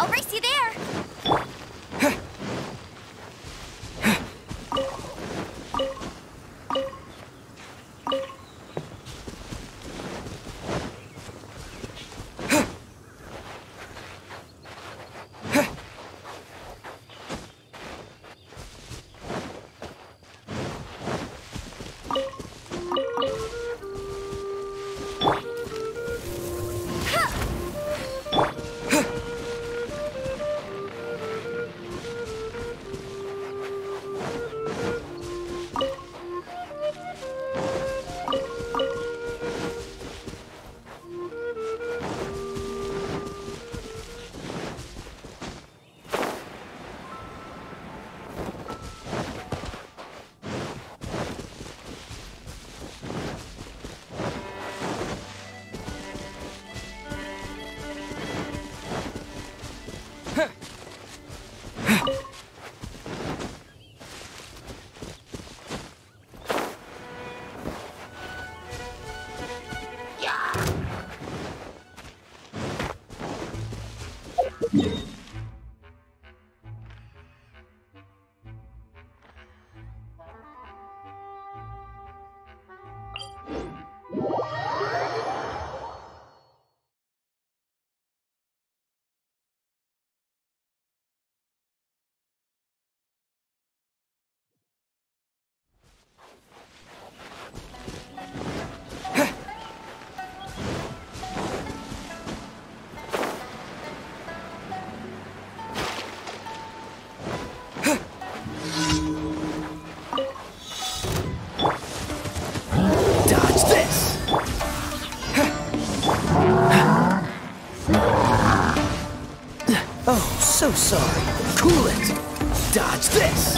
Brace you there! So sorry. Cool it. Dodge this.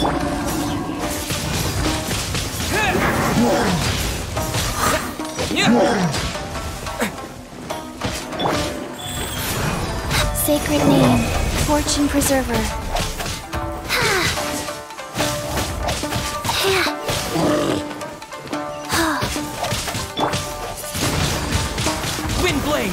Sacred name, Fortune Preserver. Wind blade.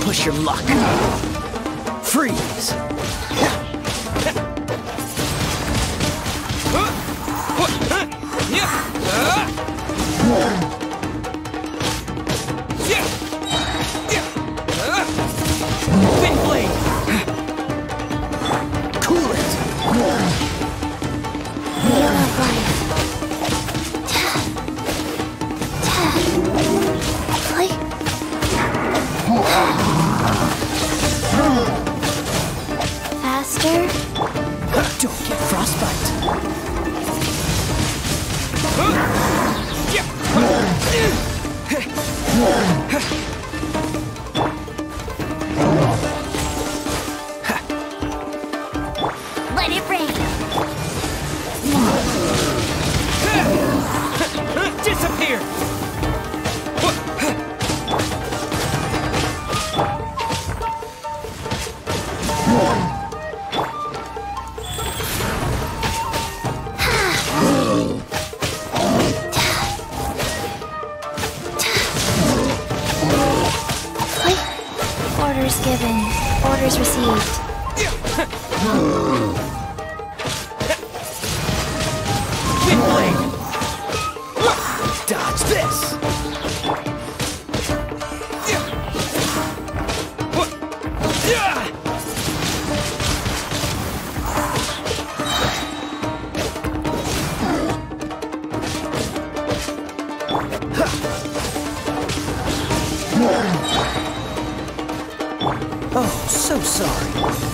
Push your luck. Freeze. Wind blade. Cool it. Wheel of life. Faster? Don't get frostbite. Let it rain. Disappear. Orders given. Orders received. Wind blade. Dodge this. Oh, so sorry.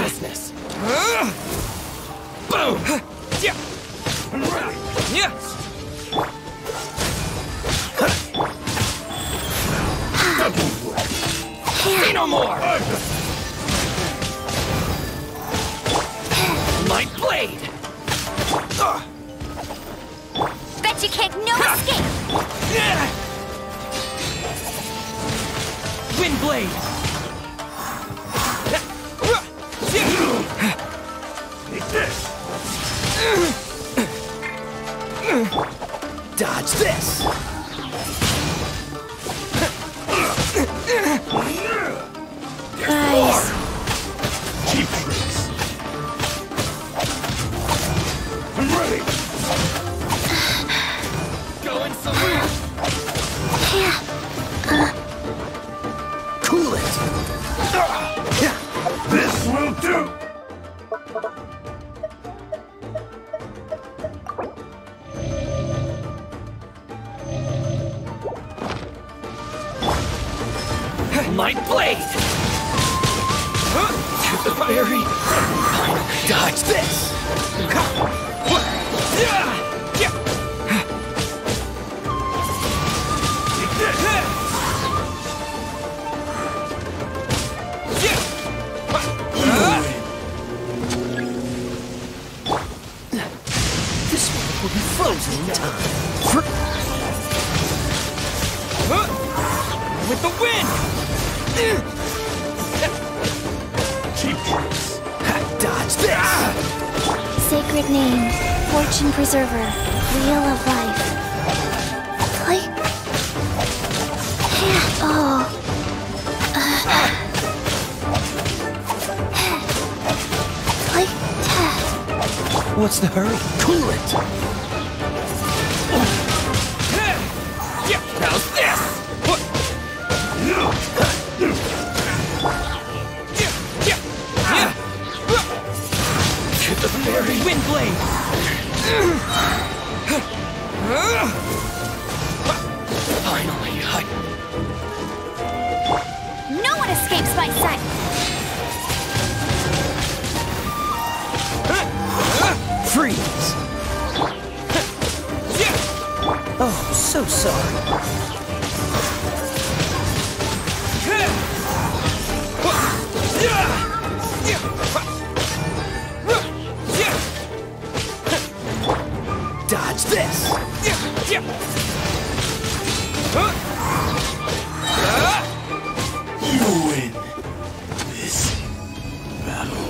Business. Boom! Say no more! My blade! Bet you can't no escape! Wind blade! Take this! Dodge this! Guys. Cheap tricks! I'm ready! Going somewhere! Cool it! This will do! My blade! Fiery! Dodge this! This one will be frozen in time. With the wind! Cheap tricks. Dodge this! Sacred name, fortune preserver, wheel of life. Play. Oh. Play. What's the hurry? Cool it! How's this? The fairy wind blade! Finally, No one escapes my sight! freeze! Oh, so sorry. Dodge this! You win this battle.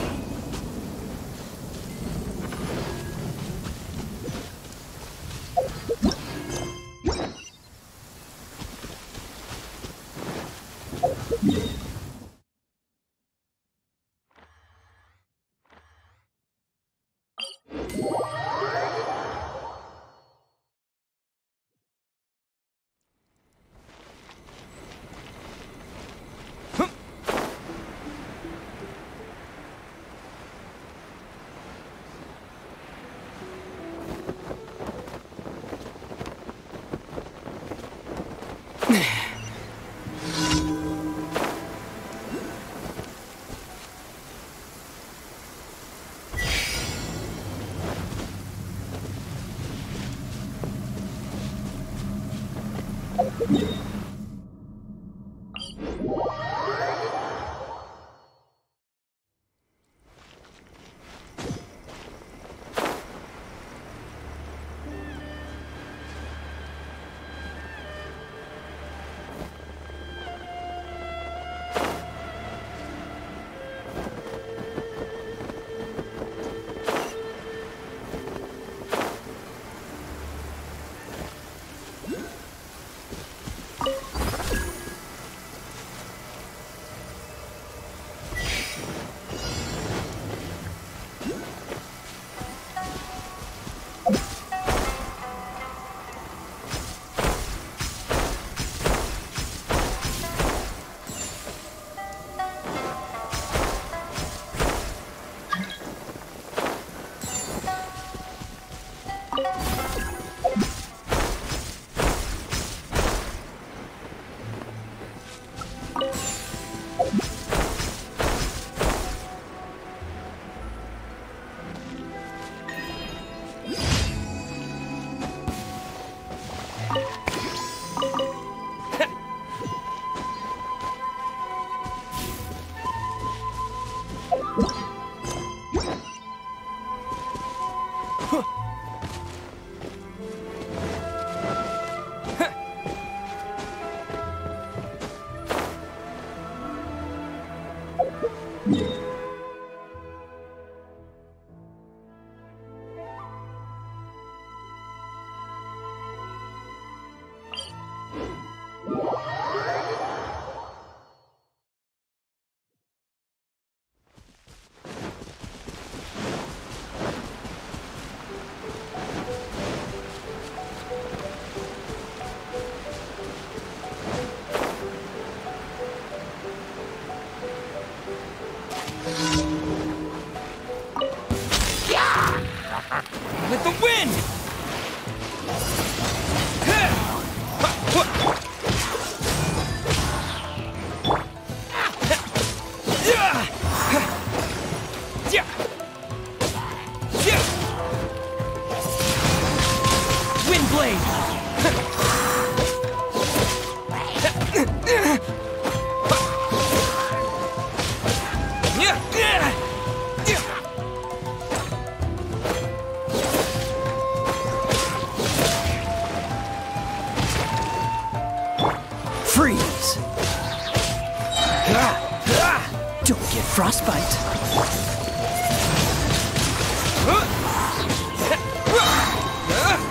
get frostbite.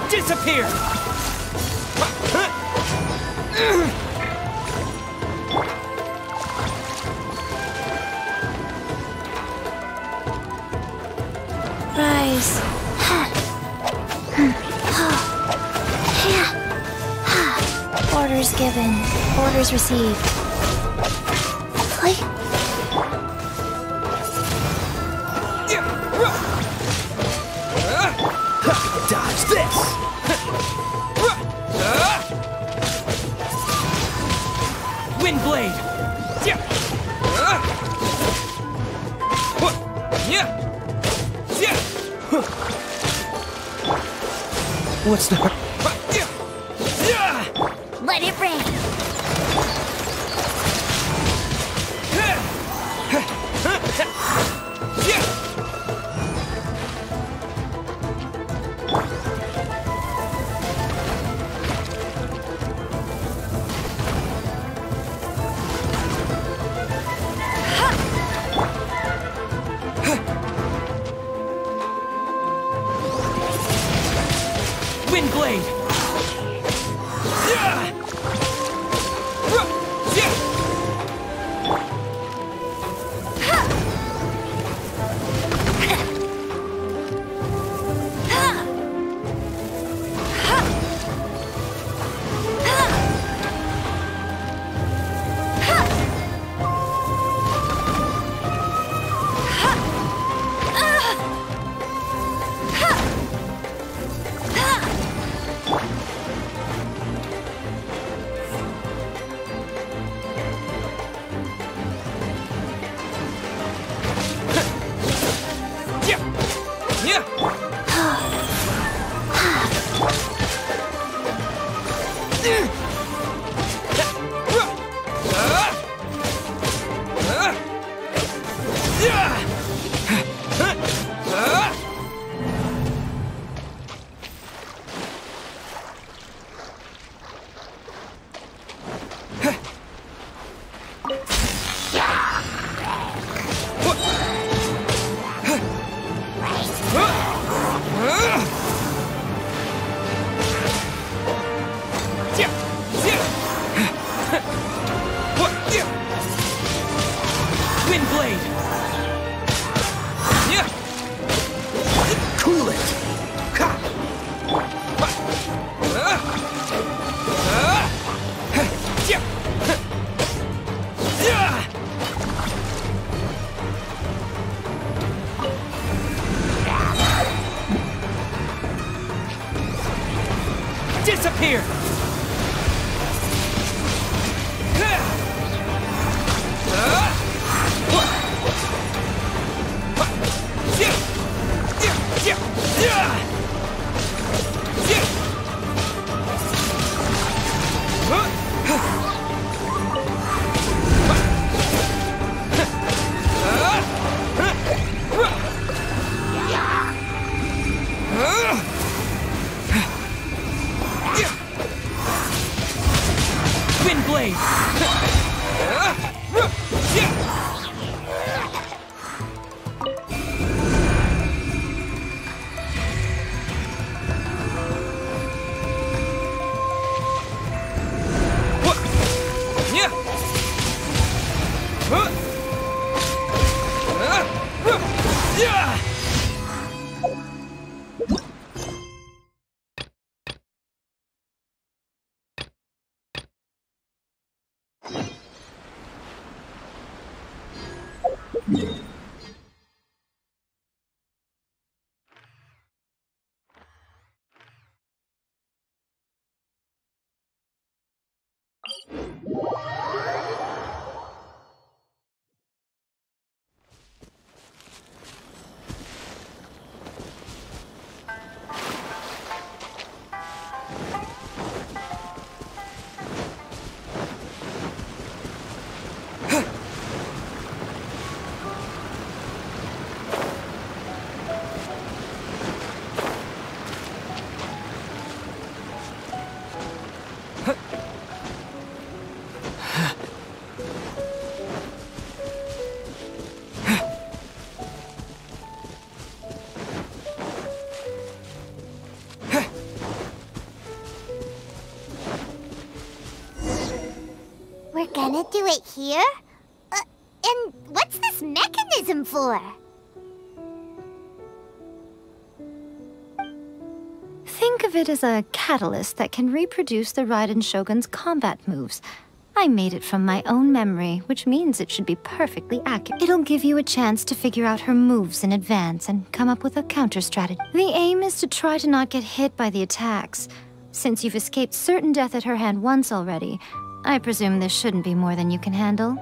Disappear! Rise. Orders given. Orders received. Play. Dodge this! Wind blade! What's the hurry? Let it rain. Wind blade! Wind blade! Cool it! Disappear! Wind blade! We're gonna do it here? And what's this mechanism for? Think of it as a catalyst that can reproduce the Raiden Shogun's combat moves. I made it from my own memory, which means it should be perfectly accurate. It'll give you a chance to figure out her moves in advance and come up with a counter strategy. The aim is to try to not get hit by the attacks. Since you've escaped certain death at her hand once already, I presume this shouldn't be more than you can handle.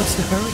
What's the hurry?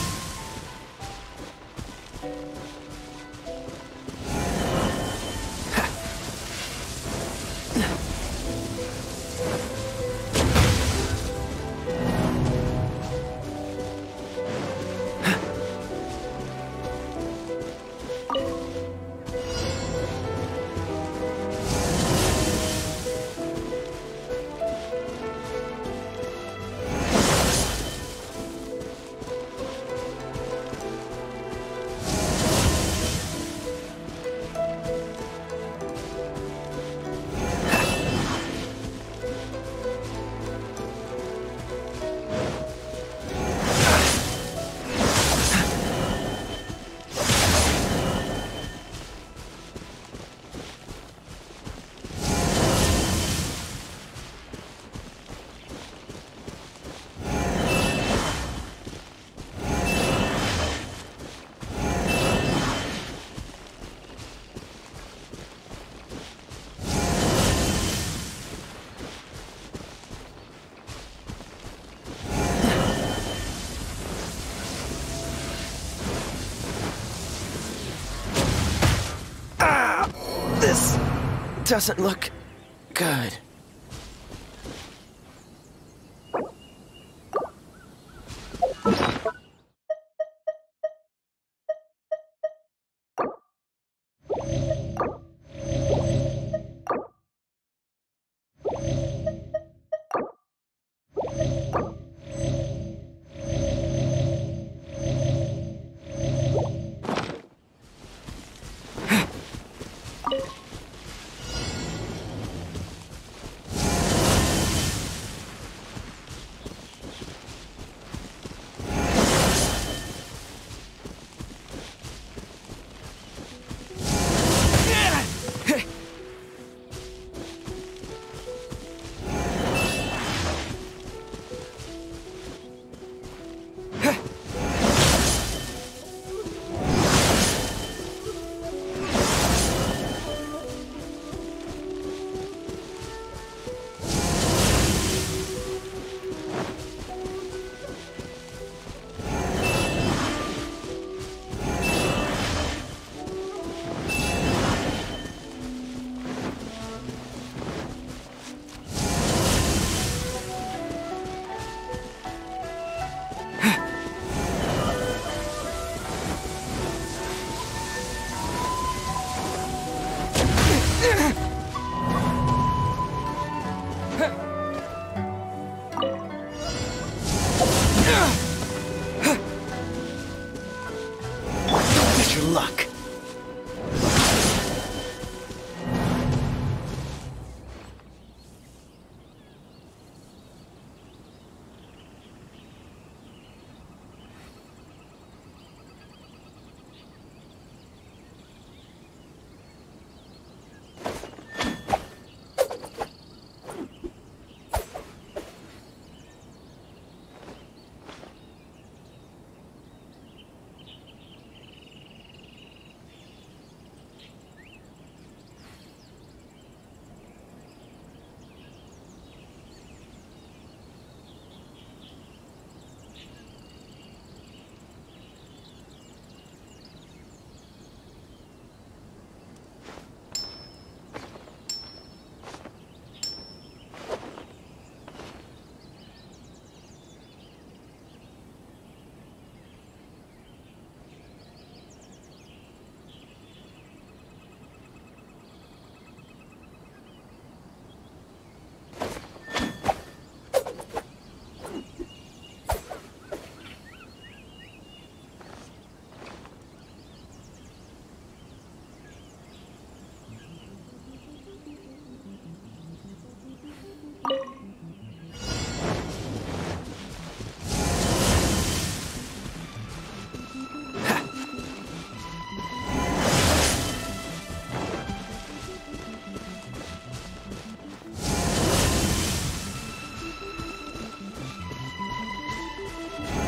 This doesn't look good. Don't get your luck.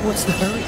What's the hurry?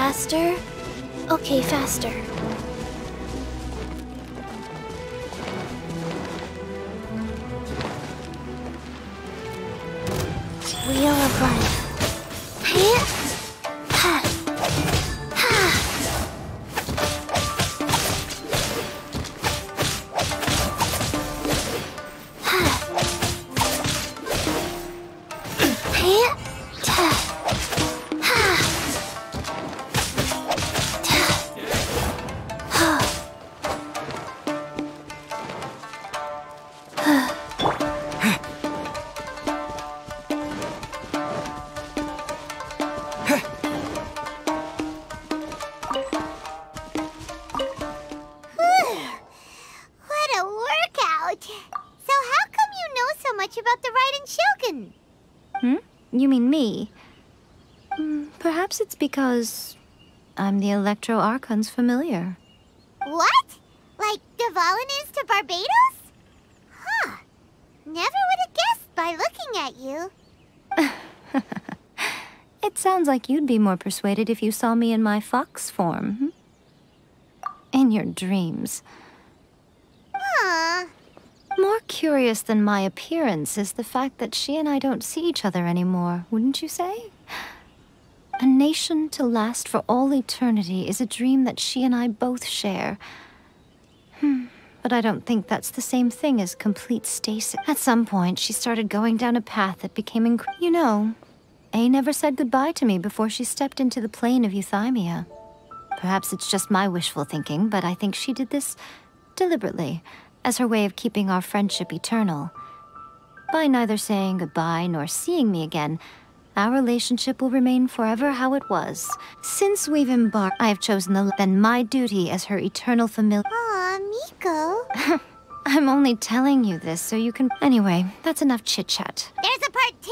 Faster? Okay, faster. Wheel of life. You mean me? Perhaps it's because I'm the Electro Archon's familiar. What? Like Devalin is to Barbados? Huh. Never would have guessed by looking at you. It sounds like you'd be more persuaded if you saw me in my fox form. In your dreams. Huh. More curious than my appearance is the fact that she and I don't see each other anymore, wouldn't you say? A nation to last for all eternity is a dream that she and I both share. But I don't think that's the same thing as complete stasis. At some point, she started going down a path that became You know, A never said goodbye to me before she stepped into the plane of euthymia. Perhaps it's just my wishful thinking, but I think she did this deliberately, as her way of keeping our friendship eternal. By neither saying goodbye nor seeing me again, our relationship will remain forever how it was. Since we've embarked, I have chosen then my duty as her eternal familiar. Aw, Miko. I'm only telling you this so you can... Anyway, that's enough chit-chat. There's a part 2?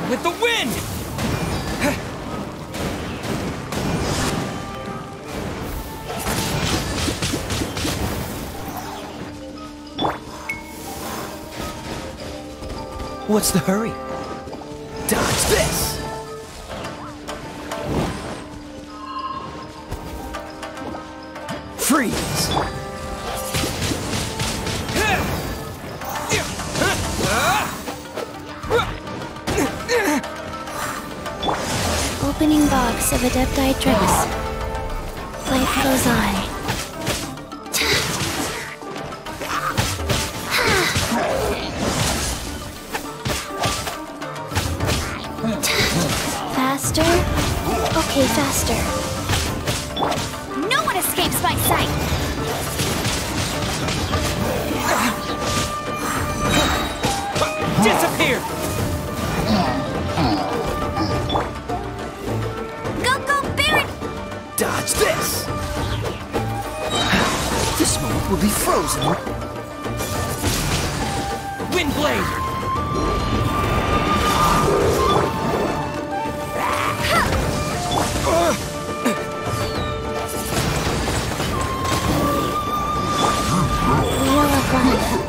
With the wind! What's the hurry? Dodge this! Freeze! Opening box of Adepti Tricks. Life goes on. Faster? Okay, faster. No one escapes my sight! Disappear! Go, Baron! Dodge this! This moment will be frozen. Wind blade! Wheel of life.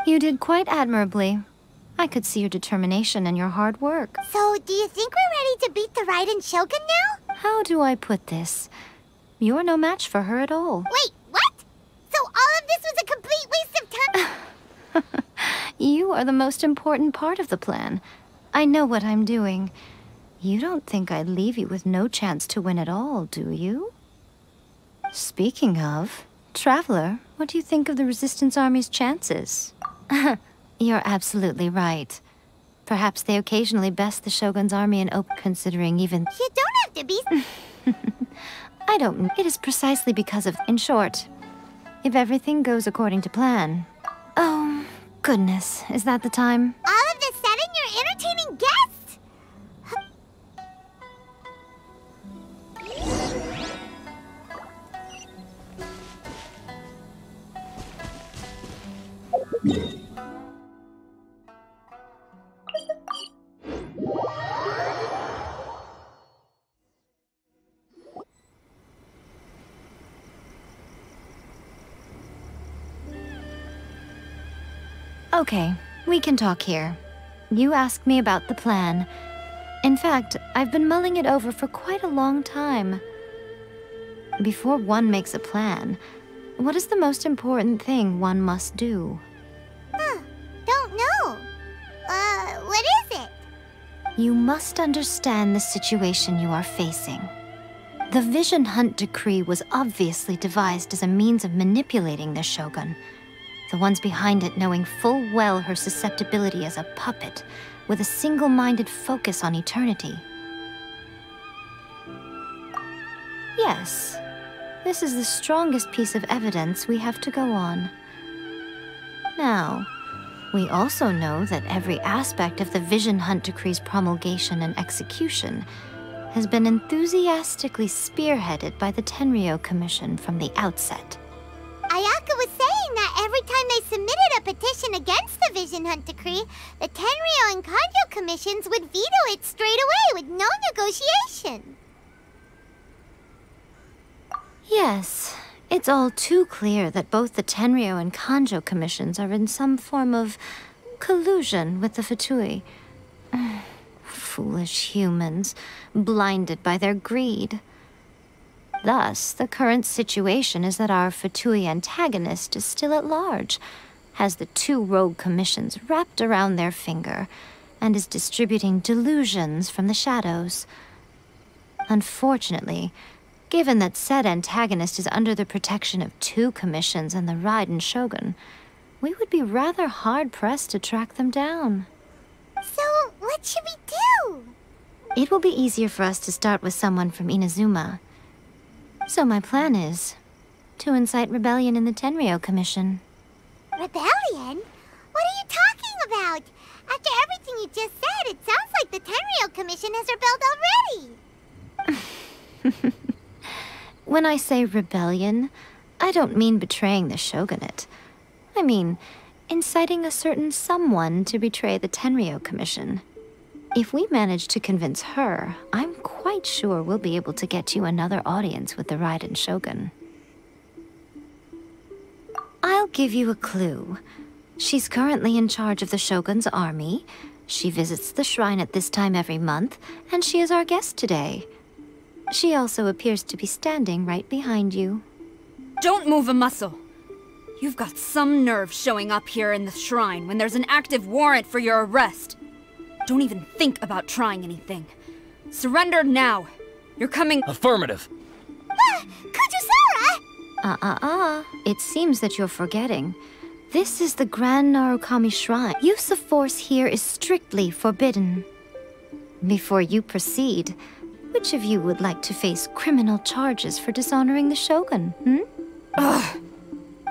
You did quite admirably. I could see your determination and your hard work. So, do you think we're ready to beat the Raiden Shogun now? How do I put this? You're no match for her at all. Wait, what? So all of this was a complete You are the most important part of the plan. I know what I'm doing. You don't think I'd leave you with no chance to win at all, do you? Speaking of, Traveler, what do you think of the Resistance Army's chances? You're absolutely right. Perhaps they occasionally best the Shogun's army in considering even— You don't have to be— I don't— It is precisely because of— In short, if everything goes according to plan— Oh, goodness, is that the time? All of a sudden you're entertaining guests? Okay, we can talk here. You asked me about the plan. In fact, I've been mulling it over for quite a long time. Before one makes a plan, what is the most important thing one must do? Don't know. What is it? You must understand the situation you are facing. The Vision Hunt Decree was obviously devised as a means of manipulating the Shogun. The ones behind it knowing full well her susceptibility as a puppet, with a single-minded focus on eternity. Yes, this is the strongest piece of evidence we have to go on. Now, we also know that every aspect of the Vision Hunt Decree's promulgation and execution has been enthusiastically spearheaded by the Tenryou Commission from the outset. Ayaka was saying that every time they submitted a petition against the Vision Hunt Decree, the Tenryou and Kanjo commissions would veto it straight away with no negotiation. Yes, it's all too clear that both the Tenryou and Kanjo commissions are in some form of collusion with the Fatui. Foolish humans, blinded by their greed. Thus, the current situation is that our Fatui antagonist is still at large, has the two rogue commissions wrapped around their finger, and is distributing delusions from the shadows. Unfortunately, given that said antagonist is under the protection of two commissions and the Raiden Shogun, we would be rather hard-pressed to track them down. So, what should we do? It will be easier for us to start with someone from Inazuma. So my plan is to incite rebellion in the Tenryou Commission. Rebellion? What are you talking about? After everything you just said, it sounds like the Tenryou Commission has rebelled already. When I say rebellion, I don't mean betraying the shogunate. I mean inciting a certain someone to betray the Tenryou Commission. If we manage to convince her, I'm quite sure we'll be able to get you another audience with the Raiden Shogun. I'll give you a clue. She's currently in charge of the Shogun's army. She visits the shrine at this time every month, and she is our guest today. She also appears to be standing right behind you. Don't move a muscle. You've got some nerve showing up here in the shrine when there's an active warrant for your arrest. Don't even think about trying anything. Surrender now. You're coming— Affirmative. Kujusara! It seems that you're forgetting. This is the Grand Narukami Shrine. Use of force here is strictly forbidden. Before you proceed, which of you would like to face criminal charges for dishonoring the Shogun, Ugh.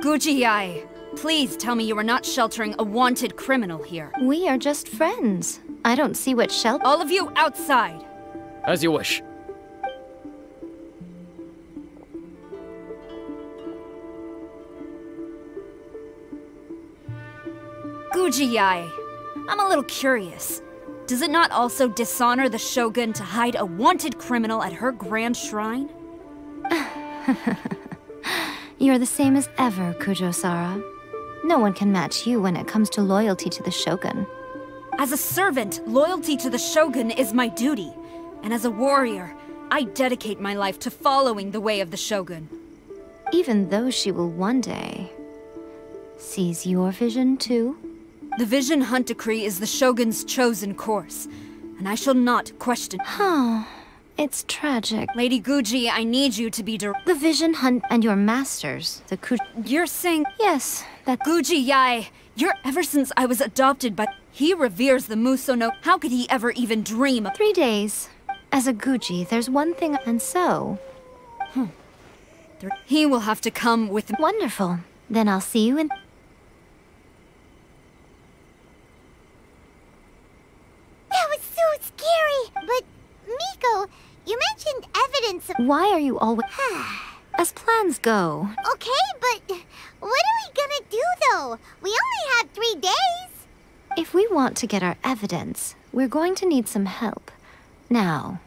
OKAAAY, please tell me you are not sheltering a wanted criminal here. We are just friends. I don't see what shelter— All of you outside! As you wish. OKAAAY, I'm a little curious. Does it not also dishonor the Shogun to hide a wanted criminal at her grand shrine? You're the same as ever, Kujosara. No one can match you when it comes to loyalty to the Shogun. As a servant, loyalty to the Shogun is my duty. And as a warrior, I dedicate my life to following the way of the Shogun. Even though she will one day seize your vision too? The Vision Hunt Decree is the Shogun's chosen course, and I shall not question. Oh, it's tragic. Lady Guji, I need you to be The Vision Hunt and your masters, the You're saying... Yes, that... Guji Yae, ever since I was adopted by... He reveres the Musono. How could he ever even dream of... 3 days. As a Guji, there's one thing, and so... He will have to come with... Wonderful. Then I'll see you in... That was so scary! But, Miko, you mentioned evidence of... Why are you always... As plans go... Okay, but what are we gonna do, though? We only have 3 days! If we want to get our evidence, we're going to need some help. Now...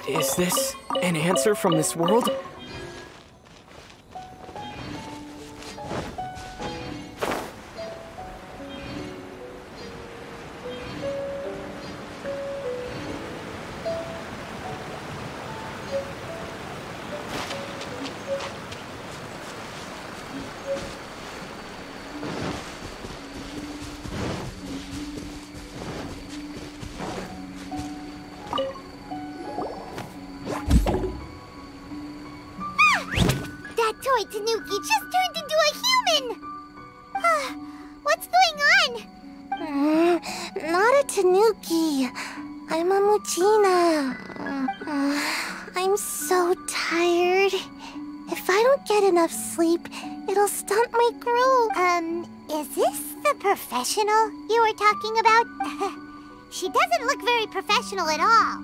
Is this an answer from this world? Toy Tanuki just turned into a human! What's going on? Not a Tanuki. I'm a Muchina. I'm so tired. If I don't get enough sleep, it'll stunt my growth. Is this the professional you were talking about? She doesn't look very professional at all.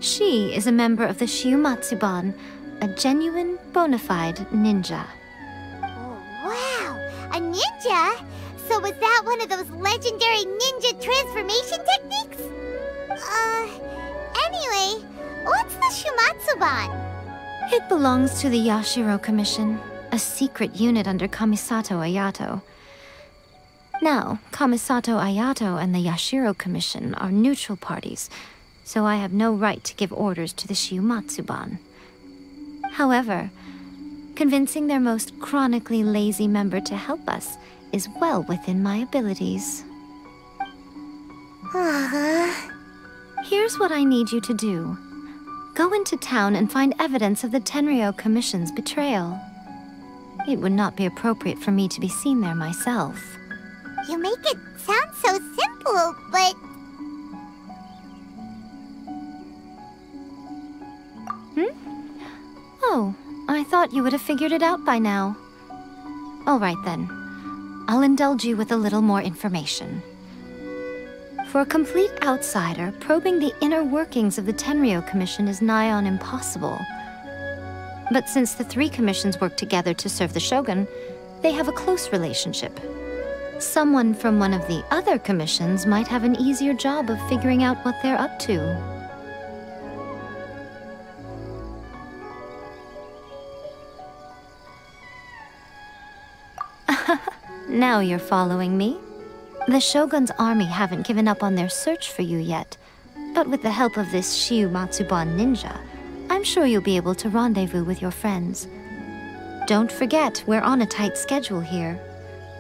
She is a member of the Shiumatsuban, a genuine, bona fide ninja. Oh, wow! A ninja? So was that one of those legendary ninja transformation techniques? Anyway, what's the Shiumatsuban? It belongs to the Yashiro Commission, a secret unit under Kamisato Ayato. Now, Kamisato Ayato and the Yashiro Commission are neutral parties, so I have no right to give orders to the Shiumatsuban. However, convincing their most chronically lazy member to help us is well within my abilities. Here's what I need you to do. Go into town and find evidence of the Tenryou Commission's betrayal. It would not be appropriate for me to be seen there myself. You make it sound so simple, but... Oh, I thought you would have figured it out by now. All right then. I'll indulge you with a little more information. For a complete outsider, probing the inner workings of the Tenryou Commission is nigh on impossible. But since the 3 commissions work together to serve the Shogun, they have a close relationship. Someone from one of the other commissions might have an easier job of figuring out what they're up to. Now you're following me. The Shogun's army haven't given up on their search for you yet, but with the help of this Shiumatsuban ninja, I'm sure you'll be able to rendezvous with your friends. Don't forget, we're on a tight schedule here.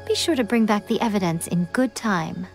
Be sure to bring back the evidence in good time.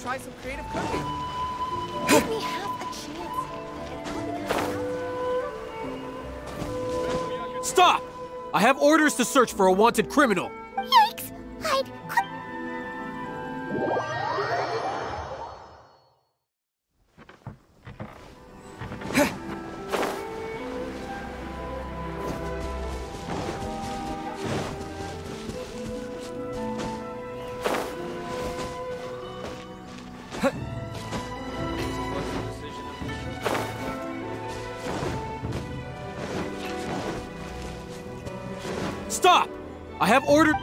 try some creative cooking. Let me have a chance. Stop! I have orders to search for a wanted criminal. Yikes! Hide! Stop! I have ordered.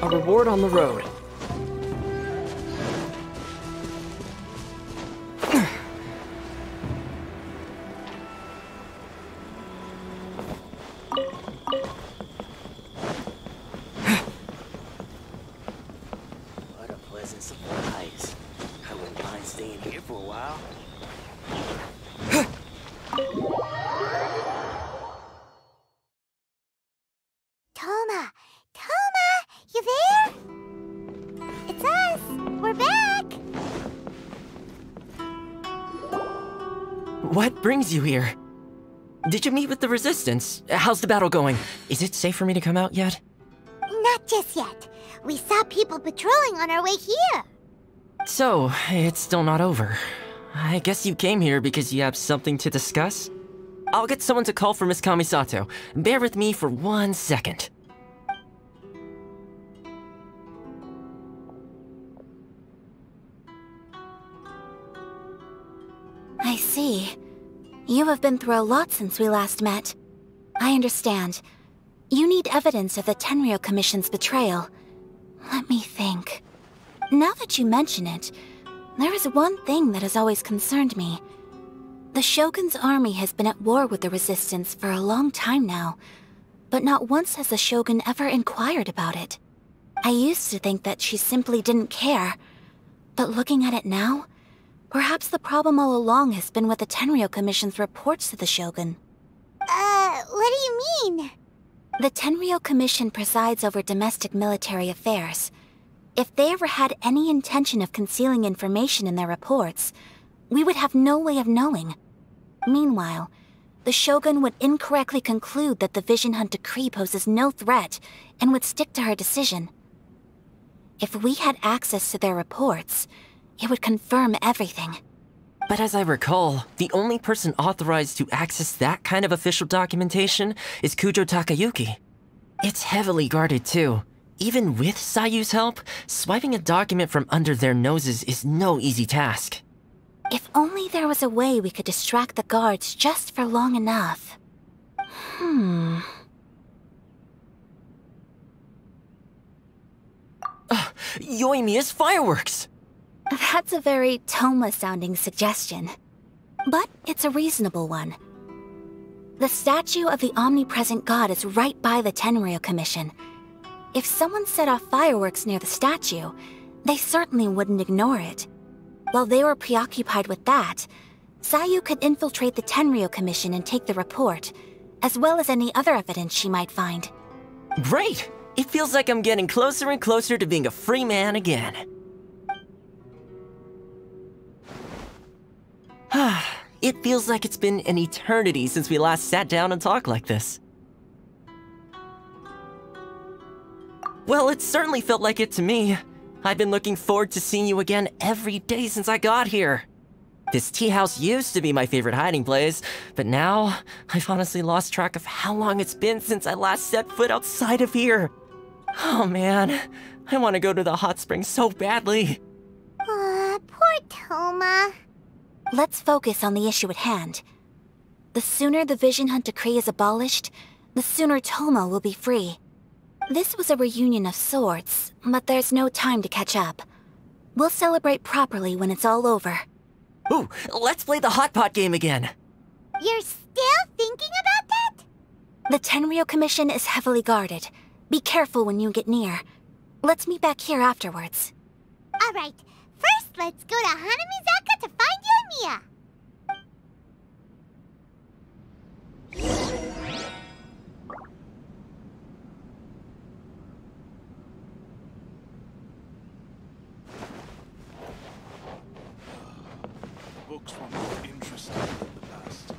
A reward on the road. What a pleasant surprise. I wouldn't mind staying here for a while. Toma! Toma! You there? It's us! We're back! What brings you here? Did you meet with the Resistance? How's the battle going? Is it safe for me to come out yet? Not just yet. We saw people patrolling on our way here. So, it's still not over. I guess you came here because you have something to discuss? I'll get someone to call for Miss Kamisato. Bear with me for 1 second. I see. You have been through a lot since we last met. I understand. You need evidence of the Tenryou Commission's betrayal. Let me think. Now that you mention it, there is one thing that has always concerned me. The Shogun's army has been at war with the Resistance for a long time now, but not once has the Shogun ever inquired about it. I used to think that she simply didn't care, but looking at it now, perhaps the problem all along has been with the Tenryou Commission's reports to the Shogun. What do you mean? The Tenryou Commission presides over domestic military affairs. If they ever had any intention of concealing information in their reports, we would have no way of knowing. Meanwhile, the Shogun would incorrectly conclude that the Vision Hunt decree poses no threat and would stick to her decision. If we had access to their reports, it would confirm everything. But as I recall, the only person authorized to access that kind of official documentation is Kujo Takayuki. It's heavily guarded too. Even with Sayu's help, swiping a document from under their noses is no easy task. If only there was a way we could distract the guards just for long enough. Yoimiya's fireworks! That's a very Toma-sounding suggestion. But it's a reasonable one. The statue of the omnipresent god is right by the Tenryou Commission. If someone set off fireworks near the statue, they certainly wouldn't ignore it. While they were preoccupied with that, Sayu could infiltrate the Tenryou Commission and take the report, as well as any other evidence she might find. Great! It feels like I'm getting closer and closer to being a free man again. It feels like it's been an eternity since we last sat down and talked like this. Well, it certainly felt like it to me. I've been looking forward to seeing you again every day since I got here. This tea house used to be my favorite hiding place, but now I've honestly lost track of how long it's been since I last set foot outside of here. Oh man, I want to go to the hot springs so badly. Poor Toma. Let's focus on the issue at hand. The sooner the Vision Hunt decree is abolished, the sooner Toma will be free. This was a reunion of sorts, but there's no time to catch up. We'll celebrate properly when it's all over. Ooh, let's play the hot pot game again. You're still thinking about that? The Tenryo Commission is heavily guarded. Be careful when you get near. Let's meet back here afterwards. Alright, first let's go to Hanamizaka to find Yoimiya. Books were more interesting than the past.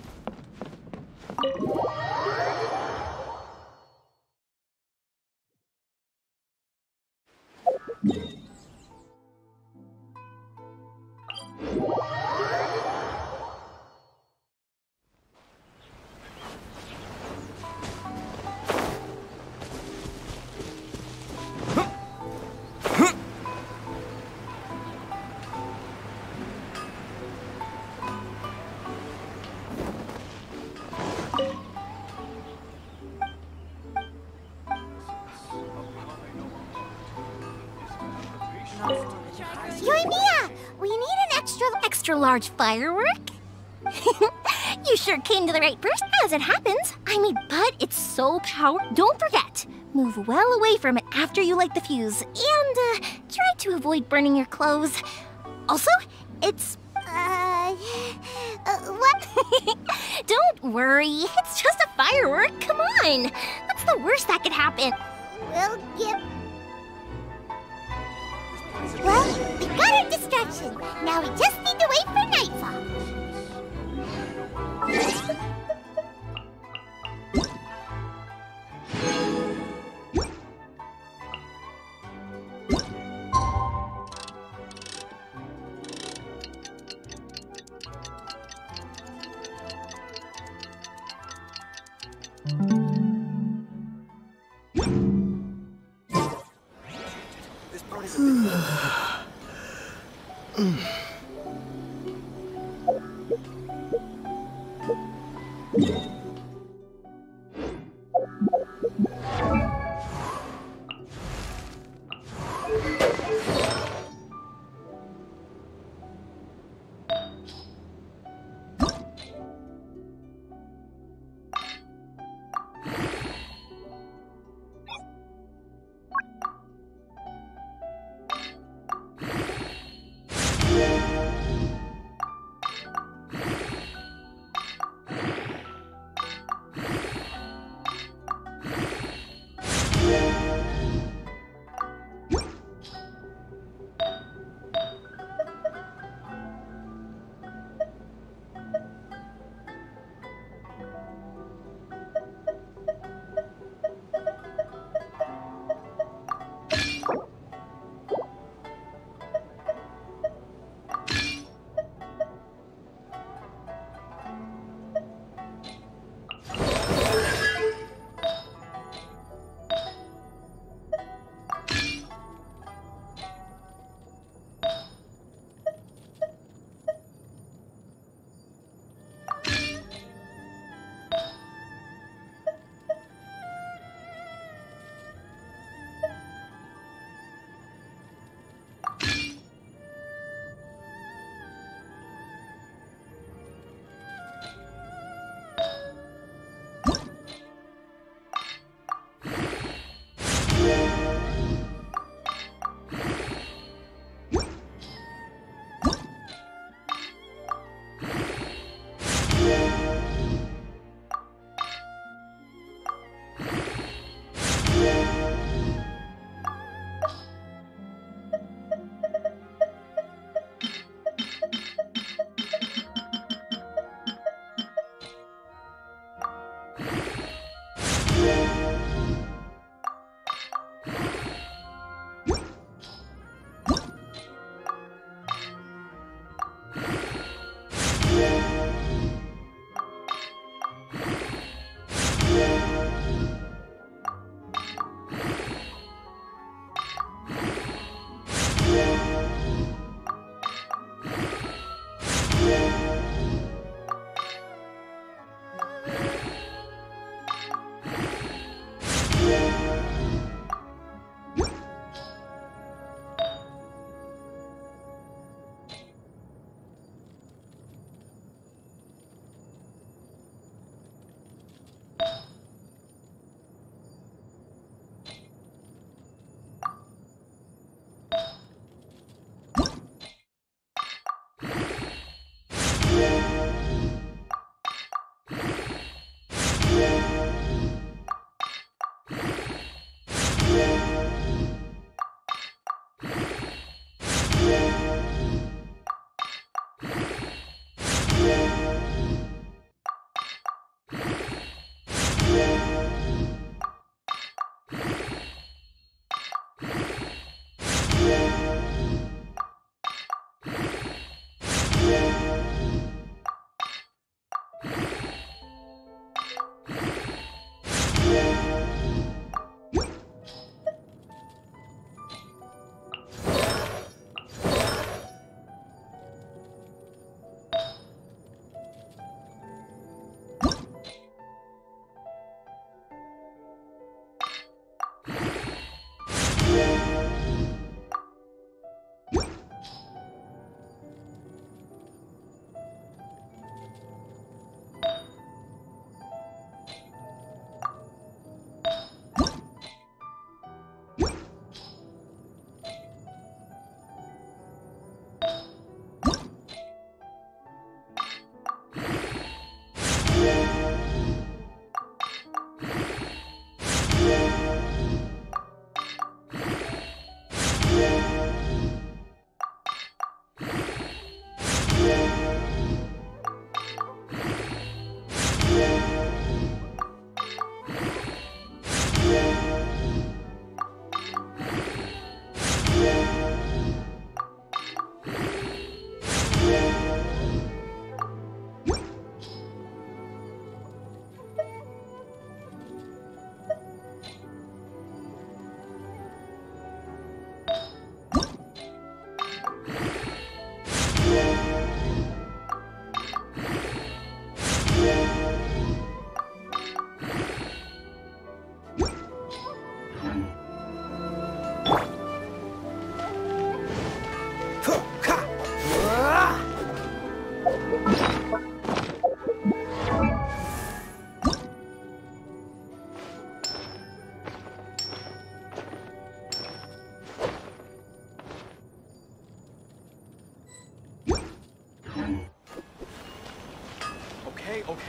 Yoimiya, we need an extra large firework? You sure came to the right person. As it happens, but it's so powerful. Don't forget, move well away from it after you light the fuse, and try to avoid burning your clothes. Also, it's what? Don't worry, it's just a firework. Come on, what's the worst that could happen? We'll give. Well, we got our distraction. Now we just need to wait for nightfall.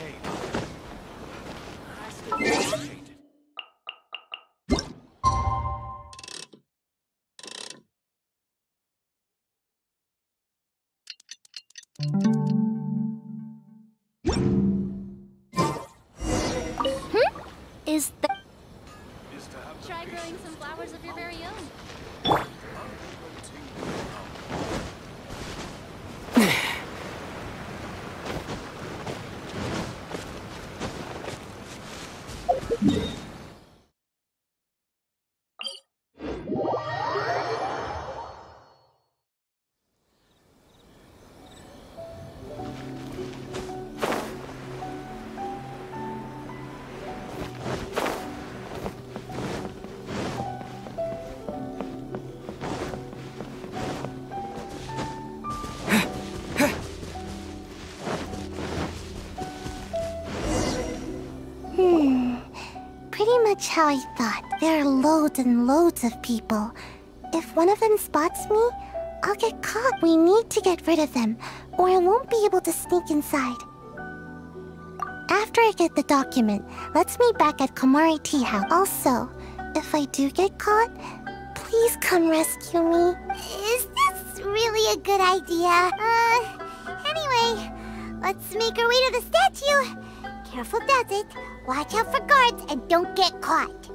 pain. I still appreciate it. Is the... Is to have the Try growing patience some flowers of your very own. Pretty much how I thought. There are loads and loads of people. If one of them spots me, I'll get caught. We need to get rid of them, or I won't be able to sneak inside. After I get the document, let's meet back at Komari Tea House. Also, if I do get caught, please come rescue me. Is this really a good idea? Anyway, let's make our way to the statue. Careful does it. Watch out for guards and don't get caught.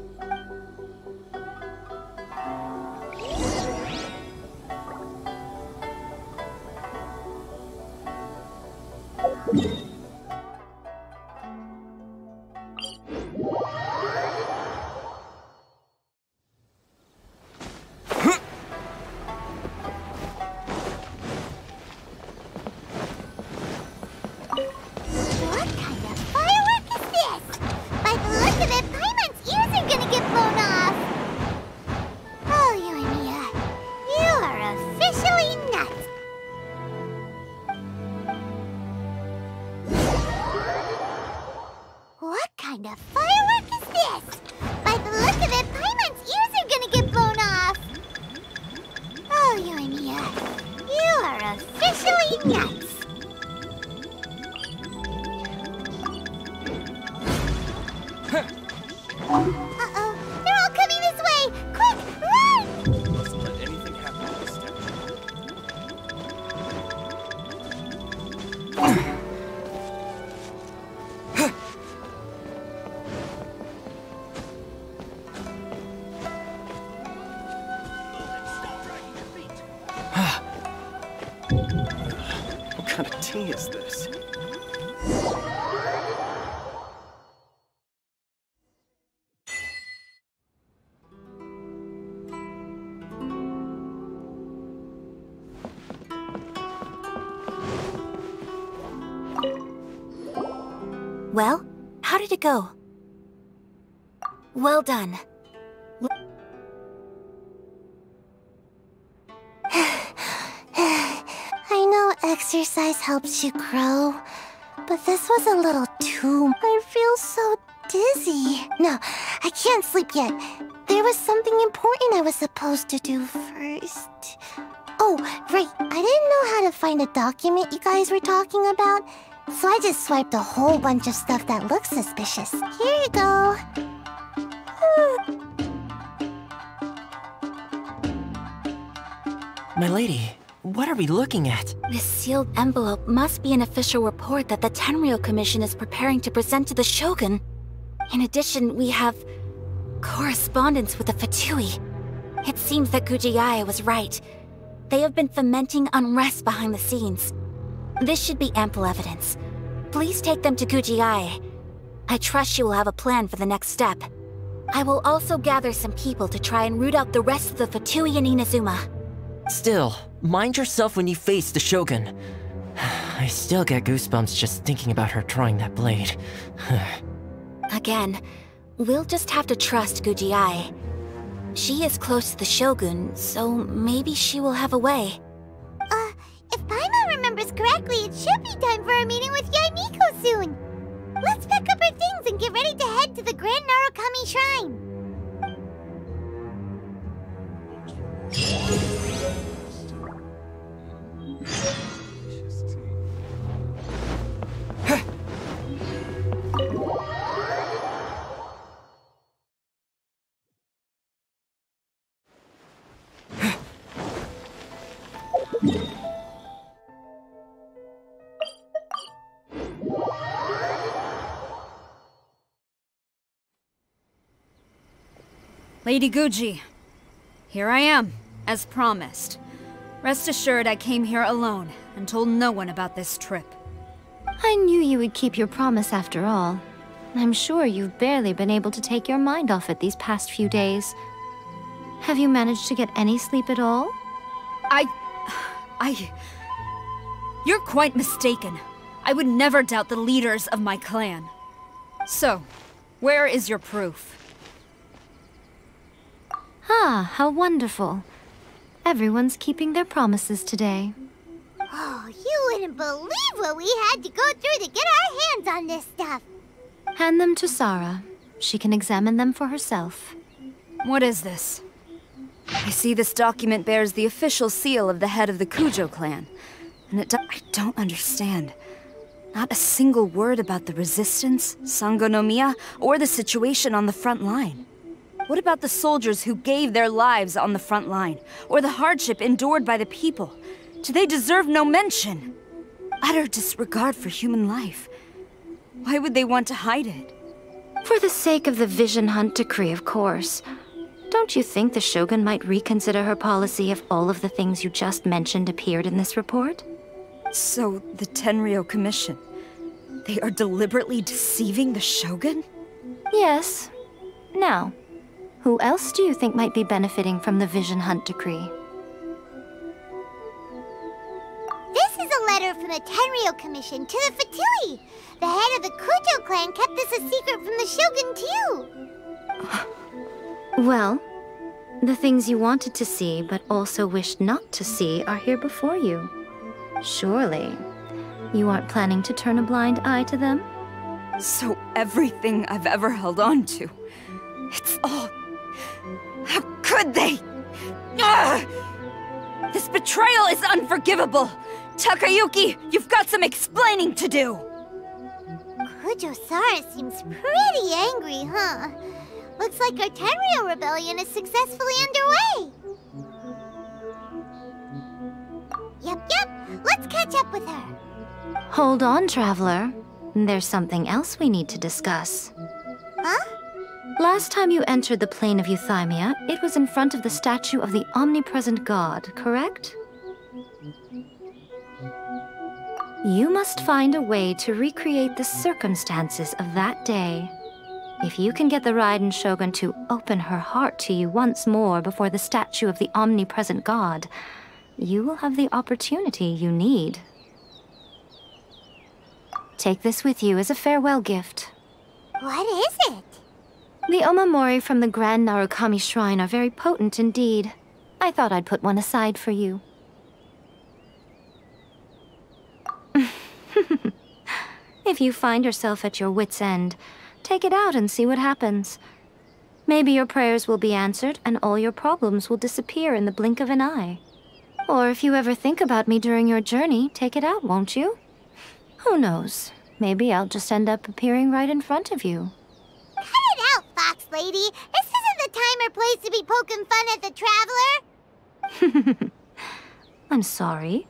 What kind of firework is this? By the look of it, Paimon's ears are gonna get blown off. Oh, Yoimiya, you are officially nuts. What kind of firework is this? By the look of it, Paimon's ears are gonna get blown off. Oh, Yoimiya, you are officially nuts. Uh-oh, they're all coming this way! Quick, run! Mustn't let anything happen to this step. What kind of tea is this? Well, how did it go? Well done. I know exercise helps you grow, but this was a little too... I feel so dizzy. No, I can't sleep yet. There was something important I was supposed to do first. Oh, right. I didn't know how to find a document you guys were talking about, so I just swiped a whole bunch of stuff that looks suspicious. Here you go. My lady, what are we looking at? This sealed envelope must be an official report that the Tenryou Commission is preparing to present to the Shogun. In addition, we have correspondence with the Fatui. It seems that Gujiae was right. They have been fomenting unrest behind the scenes. This should be ample evidence. Please take them to Gujiae. I trust she will have a plan for the next step. I will also gather some people to try and root out the rest of the Fatui in Inazuma. Still, mind yourself when you face the Shogun. I still get goosebumps just thinking about her drawing that blade. Again, we'll just have to trust Gujiae. She is close to the Shogun, so maybe she will have a way. If Paimon remembers correctly, it should be time for a meeting with Yaimiko soon. Let's pack up our things and get ready to head to the Grand Narukami Shrine. Lady Guji, here I am, as promised. Rest assured I came here alone and told no one about this trip. I knew you would keep your promise after all. I'm sure you've barely been able to take your mind off it these past few days. Have you managed to get any sleep at all? You're quite mistaken. I would never doubt the leaders of my clan. So, where is your proof? Ah, how wonderful. Everyone's keeping their promises today. Oh, you wouldn't believe what we had to go through to get our hands on this stuff. Hand them to Sarah. She can examine them for herself. What is this? I see this document bears the official seal of the head of the Kujo clan. And I don't understand. Not a single word about the resistance, Sangonomiya, or the situation on the front line. What about the soldiers who gave their lives on the front line, or the hardship endured by the people? Do they deserve no mention? Utter disregard for human life. Why would they want to hide it? For the sake of the Vision Hunt decree, of course. Don't you think the Shogun might reconsider her policy if all of the things you just mentioned appeared in this report? So, the Tenryou Commission, they are deliberately deceiving the Shogun? Yes. Now, who else do you think might be benefiting from the Vision Hunt decree? This is a letter from the Tenryou Commission to the Fatui. The head of the Kujo clan kept this a secret from the Shogun, too. Well, the things you wanted to see but also wished not to see are here before you. Surely, you aren't planning to turn a blind eye to them? So everything I've ever held on to, it's all... How could they? Ugh! This betrayal is unforgivable! Takayuki, you've got some explaining to do! Kujo-Sara seems pretty angry, huh? Looks like our Tenryou rebellion is successfully underway. Yep. Let's catch up with her. Hold on, Traveler. There's something else we need to discuss. Huh? Last time you entered the plane of Euthymia, it was in front of the statue of the Omnipresent God, correct? You must find a way to recreate the circumstances of that day. If you can get the Raiden Shogun to open her heart to you once more before the statue of the Omnipresent God, you will have the opportunity you need. Take this with you as a farewell gift. What is it? The omamori from the Grand Narukami Shrine are very potent indeed. I thought I'd put one aside for you. If you find yourself at your wit's end, take it out and see what happens. Maybe your prayers will be answered and all your problems will disappear in the blink of an eye. Or if you ever think about me during your journey, take it out, won't you? Who knows? Maybe I'll just end up appearing right in front of you. Cut it out, Fox Lady! This isn't the time or place to be poking fun at the Traveler! I'm sorry.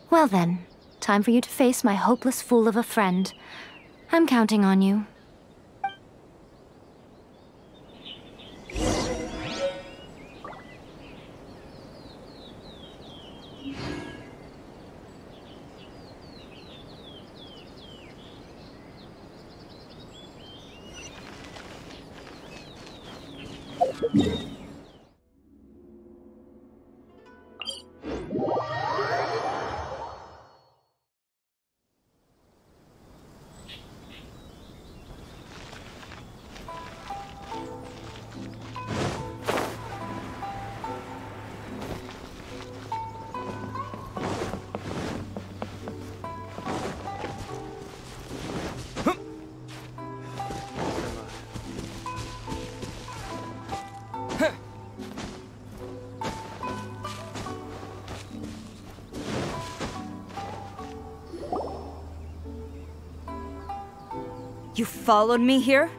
Well then, time for you to face my hopeless fool of a friend. I'm counting on you. You followed me here?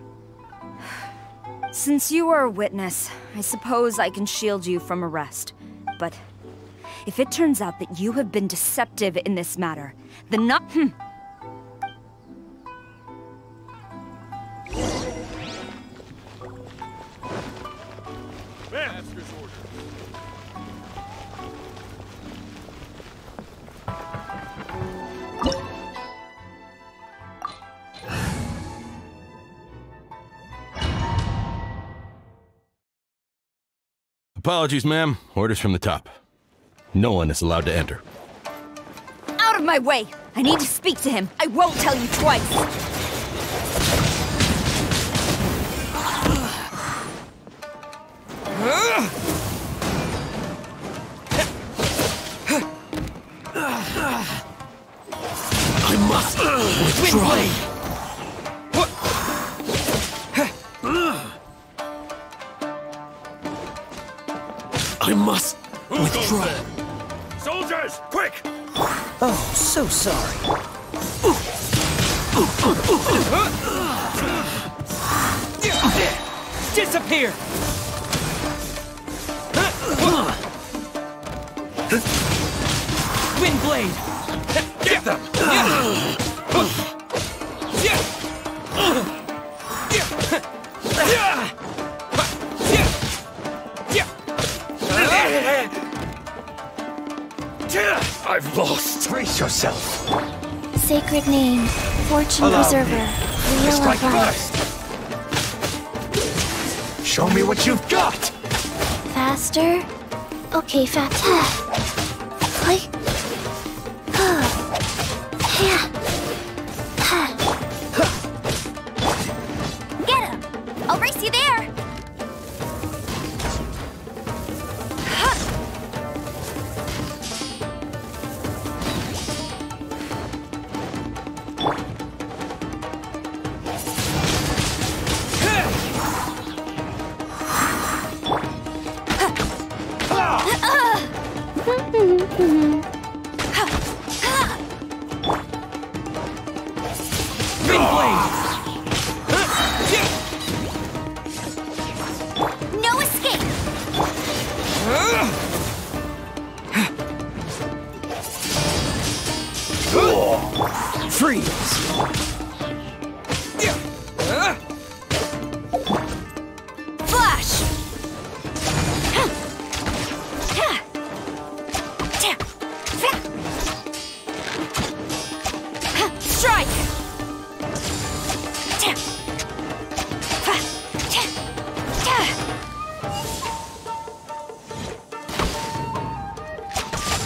Since you are a witness, I suppose I can shield you from arrest. But if it turns out that you have been deceptive in this matter, then not— Master's order. Apologies, ma'am. Orders from the top. No one is allowed to enter. Out of my way! I need to speak to him. I won't tell you twice. I must withdraw. I must withdraw. Soldiers, quick! Oh, so sorry. Disappear! Windblade! Get them! I've lost. Brace yourself. Sacred name, Fortune Allow Preserver, me. Real Strike of Life. first. Show me what you've got. Faster. Okay, fat. Like. Get him! I'll race you there! No escape! Freeze! Flash! Strike!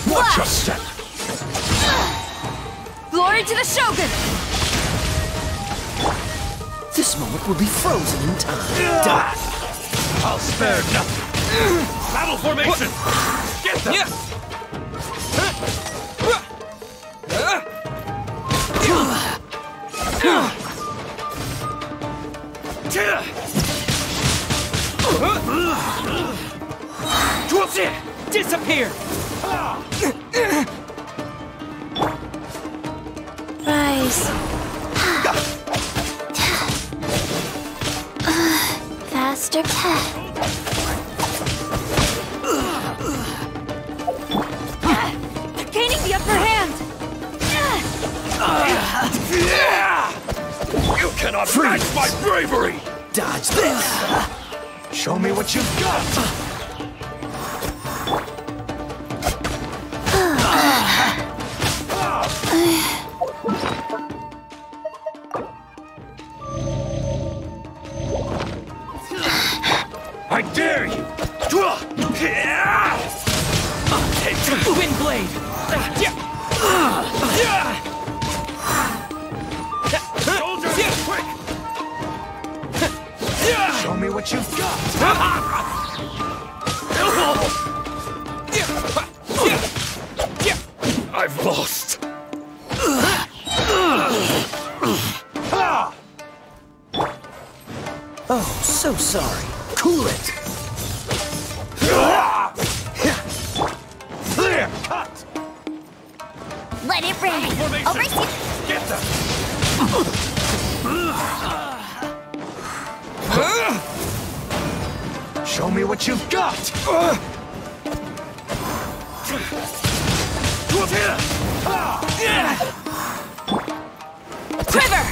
Watch your step. Glory to the Shogun! This moment will be frozen in time. Die. I'll spare nothing. Battle formation. Get them. Disappear! Rise. Faster. Gaining the upper hand! You cannot match my bravery. Dodge this! Show me what you've got. I dare you! Windblade! Soldiers, quick! Show me what you've got! I've lost! Oh, so sorry. Cool it! Clear cut! Let it rain! I'll race you! Get them! Show me what you've got! Quiver!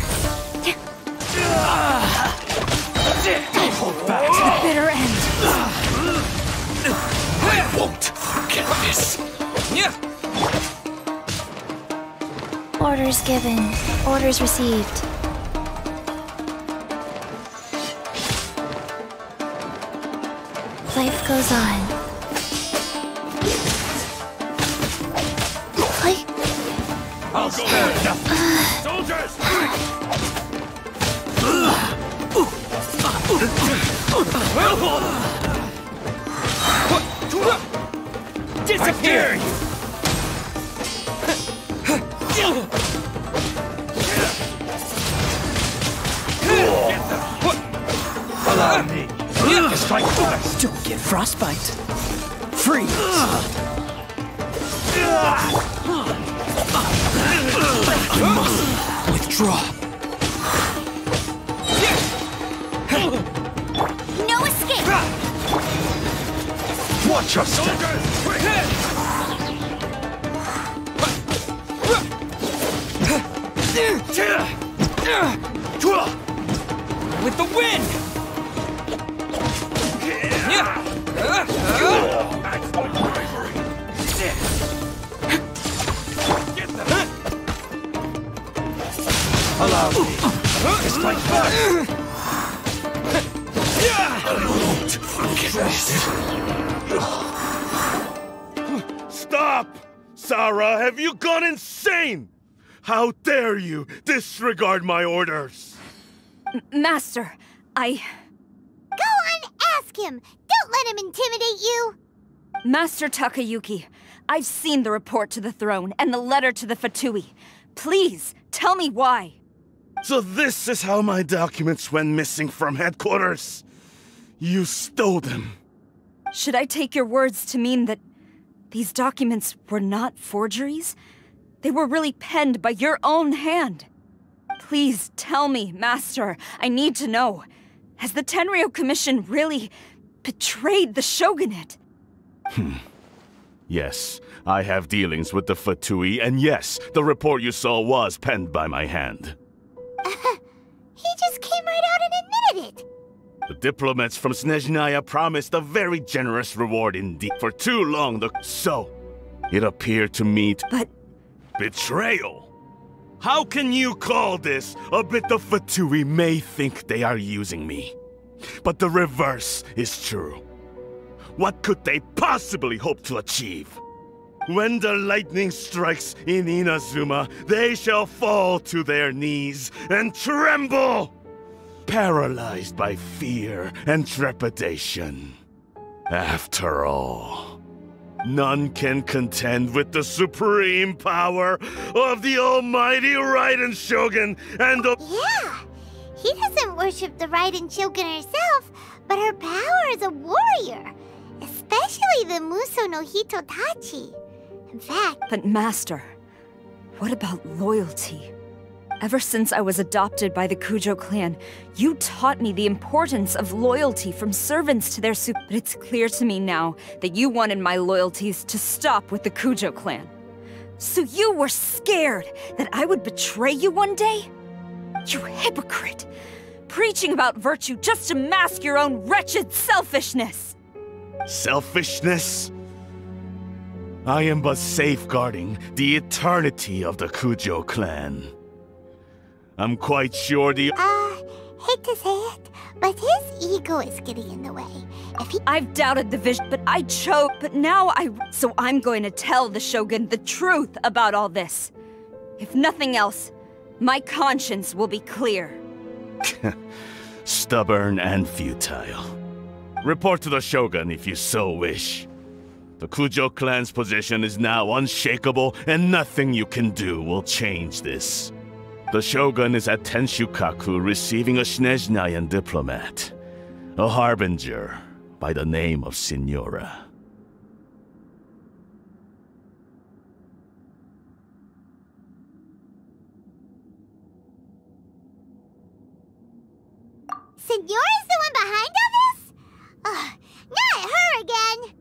Don't hold back! To the bitter end! Orders given. Orders received. Life goes on. I'll spare nothing. Soldiers! Disappear! Allow me. Strike first. Don't get frostbite. Freeze. You must withdraw. No escape! Watch your step. With the wind! Allow me. Strike first. I won't forget this. Stop! Sarah, have you gone insane? How dare you disregard my orders? Master, Go on, ask him! Don't let him intimidate you! Master Takayuki, I've seen the report to the throne and the letter to the Fatui. Please, tell me why. So this is how my documents went missing from headquarters. You stole them. Should I take your words to mean that these documents were not forgeries? They were really penned by your own hand. Please tell me, Master. I need to know. Has the Tenryou Commission really betrayed the Shogunate? Yes, I have dealings with the Fatui, and yes, the report you saw was penned by my hand. He just came right out and admitted it! The diplomats from Snezhnaya promised a very generous reward indeed. For too long, so it appeared to me to... But... Betrayal? How can you call this a bit the Fatui may think they are using me? But the reverse is true. What could they possibly hope to achieve? When the lightning strikes in Inazuma, they shall fall to their knees and tremble, paralyzed by fear and trepidation. After all, none can contend with the supreme power of the almighty Raiden Shogun and the... Yeah! He doesn't worship the Raiden Shogun herself, but her power as a warrior. Especially the Muso no Hitotachi. In fact... But Master, what about loyalty? Ever since I was adopted by the Kujo clan, you taught me the importance of loyalty from servants to their But it's clear to me now that you wanted my loyalties to stop with the Kujo clan. So you were scared that I would betray you one day? You hypocrite! Preaching about virtue just to mask your own wretched selfishness! Selfishness? I am but safeguarding the eternity of the Kujo clan. I'm quite sure the... hate to say it, but his ego is getting in the way. If he... I've doubted the vision, but I chose... But now So I'm going to tell the Shogun the truth about all this. If nothing else, my conscience will be clear. Stubborn and futile. Report to the Shogun if you so wish. The Kujo clan's position is now unshakable, and nothing you can do will change this. The Shogun is at Tenshukaku receiving a Snezhnayan diplomat, a harbinger by the name of Signora. Signora's the one behind all this? Not her again!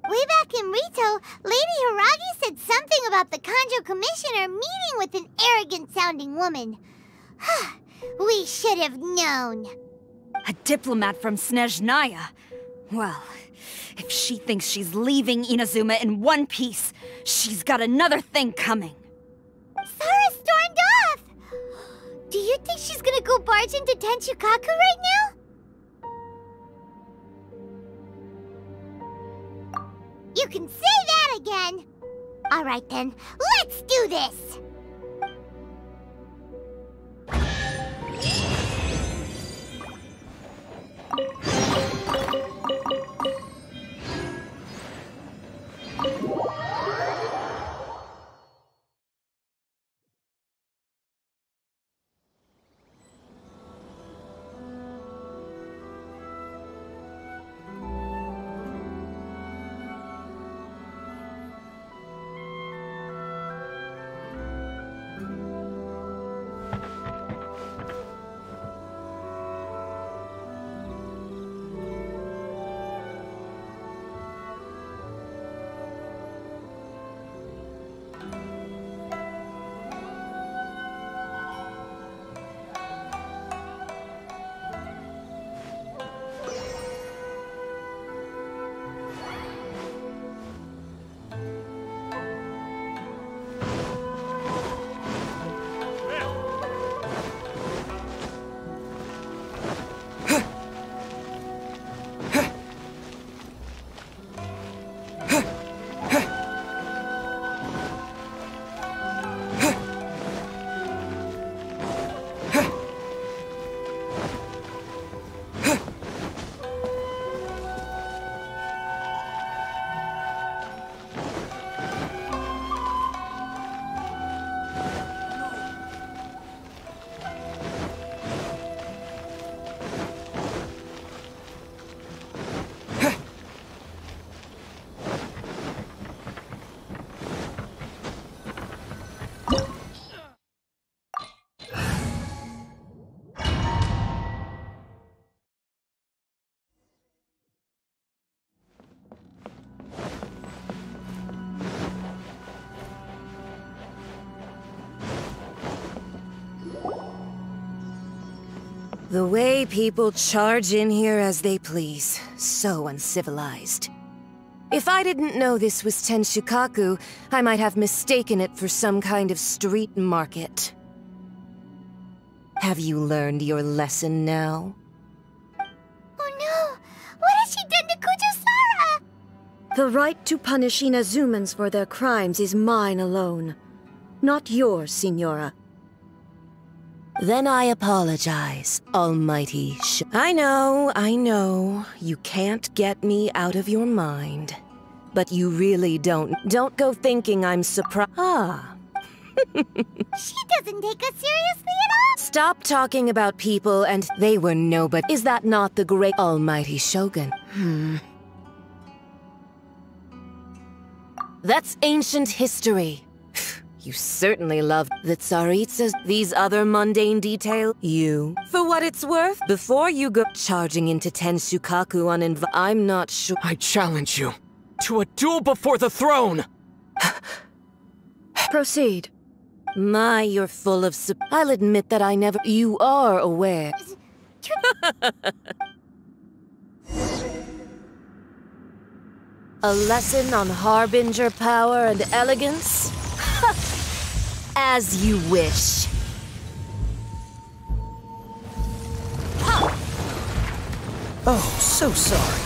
Way back in Rito, Lady Hiragi said something about the Kanjo Commissioner meeting with an arrogant-sounding woman. We should have known. A diplomat from Snezhnaya? Well, if she thinks she's leaving Inazuma in one piece, she's got another thing coming. Sarah stormed think she's gonna go barge into Tenshukaku right now? You can say that again! Alright then, let's do this! The way people charge in here as they please. So uncivilized. If I didn't know this was Tenshukaku, I might have mistaken it for some kind of street market. Have you learned your lesson now? Oh no! What has she done to Kujusara? The right to punish Inazumans for their crimes is mine alone. Not yours, Signora. Then I apologize, Almighty I know, you can't get me out of your mind. But you really don't go thinking I'm surprised. She doesn't take us seriously at all! Stop talking about people and they were nobody. Is that not the great Almighty Shogun? That's ancient history. You certainly love the Tsaritsas, these other mundane details. For what it's worth, before you go charging into Tenshukaku I'm not sure. I challenge you to a duel before the throne! Proceed. My, you're full of I'll admit that I never. You are aware. A lesson on harbinger power and elegance? As you wish. Oh, so sorry.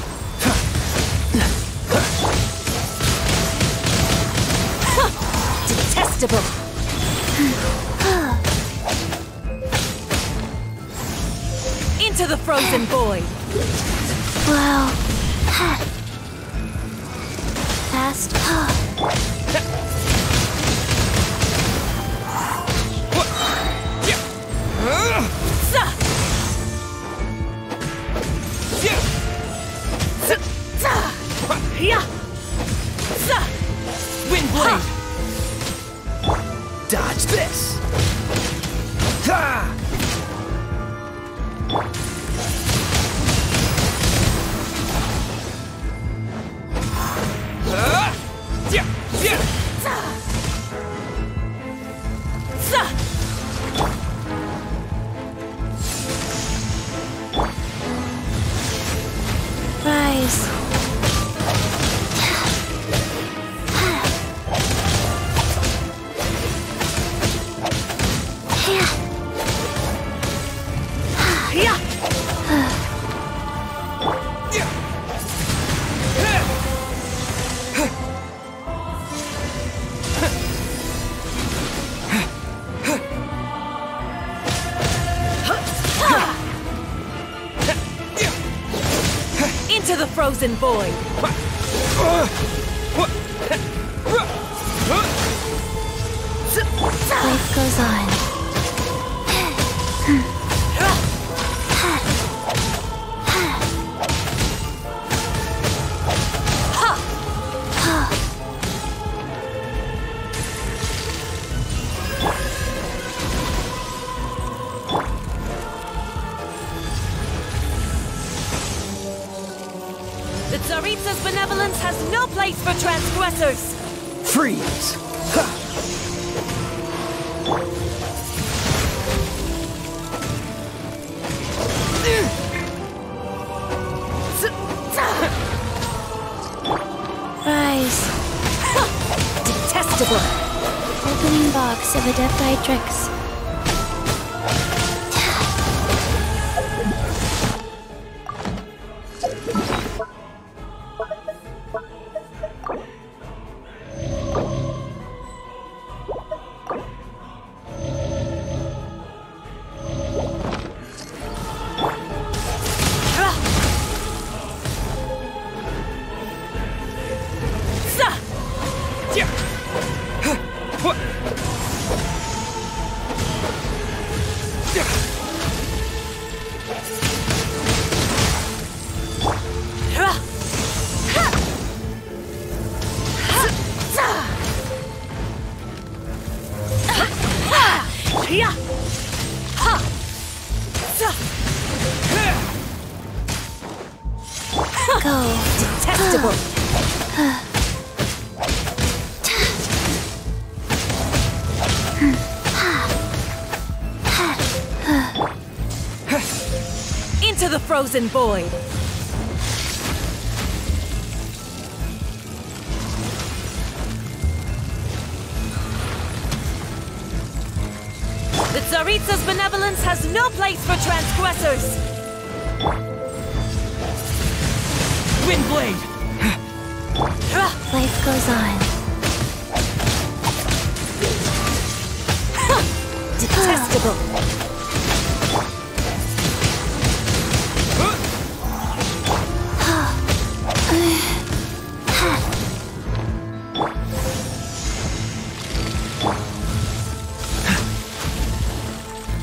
Detestable. Into the frozen void. Wow. Fast. Wind blade! Dodge this! Ha! Rise. Into the frozen void! Life goes on. The Tsaritsa's benevolence has no place for transgressors! Freeze! Rise. Detestable! Opening box of Adepti tricks. Go. Detestable! Into the frozen void! The Tsaritsa's benevolence has no place for transgressors! Windblade! Life goes on. Detestable!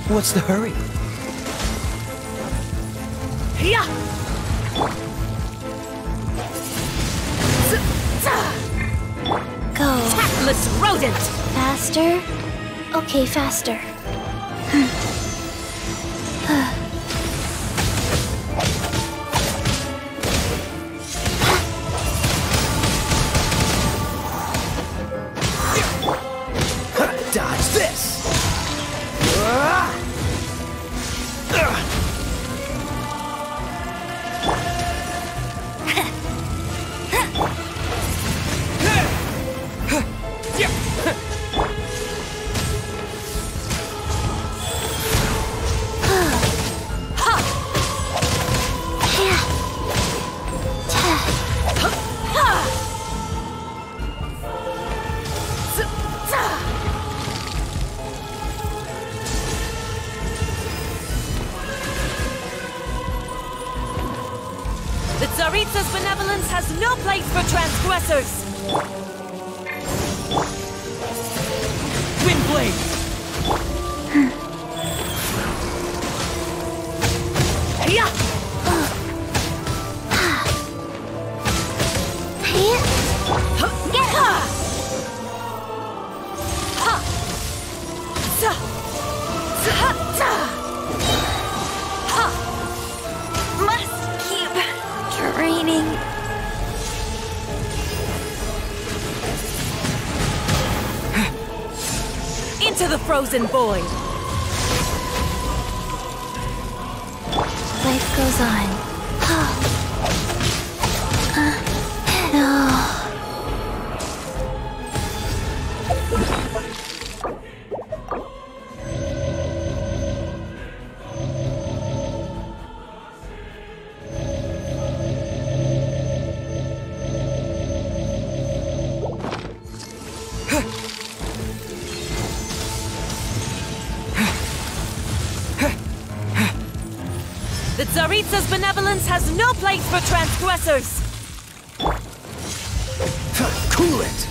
What's the hurry? Go. Tactless rodent! Faster? Okay, faster. Dodge this! The Tsaritsa's benevolence has no place for transgressors! Windblade! Must keep training. Into the frozen void! Life goes on. No. The Tsaritsa's benevolence has no place for transgressors! Cool it!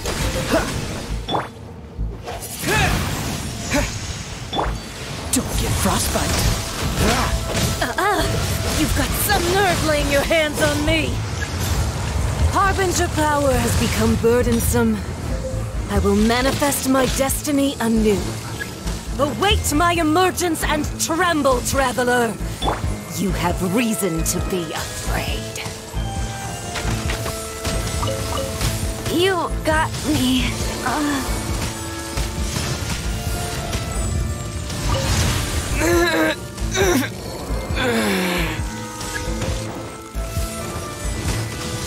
Don't get frostbite! You've got some nerve laying your hands on me! Harbinger power has become burdensome. I will manifest my destiny anew. Await my emergence and tremble, traveler! You have reason to be afraid. You got me.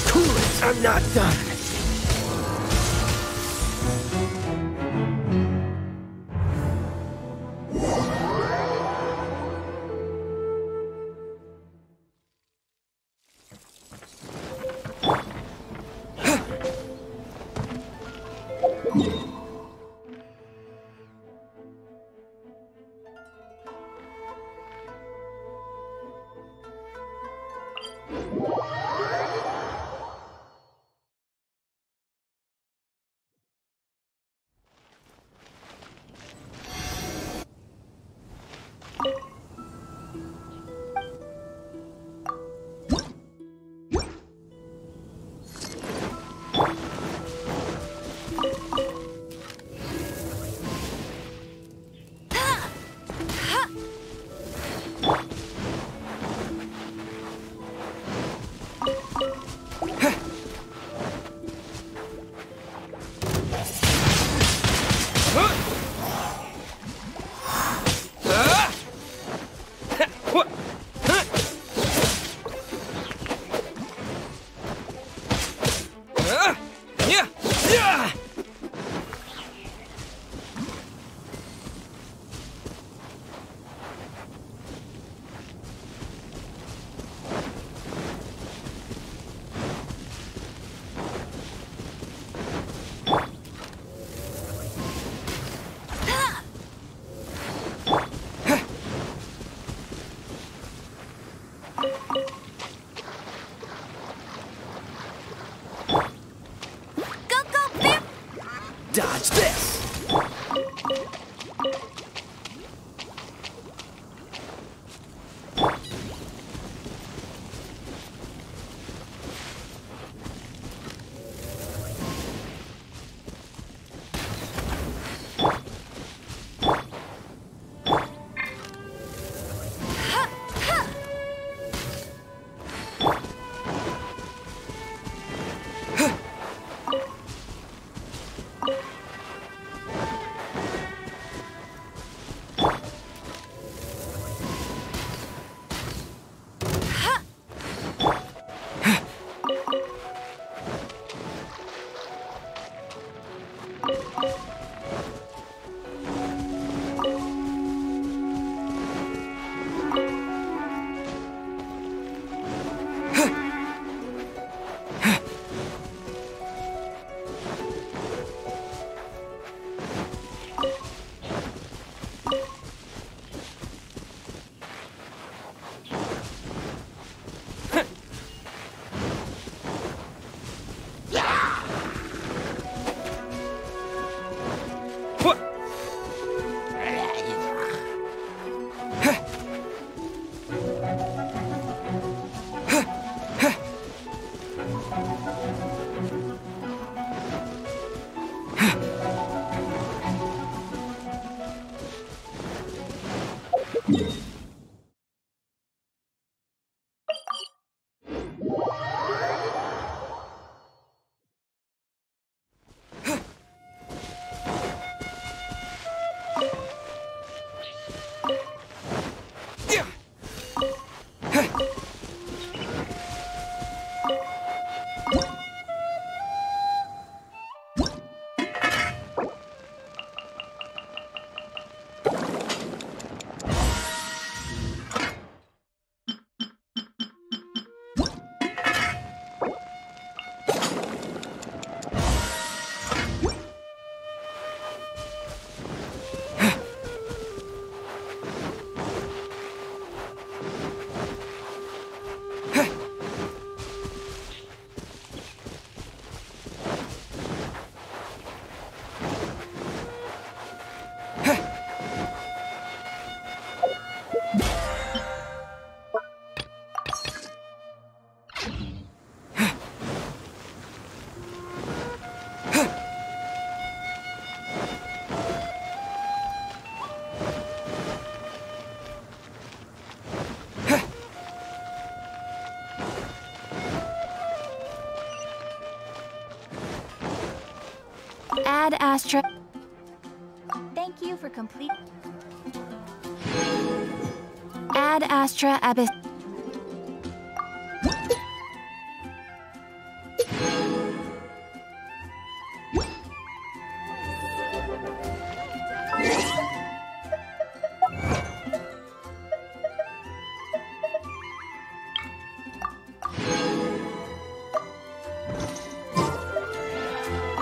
Cool it! I'm not done! Add Astra. Thank you for complete. Add Astra Abyss.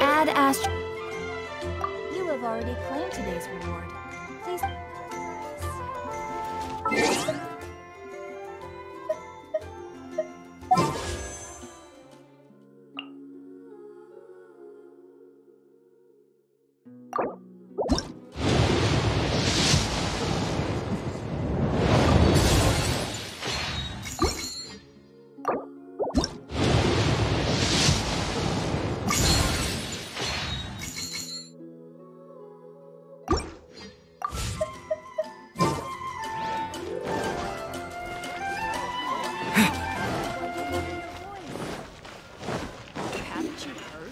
Add Astra. You have already claimed today's reward. Please. Haven't you heard?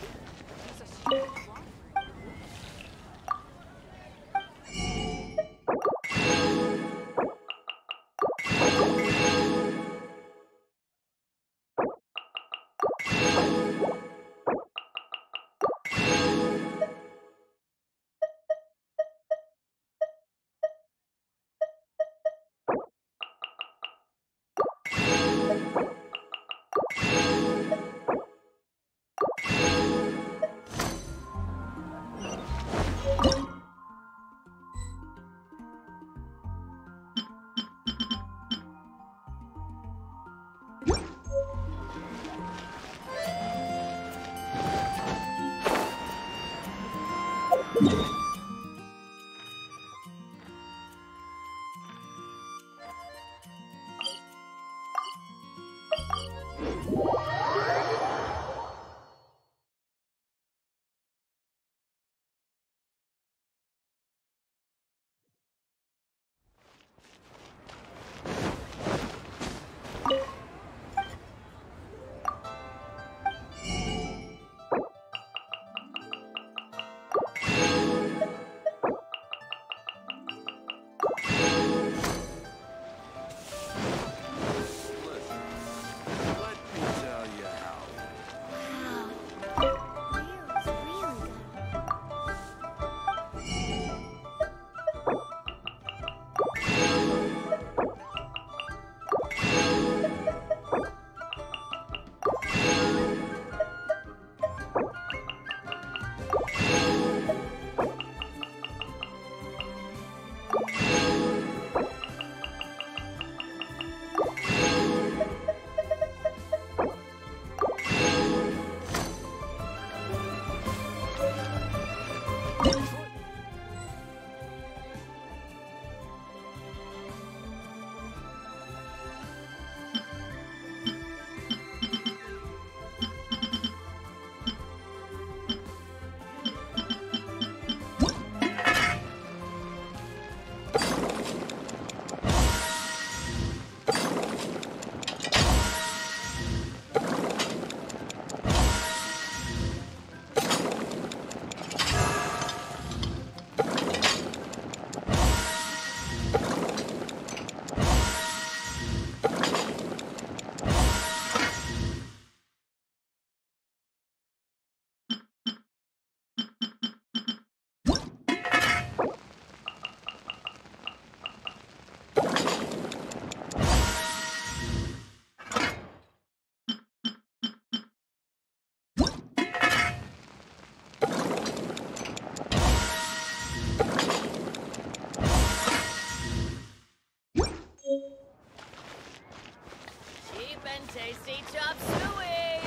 Tasty chop suey!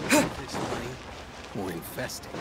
This money, we're infesting.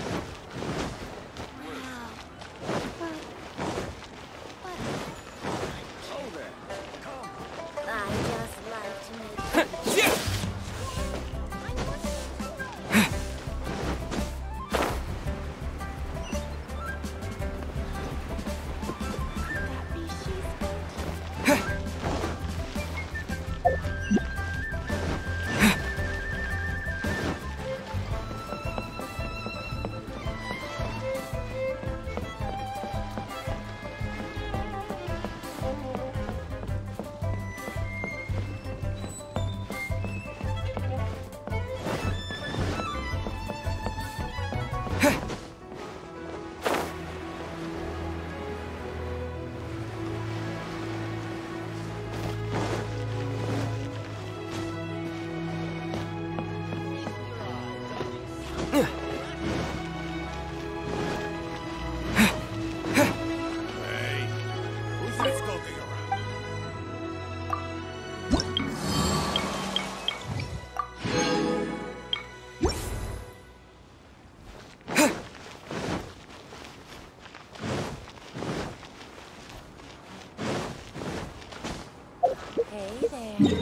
Hey there.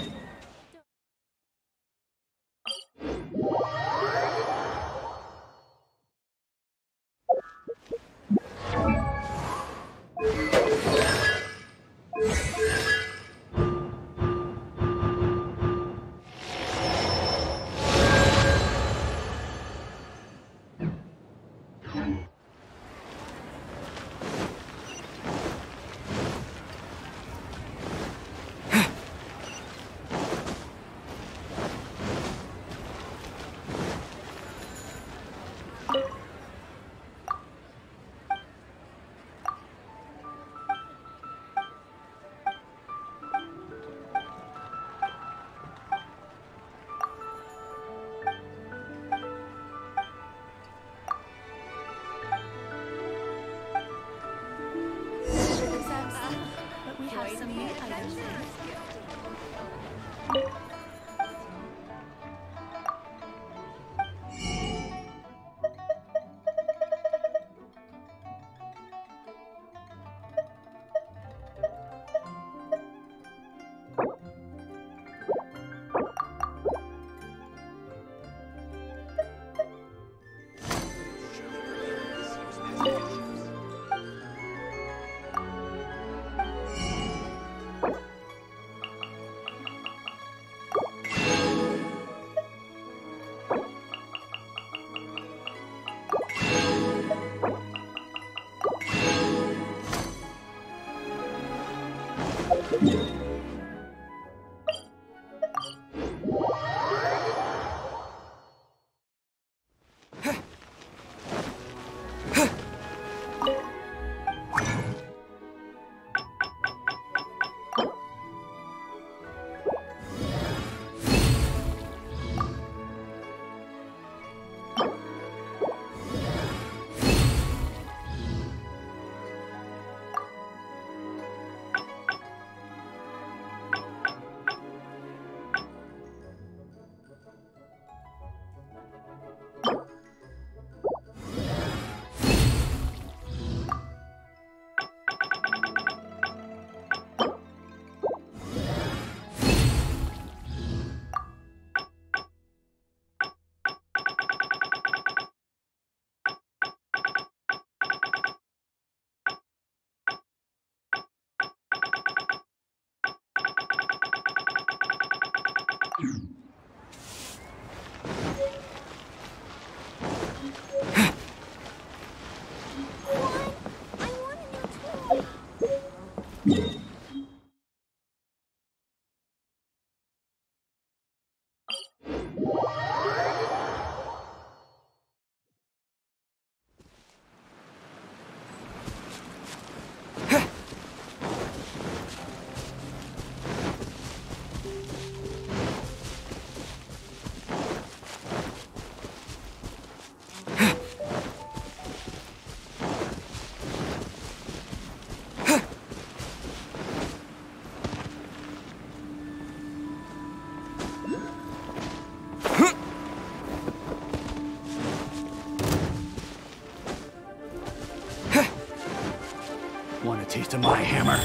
Want a taste of my hammer?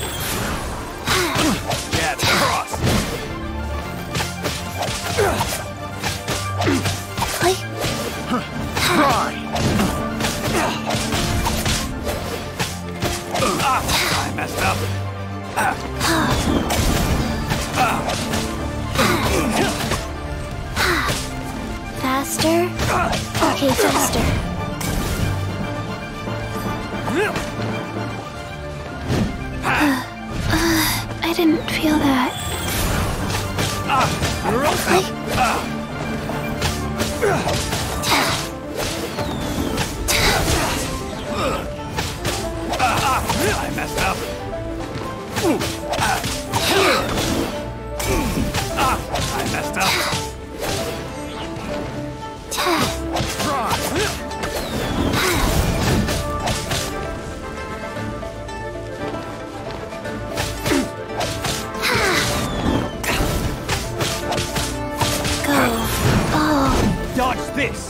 Jab cross! Try! I messed up. Faster? Okay, faster. I didn't feel that. I messed up. I messed up. Dodge this!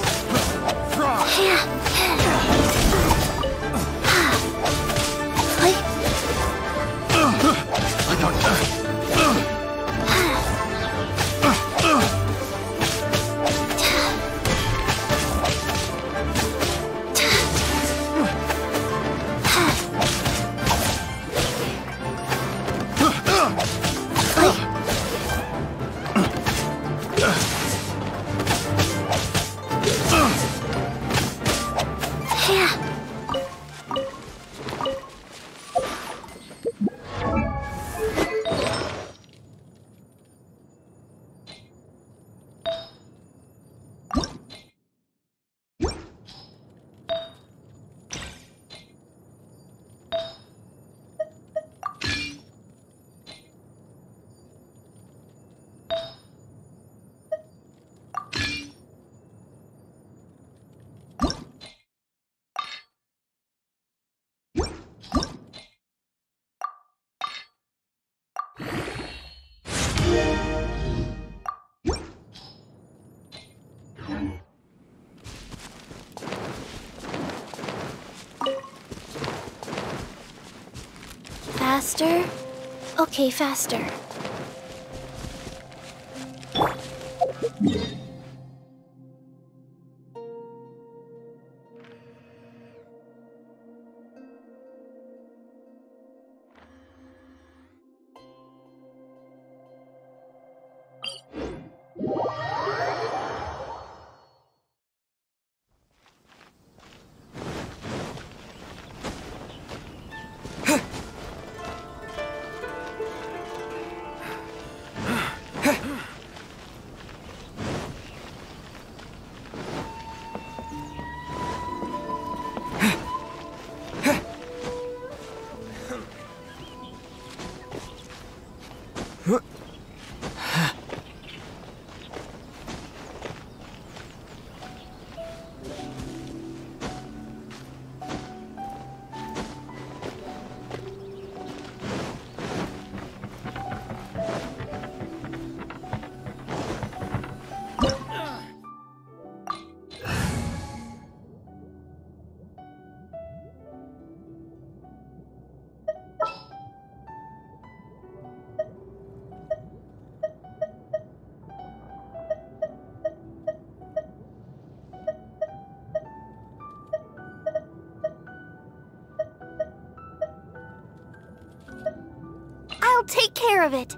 Faster? Okay, faster. I'll take care of it.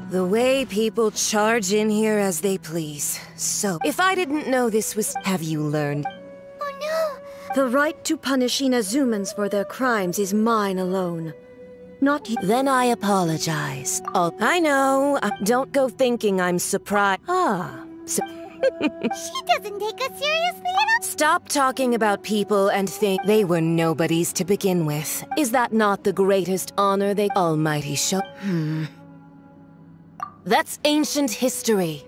The way people charge in here as they please. So, if I didn't know this was... Have you learned? Oh no! The right to punish Inazumans for their crimes is mine alone. Not you. Then I apologize. Oh, I know. Don't go thinking I'm surprised. She doesn't take us seriously at all. Stop talking about people and think they were nobodies to begin with. Is that not the greatest honor they almighty show? That's ancient history.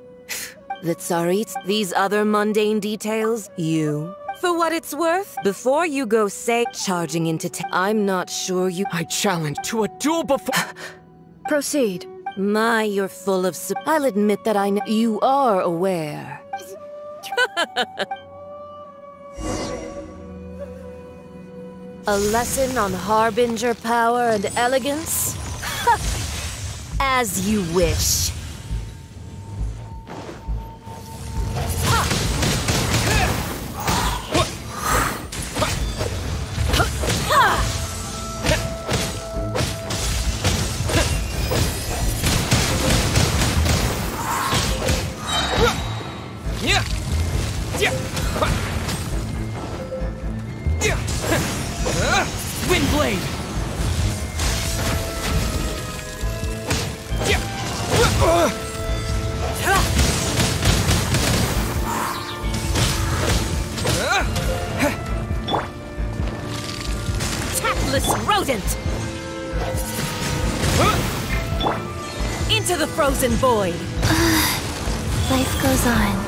The Tsarit's, these other mundane details, you. For what it's worth, before you go say charging into I'm not sure you- I challenge to a duel before- Proceed. My, you're full of I'll admit that I know you are aware. A lesson on harbinger power and elegance? As you wish. Windblade! Tactless rodent! Into the frozen void! Life goes on.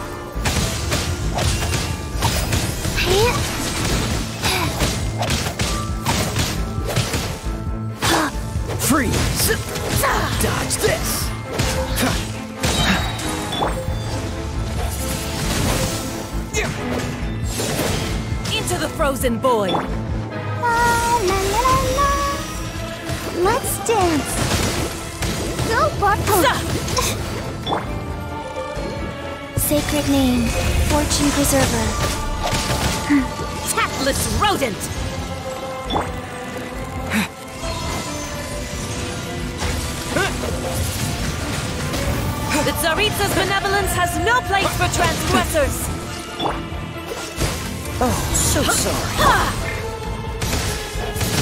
Freeze! Dodge this! Into the frozen void! La la la la. Let's dance. Go, Barto. Sacred name, fortune preserver. Tactless rodent! The Tsaritsa's benevolence has no place for transgressors! Oh, so sorry.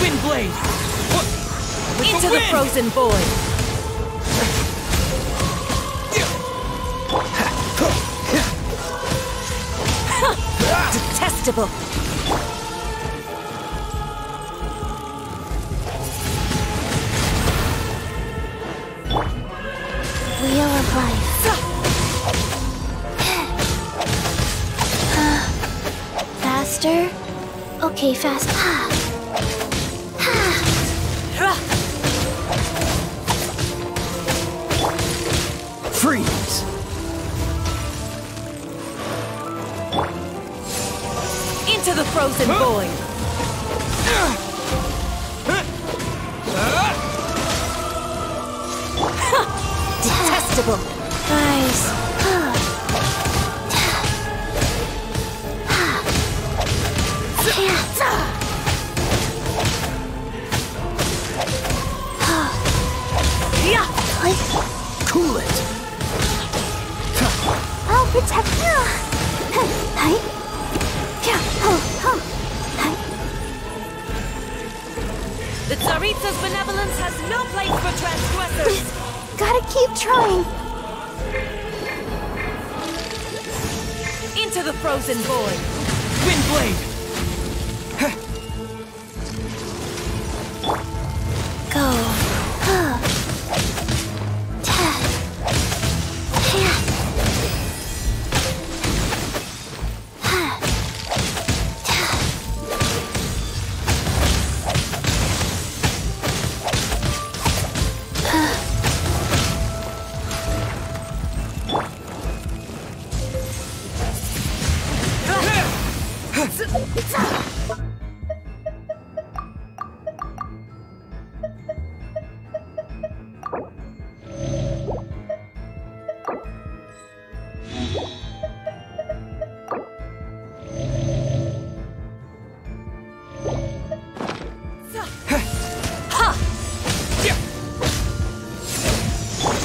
Windblade! Into the frozen void! Detestable! Wheel of life. Faster? Okay, fast. Freeze! Into the frozen void! Detestable! Guys. Cool it! I'll protect you! The Tsaritsa's benevolence has no place for transgressors! Gotta keep trying! Into the frozen void! Windblade! Go.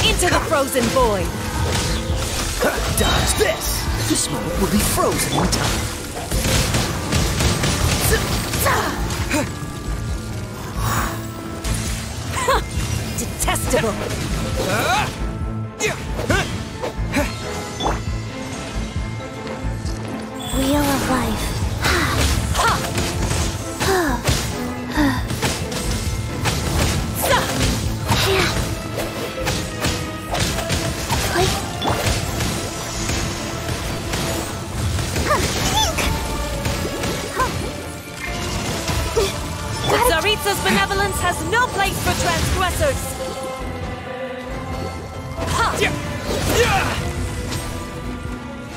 Into the frozen void! Dodge this! This moment will be frozen in time. Detestable! Wheel of life. Tsaritsa's benevolence has no place for transgressors!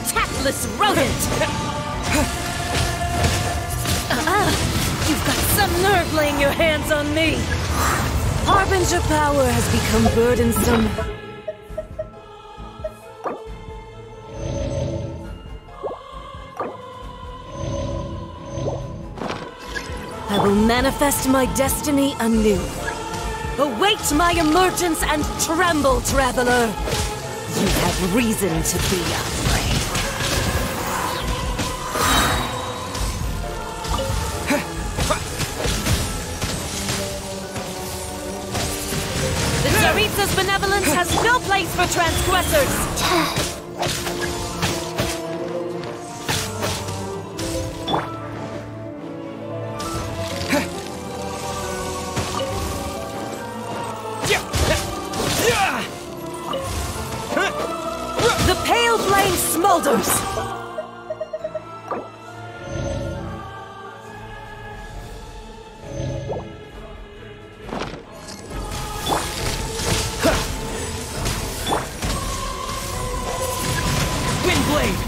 Tactless rodent! You've got some nerve laying your hands on me! Harbinger power has become burdensome. I will manifest my destiny anew. Await my emergence and tremble, traveler! You have reason to be afraid. The Tsaritsa's benevolence has no place for transgressors! The pale flame smolders! Windblade!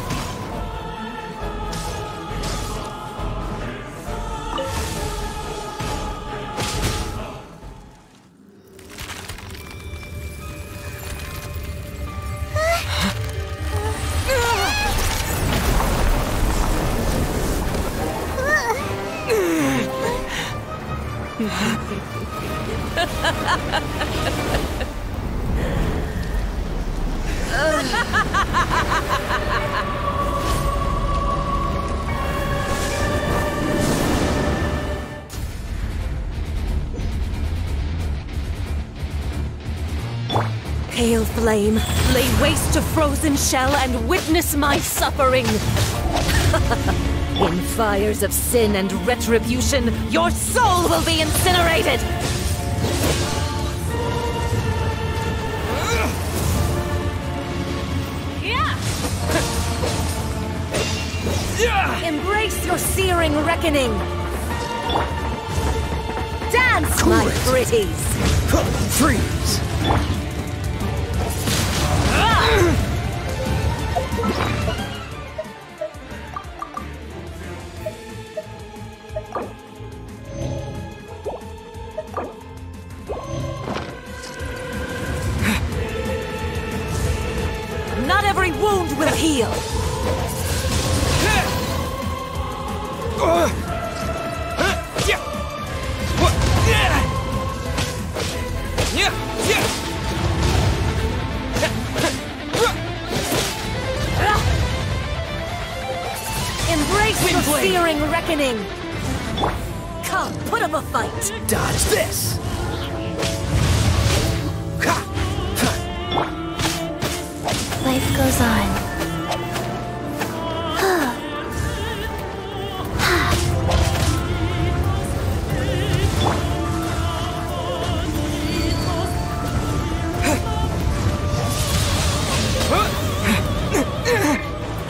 Pale flame, lay waste to frozen shell and witness my suffering. In fires of sin and retribution, your soul will be incinerated! Embrace your searing reckoning! Dance, Cool my it. pretties! Freeze! Not every wound will heal! Embrace your searing reckoning! Come, put up a fight! Dodge this! Life goes on.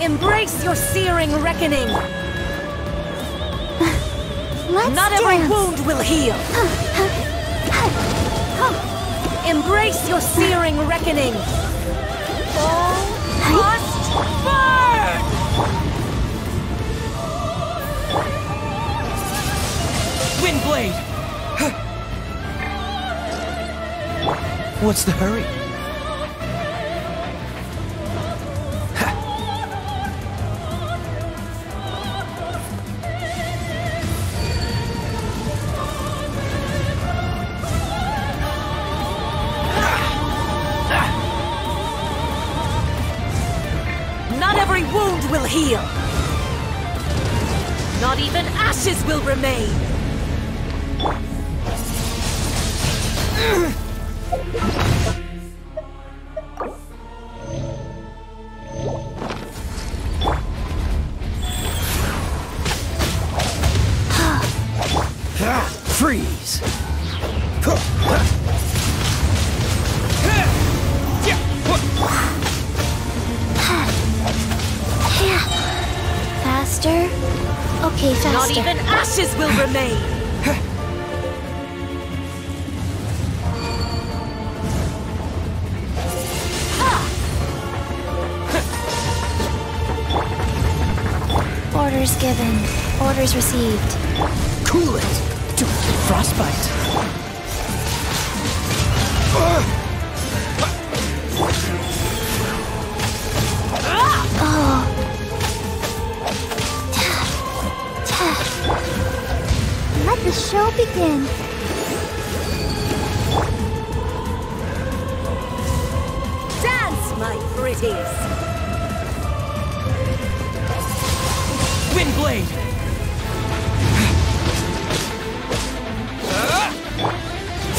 Embrace your searing reckoning! Let's Not every dance. wound will heal! Embrace your searing reckoning! All must burn! Windblade! What's the hurry? Not every wound will heal! Not even ashes will remain! Freeze! Faster? Okay, faster. Not even ashes will remain! Orders given. Orders received. Cool it! Frostbite! Let the show begin. Dance, my pretties! Windblade!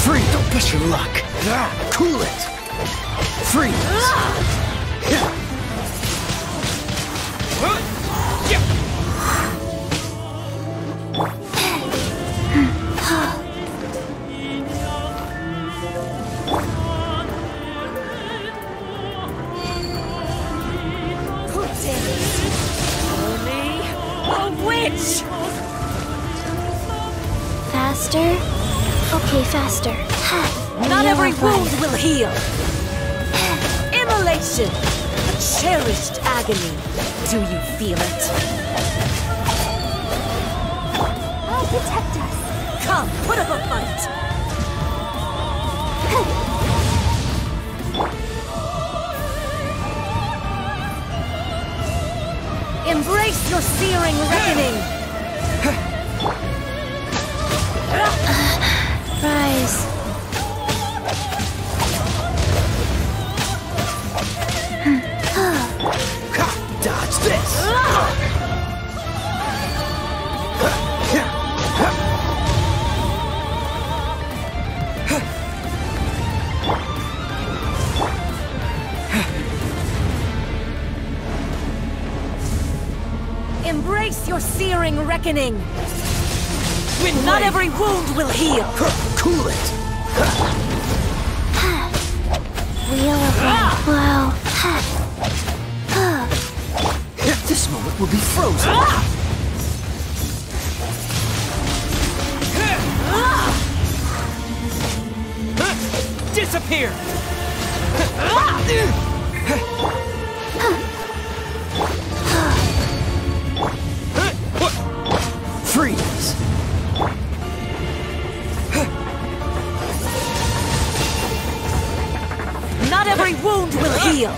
Free! Don't push your luck! Cool it! Freeze! Who dares? Only a witch! Faster? Okay, faster. Not every wound will heal! Immolation! A cherished agony. Do you feel it? I'll protect us. Come, put up a fight! Embrace your searing reckoning! your searing reckoning! Not every wound will heal! Cool it! Wheel of Life. Wow. This moment will be frozen! Disappear! Freeze! Not every wound will heal!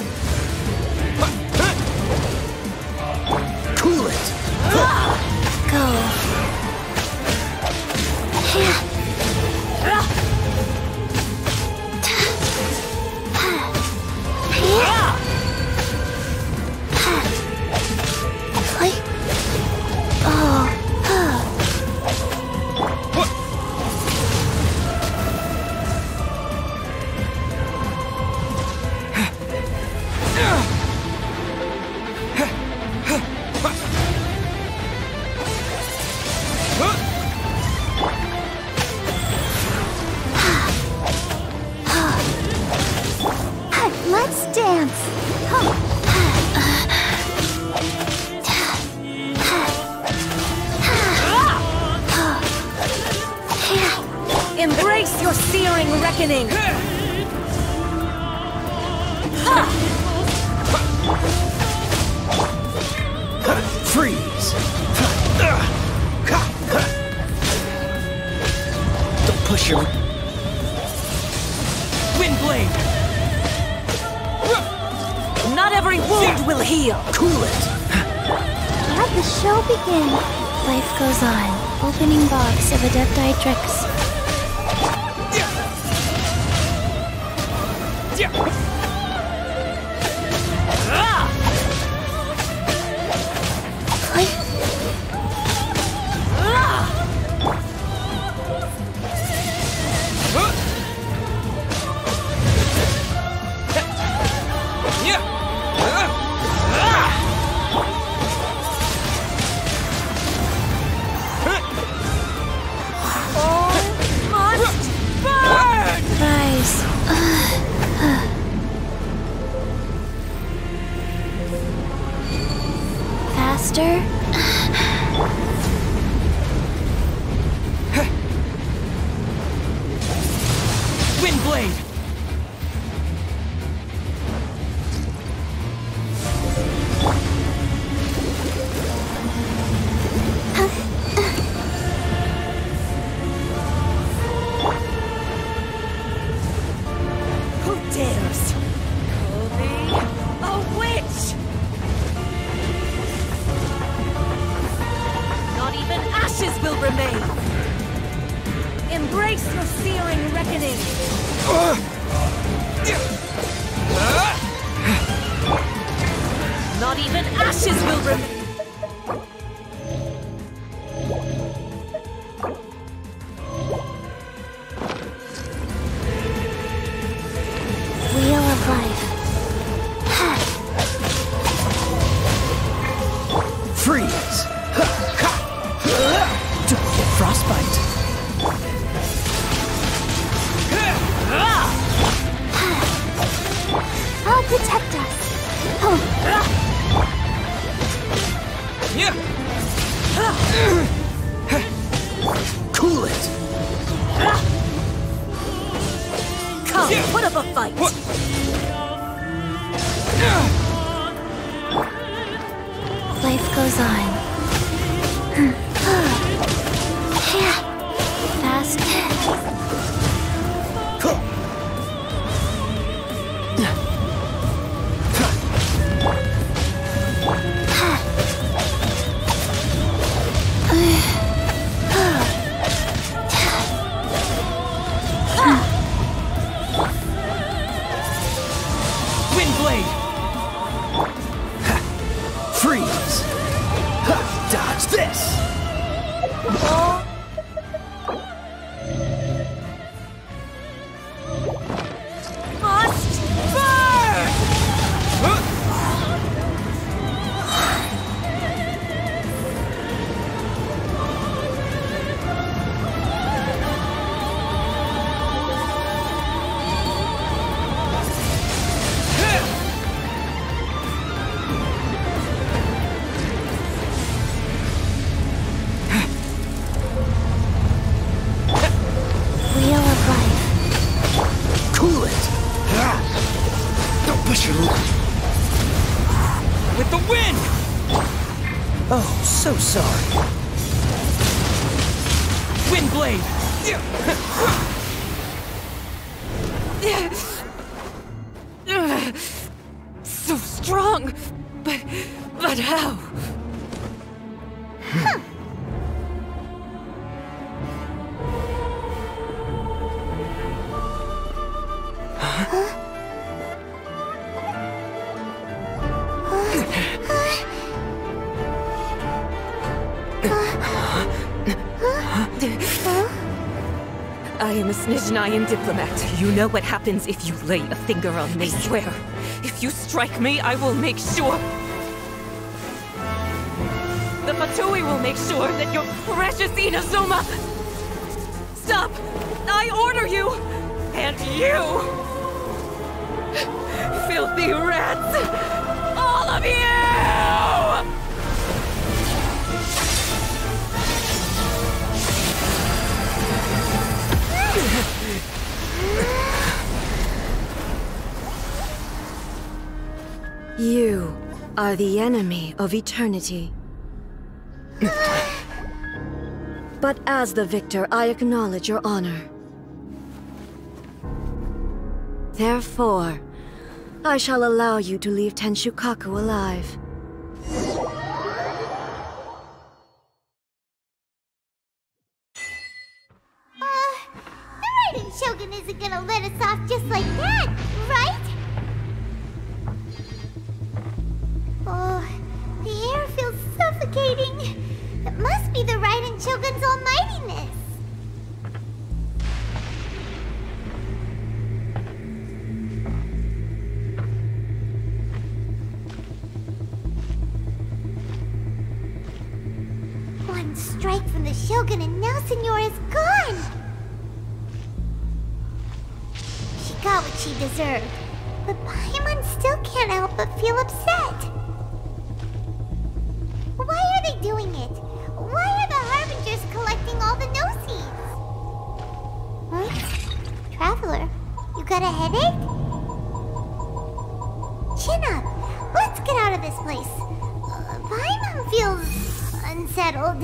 Cool it! Go. Let's dance. Embrace your searing reckoning! Freeze! Don't push your... Windblade! Not every wound will heal! Cool it! Let the show begin. Life goes on. Opening box of Adepti Tricks. Rise. Faster. Windblade! Who dares call me a witch? Not even ashes will remain! Embrace your searing reckoning! Not even ashes will remain! Wheel of Life. Freeze! Don't get frostbite! I'll protect us. Cool it! Come, put up a fight! Life goes on. Fast. Windblade! Freeze! Oh, so sorry. Windblade! So strong! But how? I am a Snezhnayan diplomat. You know what happens if you lay a finger on me. I swear, if you strike me, I will make sure. The Fatui will make sure that your precious Inazuma... Stop! I order you! And you! Filthy rats! All of you! You are the enemy of eternity. But as the victor, I acknowledge your honor. Therefore, I shall allow you to leave Tenshukaku alive. The Raiden Shogun isn't gonna let us off just like that, right? Oh, the air feels suffocating. It must be the Raiden Shogun's almightiness. One strike from the Shogun and now Senora is gone. She got what she deserved, but Paimon still can't help but feel upset. Why are they doing it? Why are the Harbingers collecting all the no-seeds? Huh? Traveler, you got a headache? Chin up. Let's get out of this place. Paimon feels unsettled.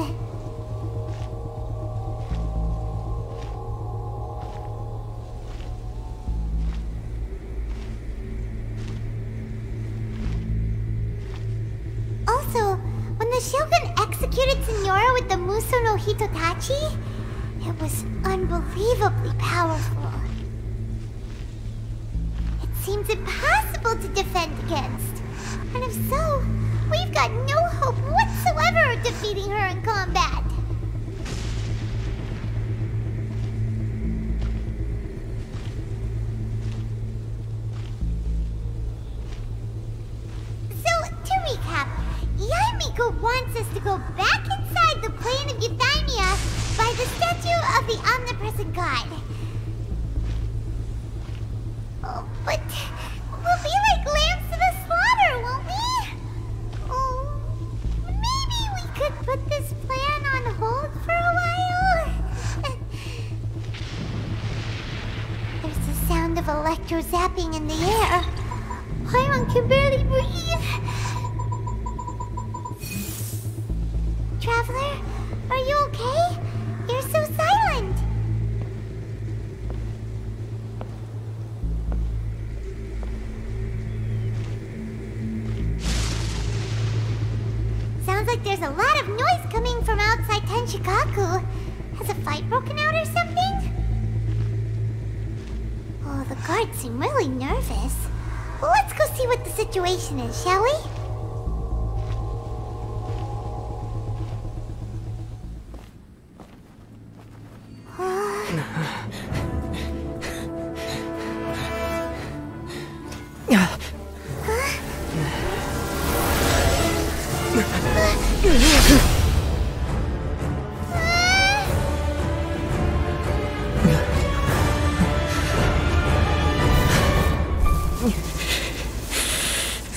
Also, when the Shogun executed Senora with the Muso no Hitotachi, it was unbelievably powerful. It seems impossible to defend against. And if so, we've got no hope whatsoever of defeating her in combat. So, to recap, Yaimiko wants us to go back inside the plane of Euthymia by the statue of the Omnipresent God. Oh, but we'll be like lambs to the slaughter, won't we? Oh, maybe we could put this plan on hold for a while? There's the sound of electro zapping in the air. Paimon can barely breathe. Traveler, are you okay? You're so silent. Sounds like there's a lot of noise coming from outside Tenshukaku. Has a fight broken out or something? Oh, the guards seem really nervous. Well, let's go see what the situation is, shall we?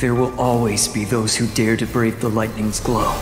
There will always be those who dare to brave the lightning's glow.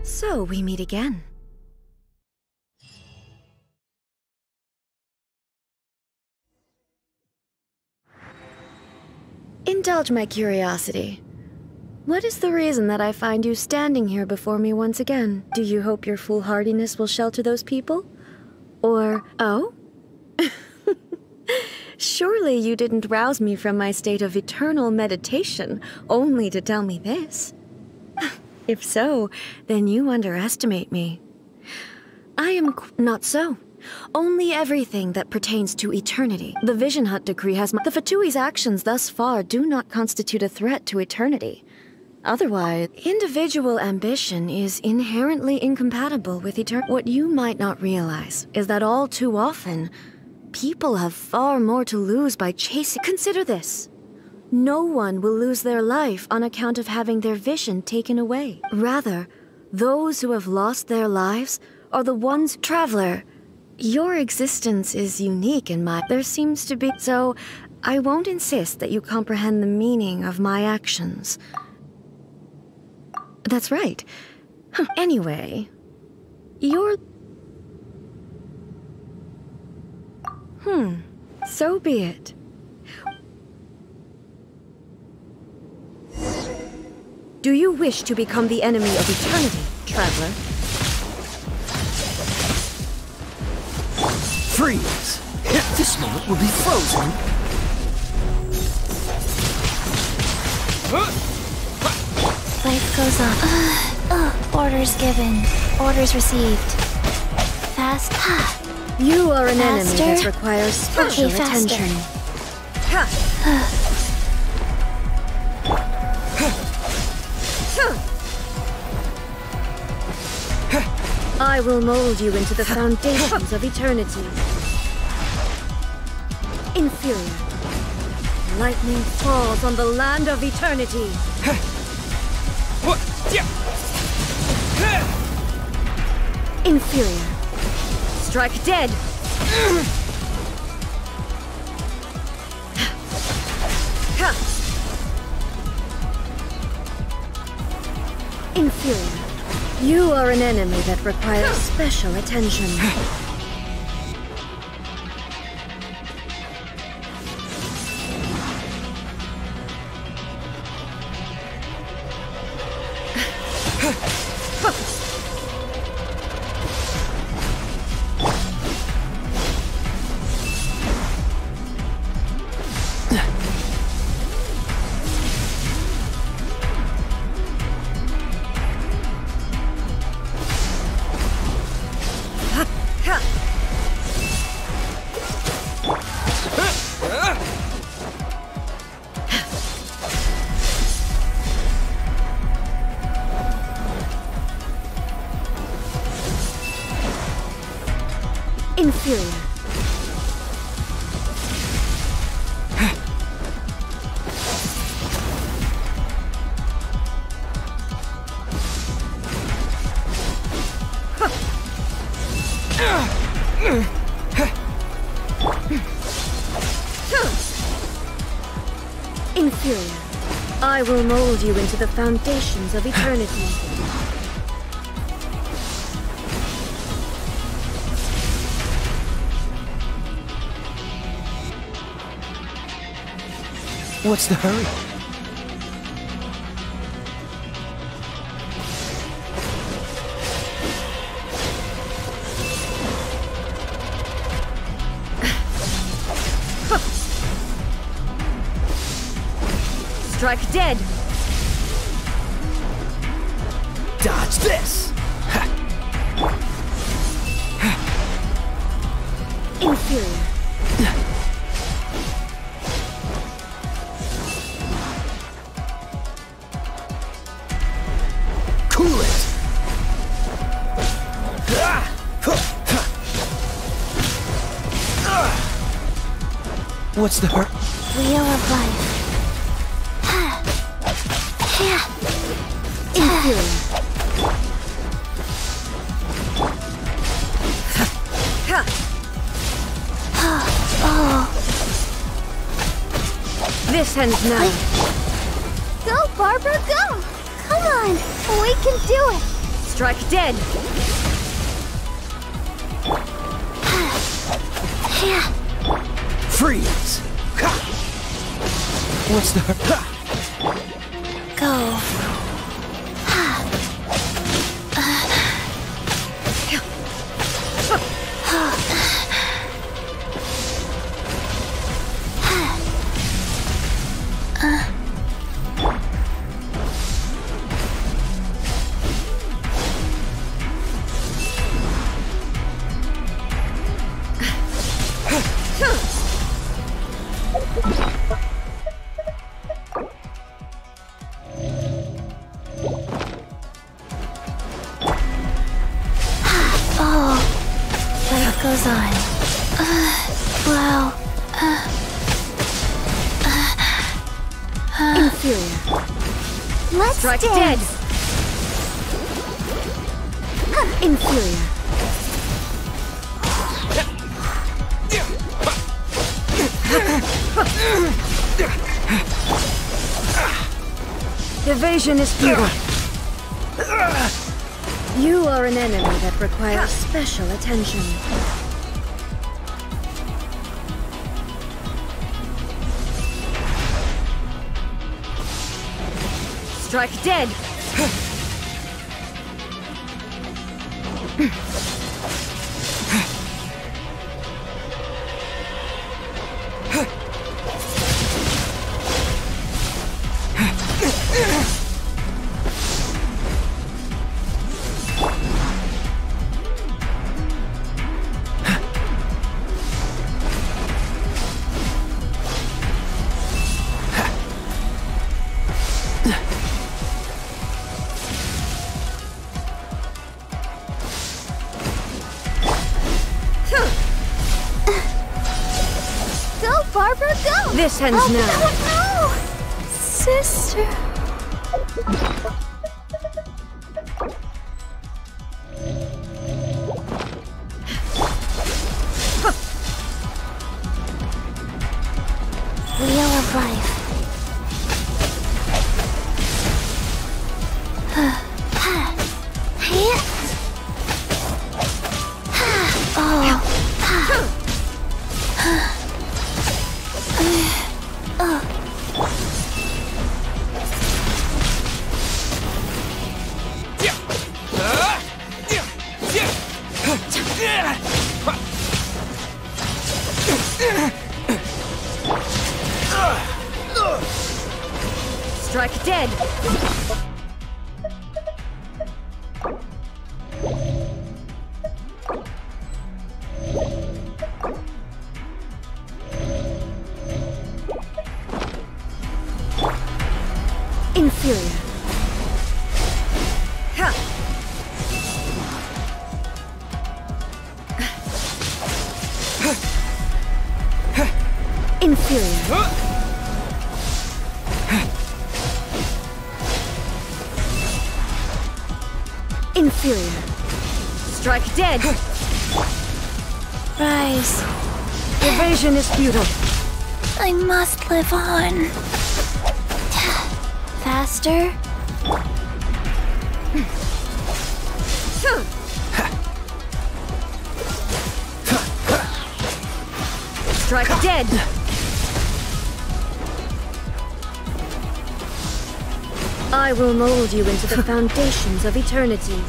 So we meet again. Indulge my curiosity. What is the reason that I find you standing here before me once again? Do you hope your foolhardiness will shelter those people? Or, oh? Surely you didn't rouse me from my state of eternal meditation only to tell me this. If so, then you underestimate me. I am not so. Only everything that pertains to eternity. The Vision Hut decree has the Fatui's actions thus far do not constitute a threat to eternity. Otherwise, individual ambition is inherently incompatible with eternity. What you might not realize is that all too often, people have far more to lose by chasing. Consider this. No one will lose their life on account of having their vision taken away. Rather, those who have lost their lives are the ones... Traveler, your existence is unique in my... There seems to be... So, I won't insist that you comprehend the meaning of my actions. That's right. Anyway, you're... So be it. Do you wish to become the enemy of eternity, Traveler? Freeze! This moment will be frozen. Life goes on. Orders given. Orders received. Fast. You are an Faster. enemy that requires special Okay, faster. attention. I will mold you into the foundations of eternity. Inferior. Lightning falls on the land of eternity. Inferior. Strike dead. Inferior. You are an enemy that requires special attention. Inferior. Inferior. I will mold you into the foundations of eternity. What's the hurry? Strike dead. What's this? Inferior. Cool it! What's the hurt? Wheel of life. Inferior. This ends now. Go, Barbara, go! Come on, we can do it! Strike dead. Freeze! What's the hurt? Go. Life goes on. Wow. Inferior. Let's Strike dance. dead. Inferior. Evasion is futile. You are an enemy that requires special attention. Strike dead! Go, Barbara, go! This ends now. No! Sister. Wheel of life. Strike dead! Inferior. Ha! Inferior. Inferior. Strike dead! Rise. Evasion is futile. I must live on. Faster? Strike dead! I will mold you into the foundations of eternity.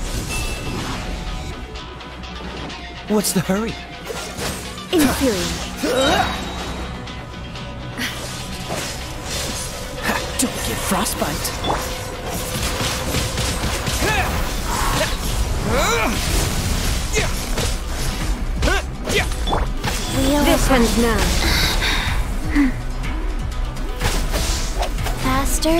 What's the hurry? Inferior. Don't get frostbite. This ends now. Faster.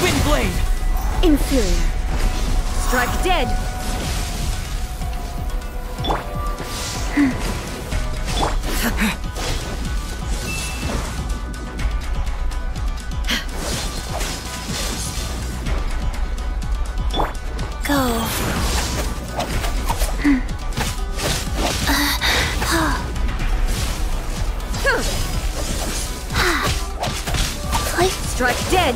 Windblade! Inferior. Strike dead. Go. Strike dead.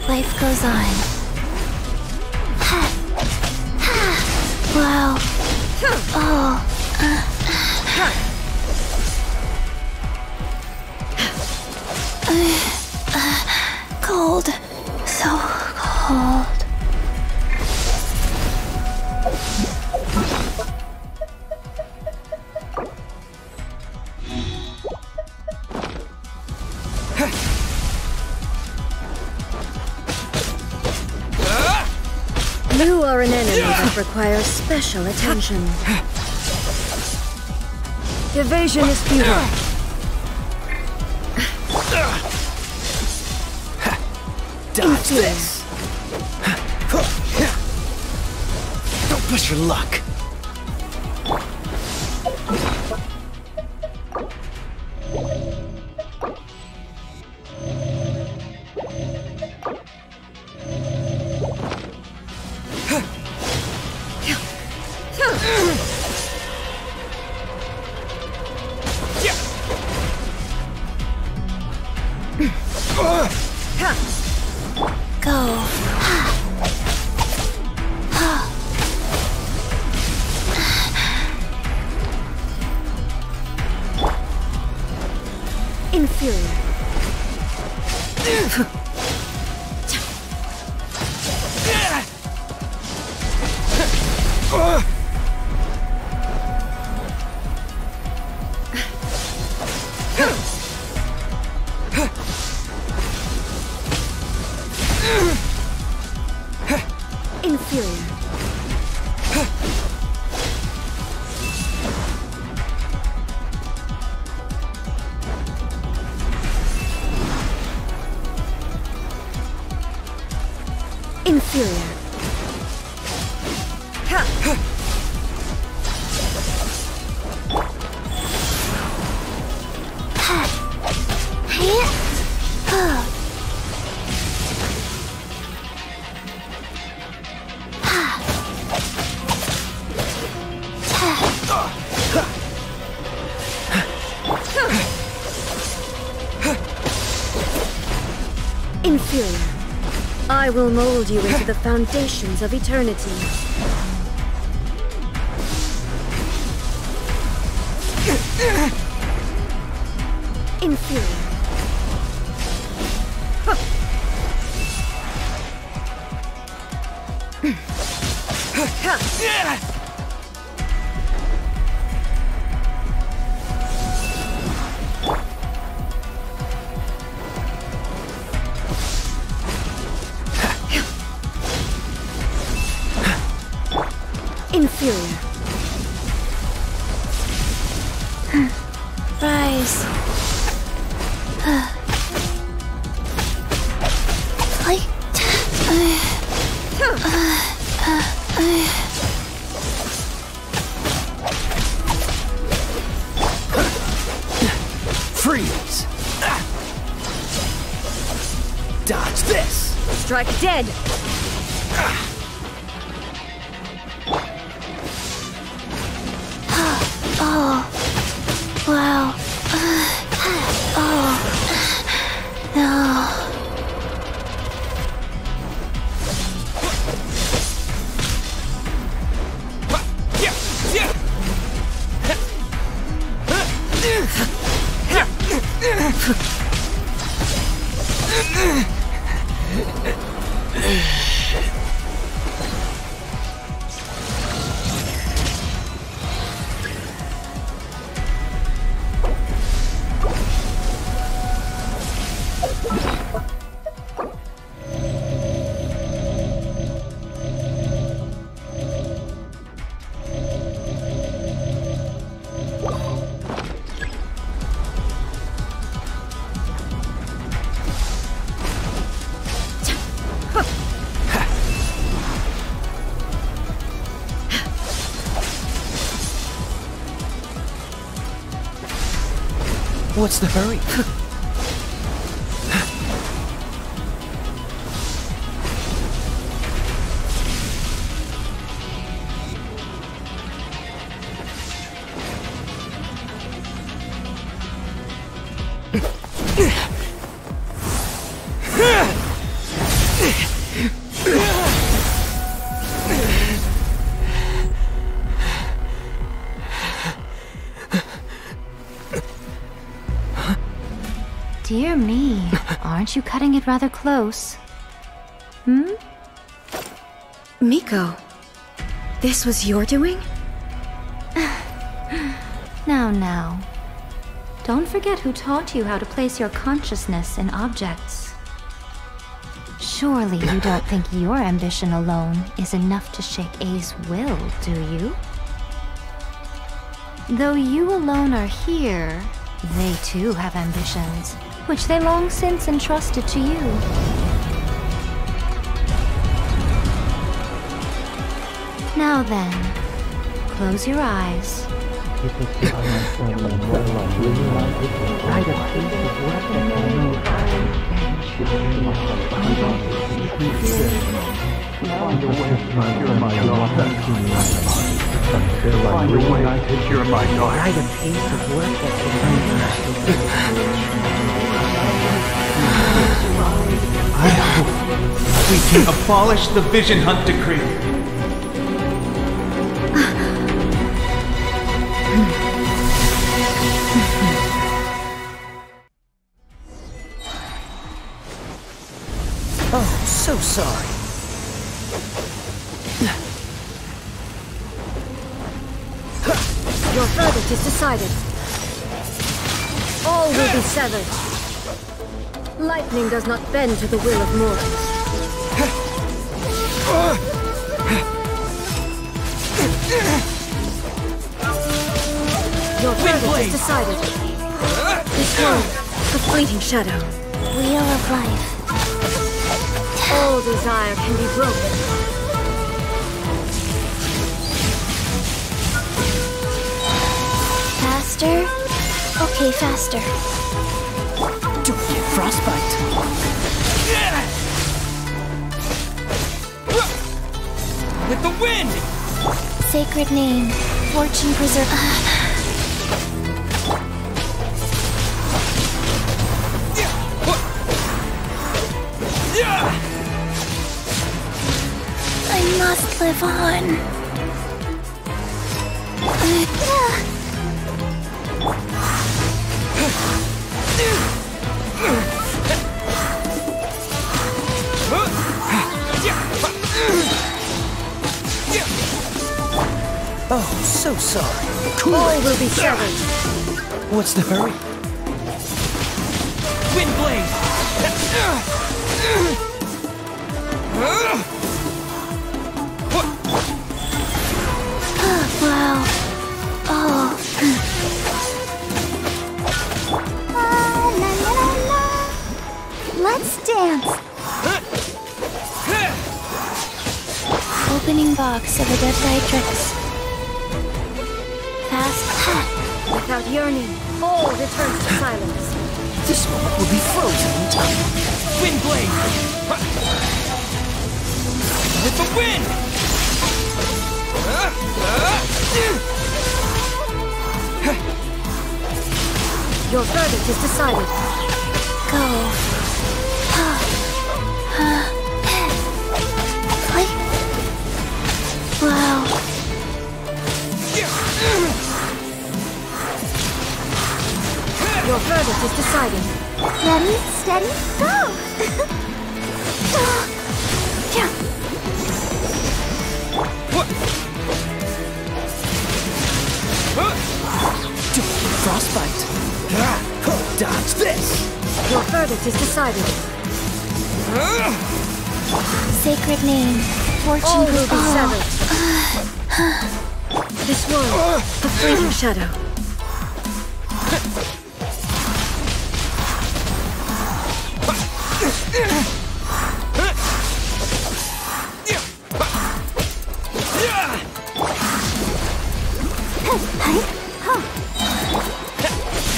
Life goes on. Wow. Oh. Cold. So cold. You are an enemy that requires special attention. Evasion is futile. Dodge this! Don't push your luck! Go. Inferior. Inferior. Inferior. Inferior. I will mold you into the foundations of eternity. Inferior. Inferior. Rise. Freeze! Dodge this! Strike dead! What's the hurry? Dear me, aren't you cutting it rather close? Hmm? Miko, this was your doing? Now. Don't forget who taught you how to place your consciousness in objects. Surely you don't think your ambition alone is enough to shake A's will, do you? Though you alone are here, they too have ambitions, which they long since entrusted to you. Now then, close your eyes. I hope we can abolish the Vision Hunt Decree. Oh, so sorry. Your verdict is decided. All will be severed. Lightning does not bend to the will of mortals. Your verdict is decided. This one, the fleeting shadow. Wheel of life. All desire can be broken. Faster? Okay, faster. Don't get frostbite. With the wind! Sacred name. Fortune preserve. I must live on. Oh, so sorry. All will be severed. What's the hurry? Wind blade! Wow. Oh. La, la, la, la. Let's dance. Opening box of Adeptitrix. Fast. Without yearning, all returns to silence. This moment will be frozen in time. Wind blade! With the wind! Your verdict is decided. Go. Wow. Your verdict is decided. Ready, steady, go! Frostbite. Dodge this. Your verdict is decided. Sacred name. Fortune All will be severed. Oh. This one, the fleeting shadow.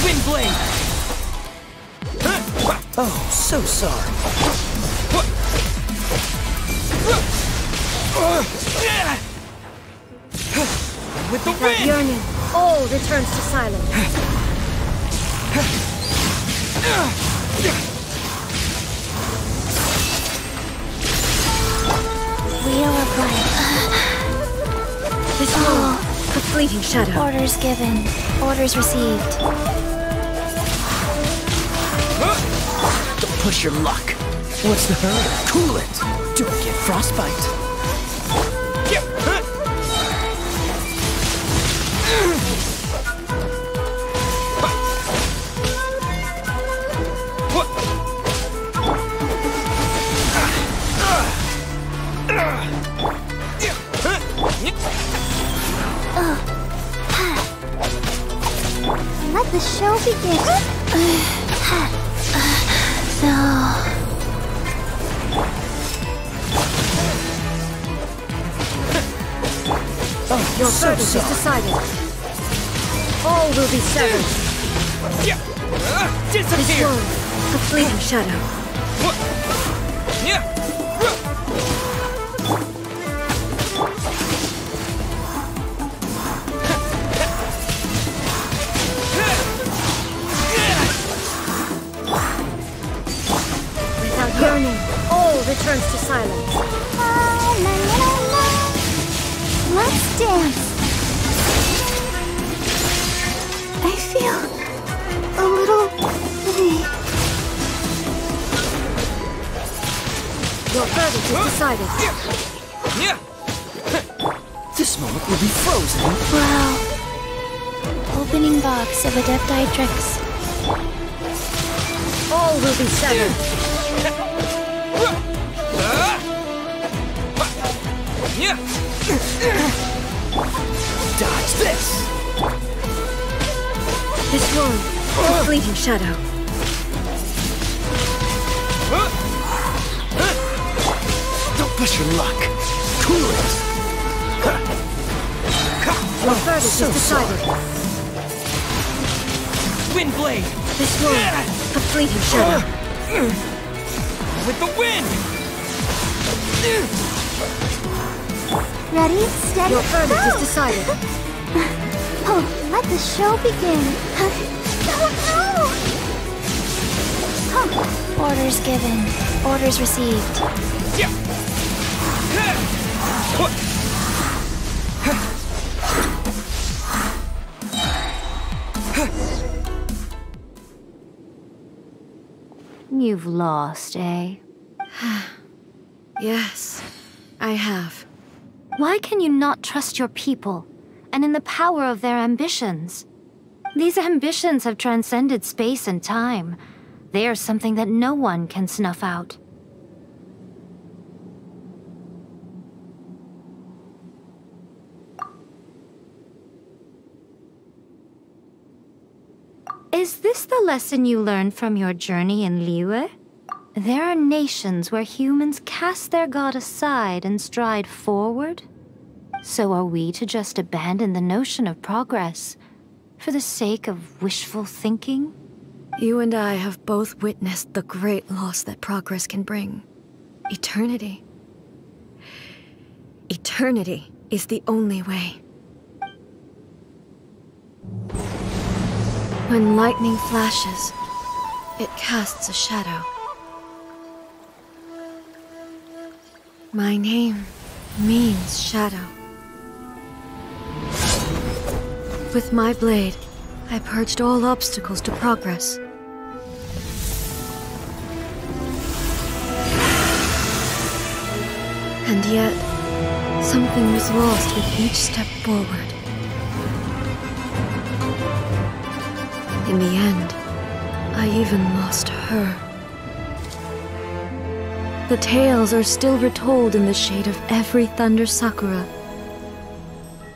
Wind blade! Oh, so sorry. With the Without wind! yearning, all returns to silence. Wheel of life. This moment, a fleeting shadow. Orders given. Orders received. Don't push your luck. What's the hurry? Cool it. Don't get frostbite. Let the show begin. No. Your verdict is decided. All will be severed. This Disappear! world, a fleeting shadow. Without yearning, all returns to silence. Let's dance. I feel a little dizzy. Your verdict is decided. This moment will be frozen. Wow. Opening box of Adepti-Trix. All will be severed. Dodge this. This world, a fleeting shadow. Don't push your luck. Cool it. Your verdict is decided. Windblade! This world, a fleeting shadow. With the wind! Ready, steady, Your verdict go! is decided. Oh, let the show begin. Oh, no! Orders given. Orders received. You've lost, eh? Yes, I have. Why can you not trust your people, and in the power of their ambitions? These ambitions have transcended space and time. They are something that no one can snuff out. Is this the lesson you learned from your journey in Liyue? There are nations where humans cast their god aside and stride forward. So are we to just abandon the notion of progress for the sake of wishful thinking? You and I have both witnessed the great loss that progress can bring. Eternity. Eternity is the only way. When lightning flashes, it casts a shadow. My name means shadow. With my blade, I purged all obstacles to progress. And yet, something was lost with each step forward. In the end, I even lost her. The tales are still retold in the shade of every Thunder Sakura.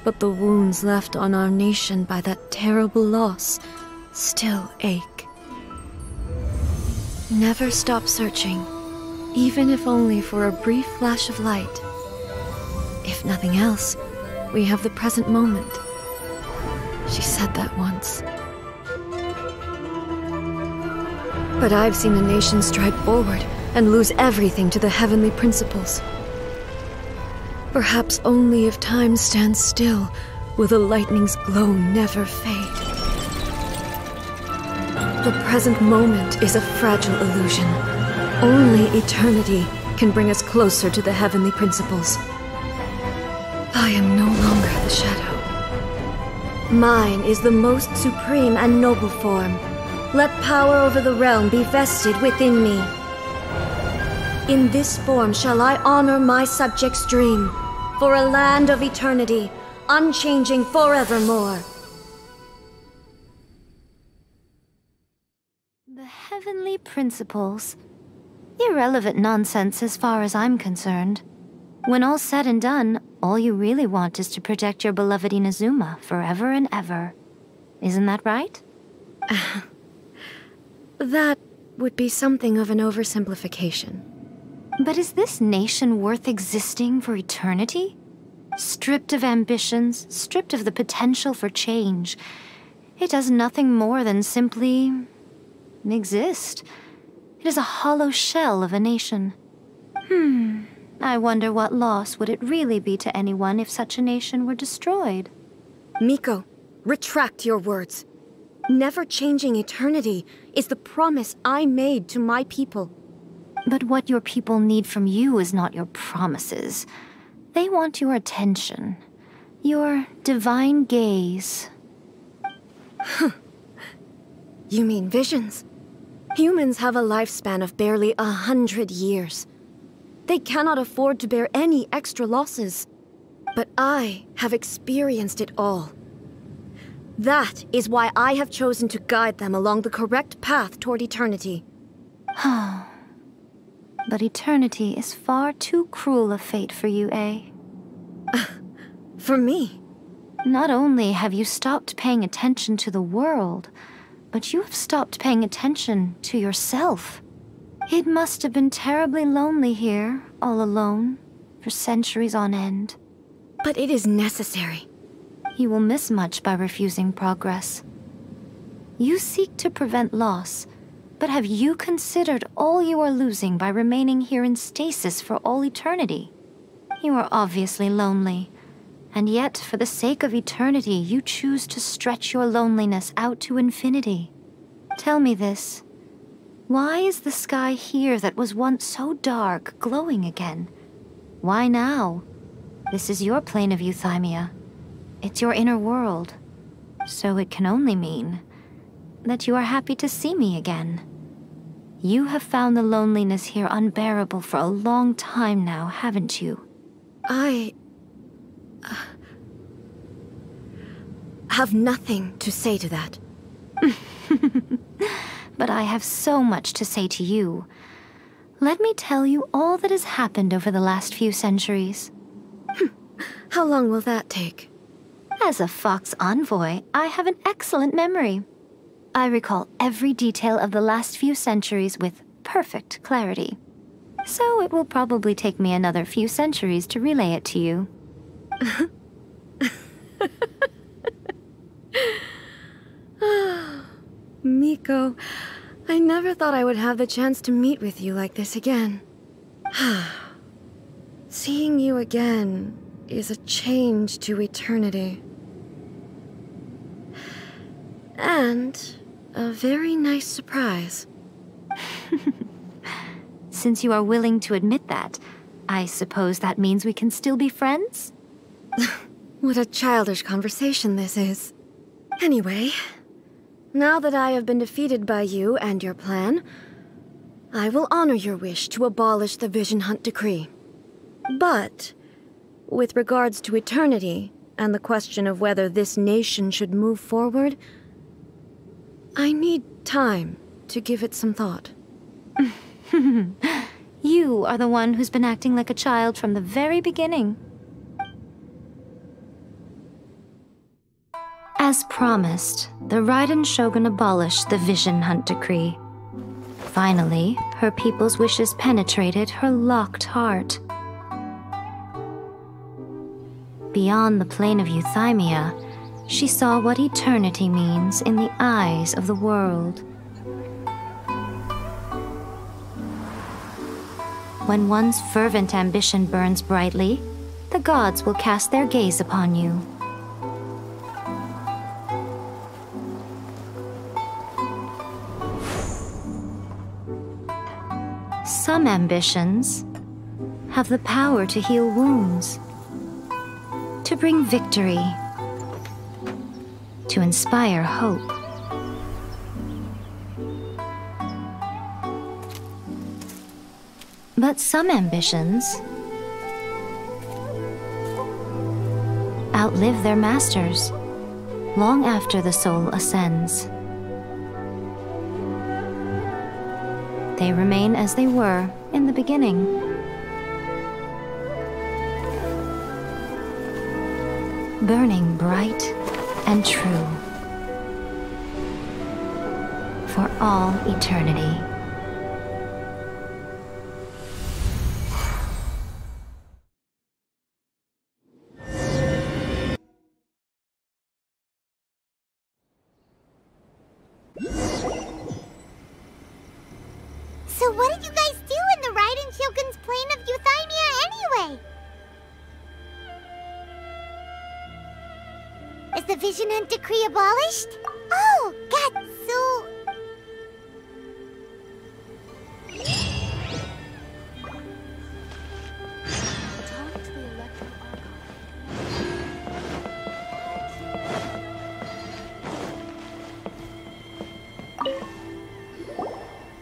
But the wounds left on our nation by that terrible loss still ache. Never stop searching, even if only for a brief flash of light. If nothing else, we have the present moment. She said that once. But I've seen a nation stride forward and lose everything to the heavenly principles. Perhaps only if time stands still will the lightning's glow never fade. The present moment is a fragile illusion. Only eternity can bring us closer to the heavenly principles. I am no longer the shadow. Mine is the most supreme and noble form. Let power over the realm be vested within me. In this form shall I honor my subjects' dream, for a land of eternity, unchanging forevermore. The heavenly principles. Irrelevant nonsense as far as I'm concerned. When all's said and done, all you really want is to protect your beloved Inazuma forever and ever. Isn't that right? That would be something of an oversimplification. But is this nation worth existing for eternity? Stripped of ambitions, stripped of the potential for change. It does nothing more than simply exist. It is a hollow shell of a nation. I wonder what loss would it really be to anyone if such a nation were destroyed. Miko, retract your words. Never changing eternity is the promise I made to my people. But what your people need from you is not your promises. They want your attention. Your divine gaze. You mean visions? Humans have a lifespan of barely 100 years. They cannot afford to bear any extra losses. But I have experienced it all. That is why I have chosen to guide them along the correct path toward eternity. But eternity is far too cruel a fate for you, eh? For me? Not only have you stopped paying attention to the world, but you have stopped paying attention to yourself. It must have been terribly lonely here, all alone, for centuries on end. But it is necessary. You will miss much by refusing progress. You seek to prevent loss, but have you considered all you are losing by remaining here in stasis for all eternity? You are obviously lonely, and yet for the sake of eternity you choose to stretch your loneliness out to infinity. Tell me this. Why is the sky here that was once so dark glowing again? Why now? This is your plane of euthymia. It's your inner world. So it can only mean that you are happy to see me again. You have found the loneliness here unbearable for a long time now, haven't you? I have nothing to say to that. But I have so much to say to you. Let me tell you all that has happened over the last few centuries. How long will that take? As a Fox envoy, I have an excellent memory. I recall every detail of the last few centuries with perfect clarity. So it will probably take me another few centuries to relay it to you. Miko, I never thought I would have the chance to meet with you like this again. Seeing you again is a change to eternity. And a very nice surprise. Since you are willing to admit that, I suppose that means we can still be friends? What a childish conversation this is. Anyway, now that I have been defeated by you and your plan, I will honor your wish to abolish the Vision Hunt Decree. But, with regards to eternity and the question of whether this nation should move forward, I need time to give it some thought. You are the one who's been acting like a child from the very beginning. As promised, the Raiden Shogun abolished the Vision Hunt Decree. Finally, her people's wishes penetrated her locked heart. Beyond the plane of euthymia, she saw what eternity means in the eyes of the world. When one's fervent ambition burns brightly, the gods will cast their gaze upon you. Some ambitions have the power to heal wounds, to bring victory, to inspire hope. But some ambitions outlive their masters long after the soul ascends. They remain as they were in the beginning. Burning bright and true for all eternity. So what did you guys do in the Raiden Shogun's plane of euthymia anyway? Is the Vision Hunt decree abolished? Oh, God, so...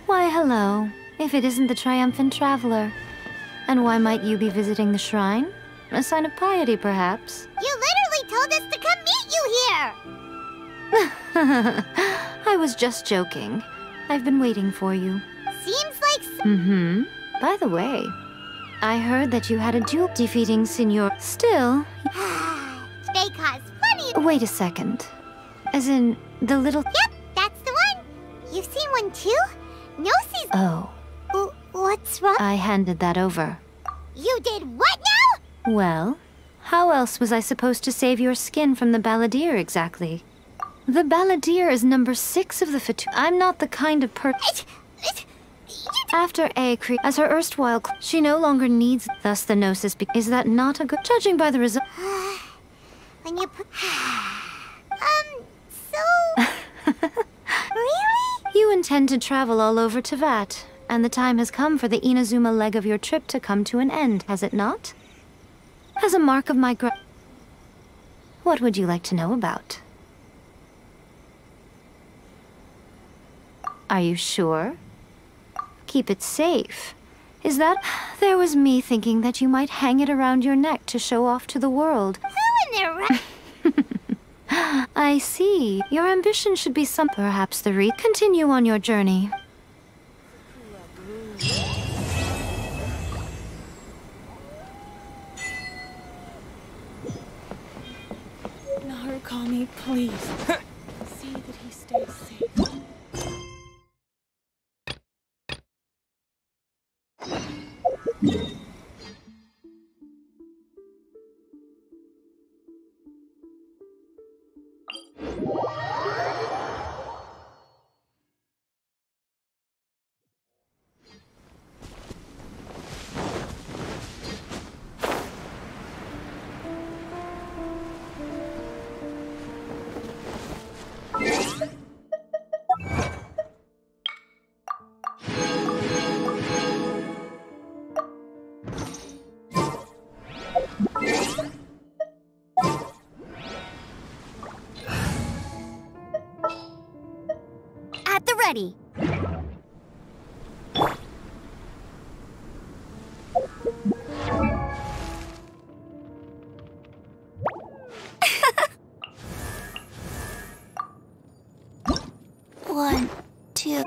Why, hello, if it isn't the triumphant traveler. And why might you be visiting the shrine? A sign of piety, perhaps? You literally told us to come meet you here! I was just joking. I've been waiting for you. Seems like Mm-hmm. By the way, I heard that you had a duel defeating Signor. Still... They cause plenty of... Wait a second. As in, the little... Yep, that's the one! You've seen one too? No, sees... Oh. What's wrong? I handed that over. You did what now? Well, how else was I supposed to save your skin from the balladeer exactly? The balladeer is number 6 of the Fatu. I'm not the kind of After OKAAAY as her erstwhile she no longer needs, thus the gnosis is that not a good... Judging by the result... When you put... so... Really? You intend to travel all over Teyvat, and the time has come for the Inazuma leg of your trip to come to an end, has it not? As a mark of my What would you like to know about? Are you sure? Keep it safe. Is that... There was me thinking that you might hang it around your neck to show off to the world. Who in their right... I see. Your ambition should be some... Perhaps the Continue on your journey. Narukami, please. See that he stays safe. At the ready. One, two...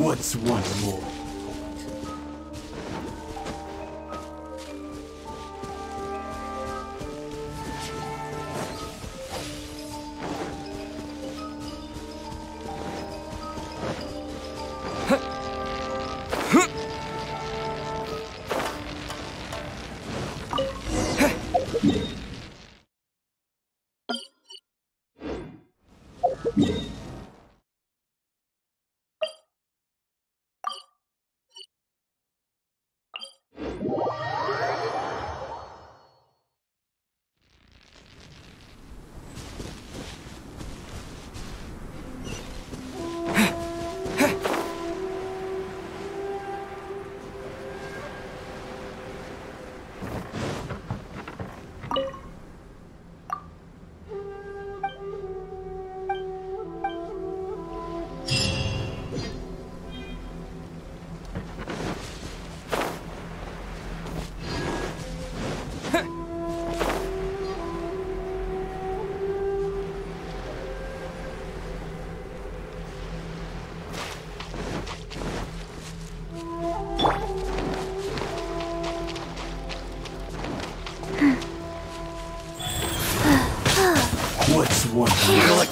What's one more?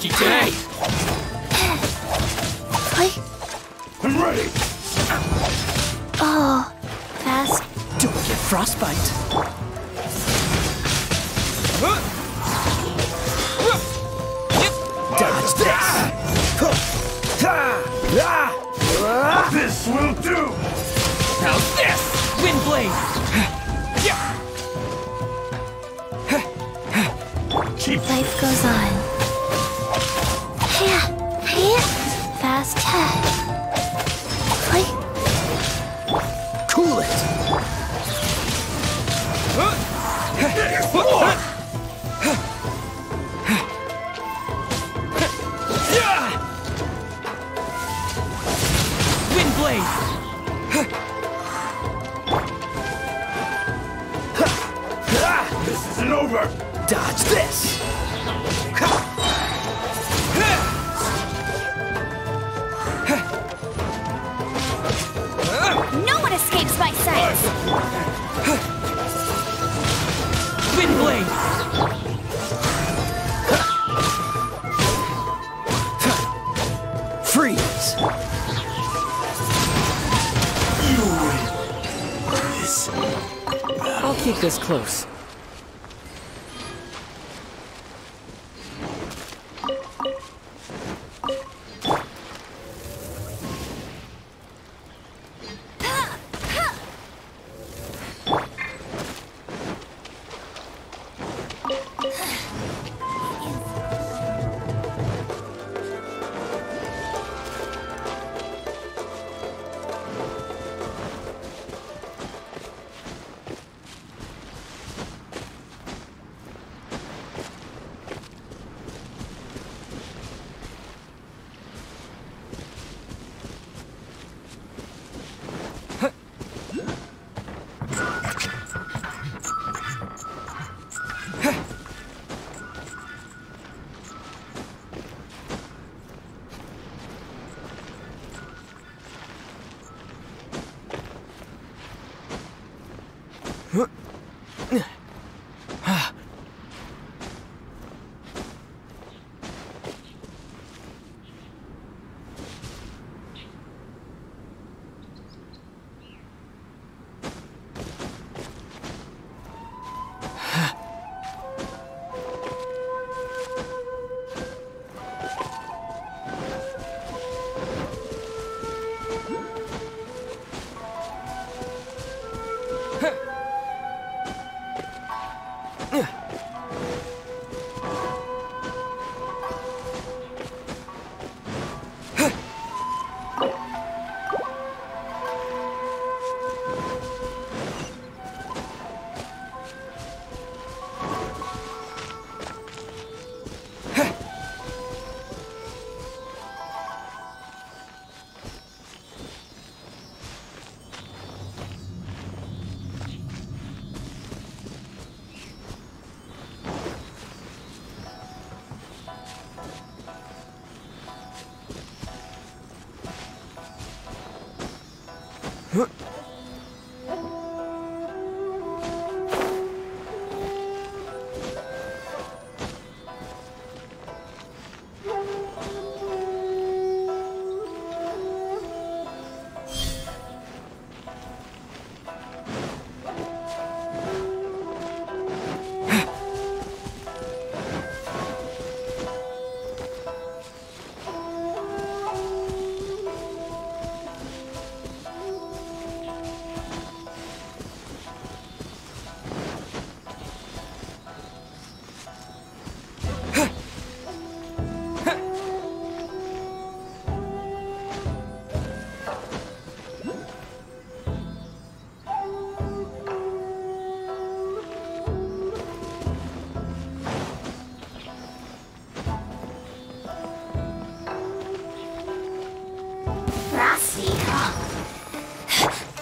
Test you today! I'm ready! Oh, fast. Don't get frostbite. Dodge this! This will do! How's this? Windblade! Life goes on. Fast head. Cool it! Windblade! This isn't over! Dodge this! No one escapes my sight! Windblade! Freeze! You win! This... I'll keep this close.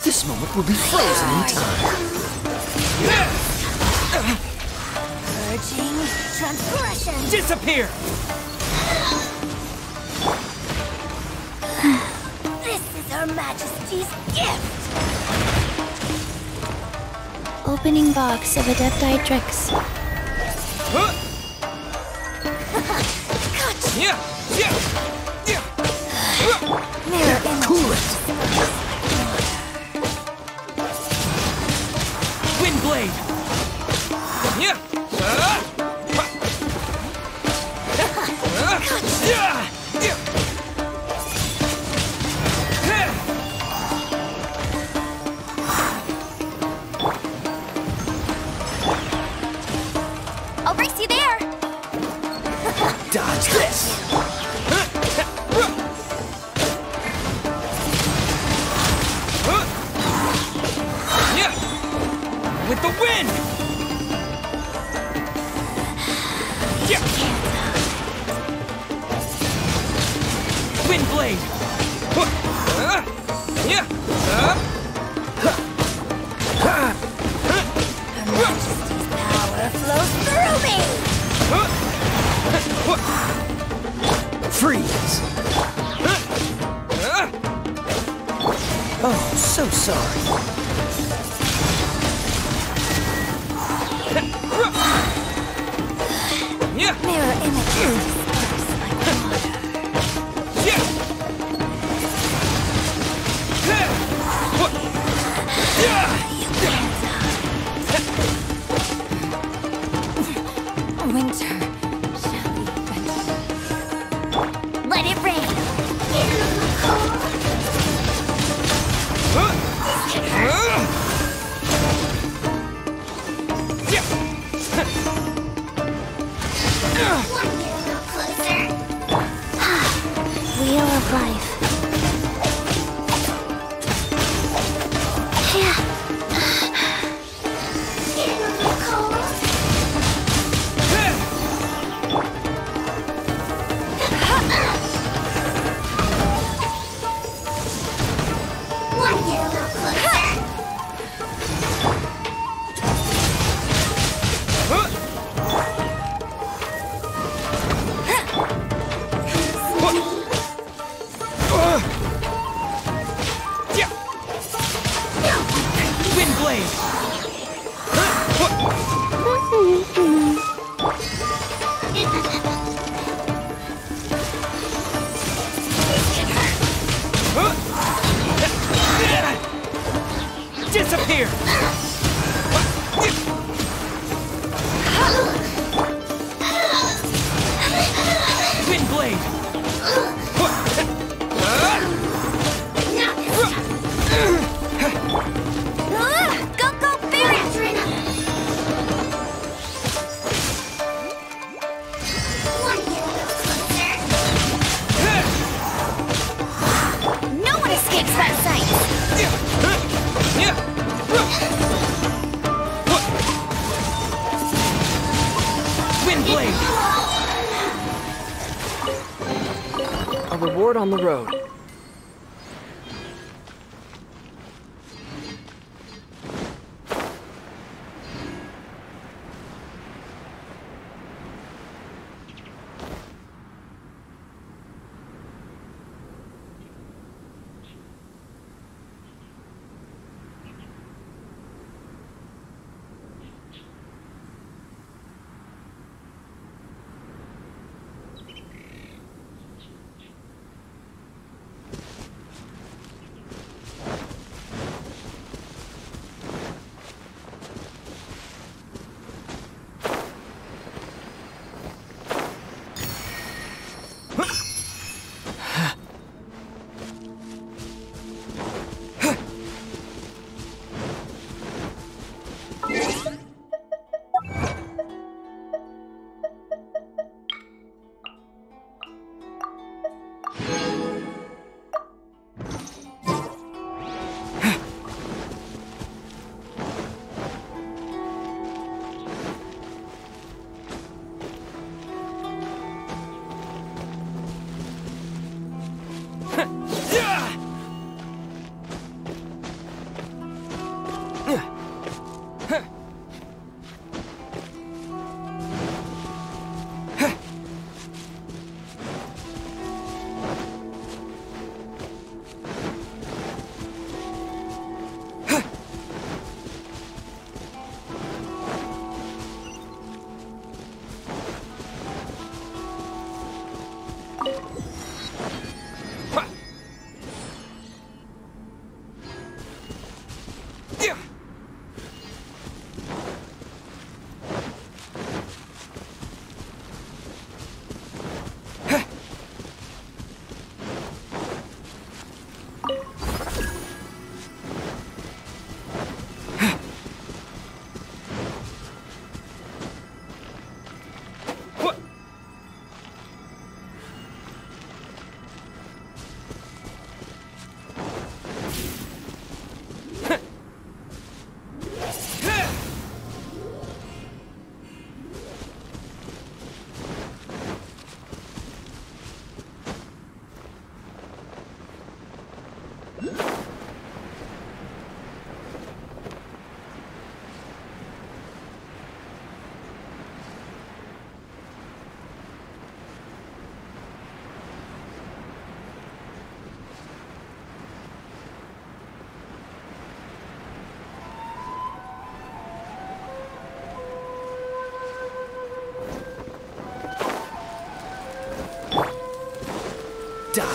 This moment will be frozen in time. Purging transgression. Disappear! This is Her Majesty's gift. Opening box of Adepti Tricks. Gotcha! Cool it! Wind blade! I'll race you there! Dodge this! With the wind! Wind blade! Her Majesty's power flows through me! Freeze! Oh, so sorry. Mirror images. Winter, shall we venture? Let it rain! Wheel of life. Wind blade! Disappear! Wind blade! Go, go, Barret! No one escapes that sight! Wind blade! A reward on the road.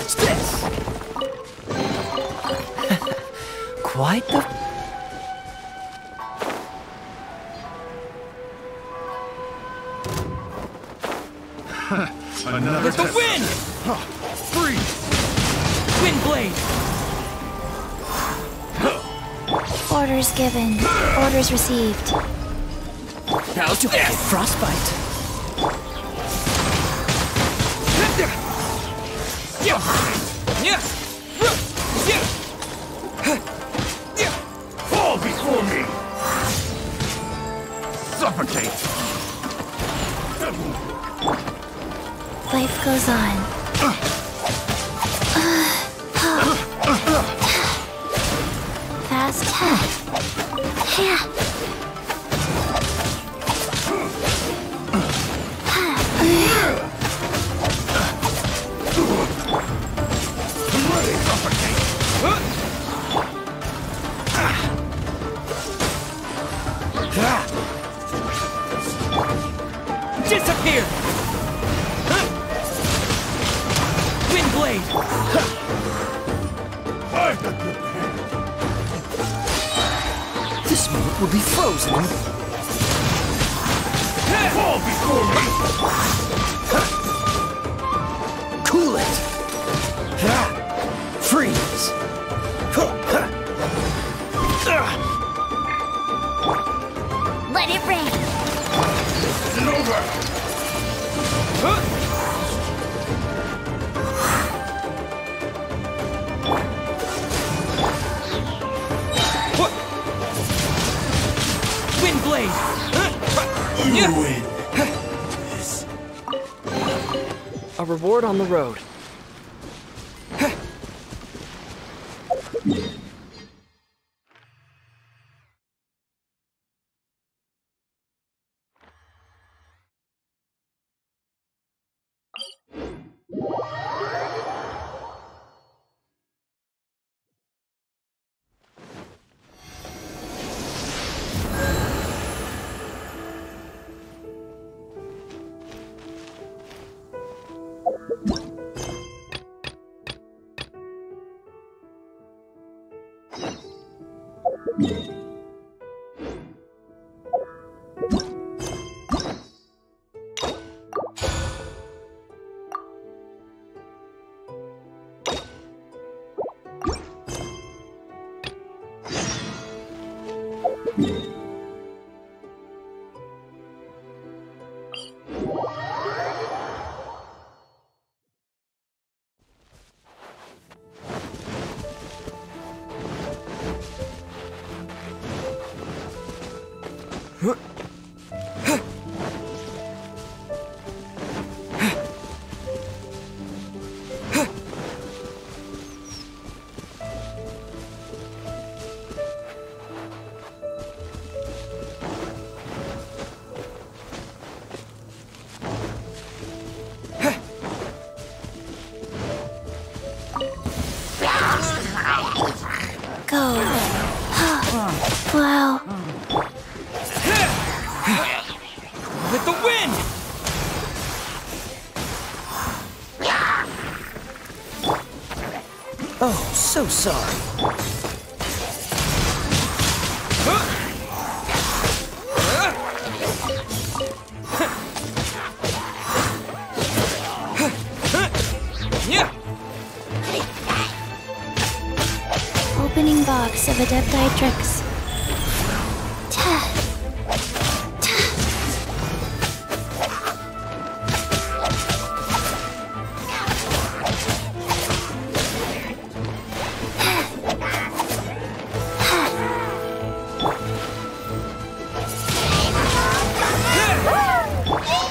Dodge this! Quite the... Another With the test. wind! Freeze! Wind blade! Orders given. Orders received. Now do I get frostbite? Fall before me! Suffocate! Life goes on. Fast. Disappear! Wind blade! This moment will be frozen. Fall before me! Cool it! Freeze! Let it rain. It's over! Wind blade! You win! A reward on the road. Go. Wow. With the wind! Oh, so sorry. Opening box of Adepti tricks.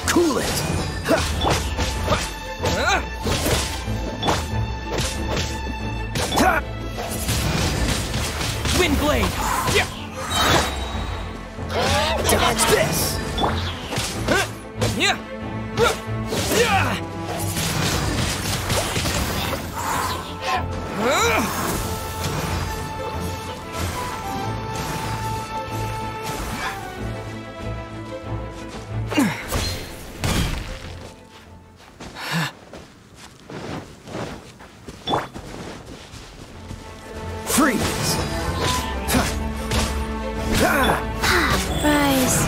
Cool it! Wind blade! Dodge this! Freeze! Rise.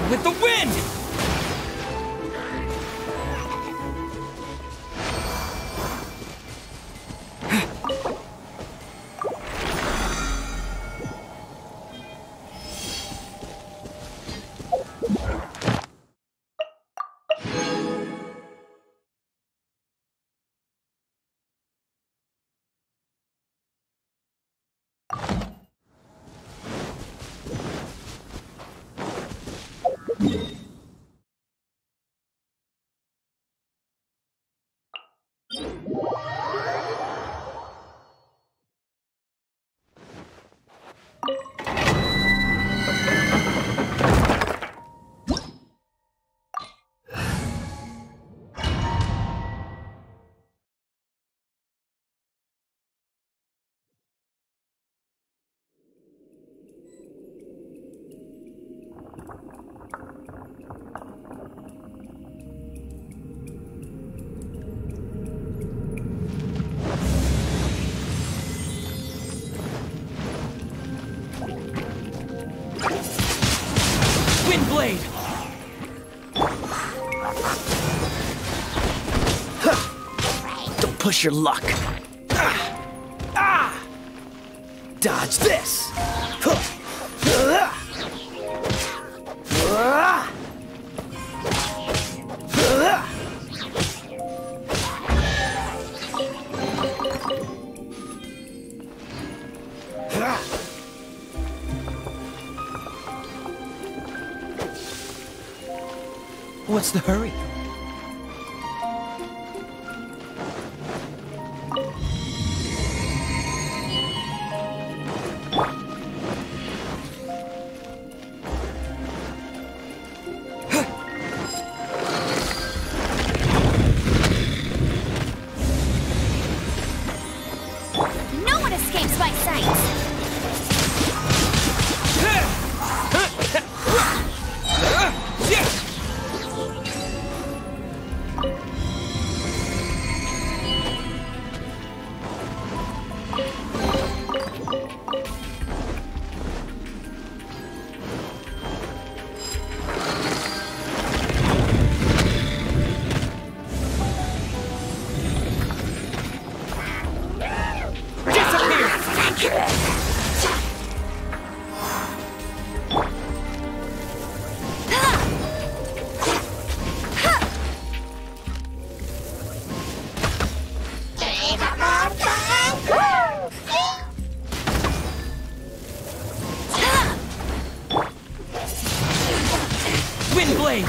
With the wind! Blade! Don't push your luck. Dodge this. What's the hurry? No one escapes my sight! Wind blade!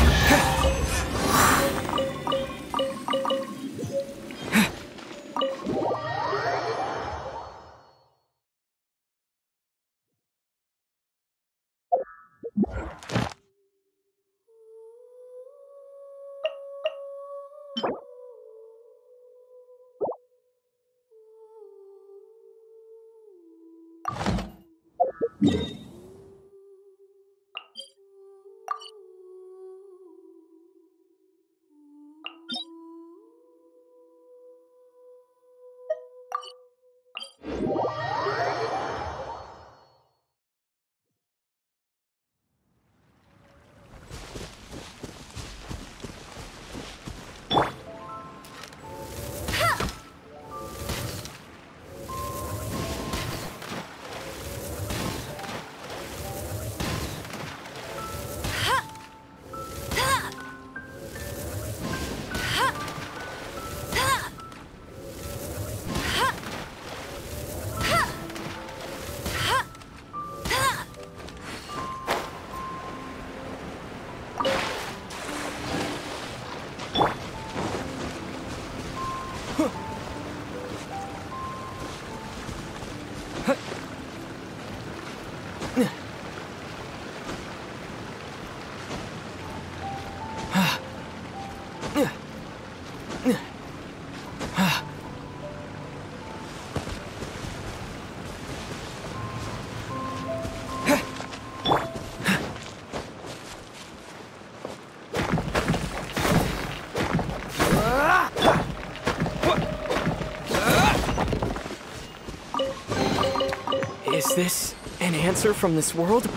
Is this an answer from this world?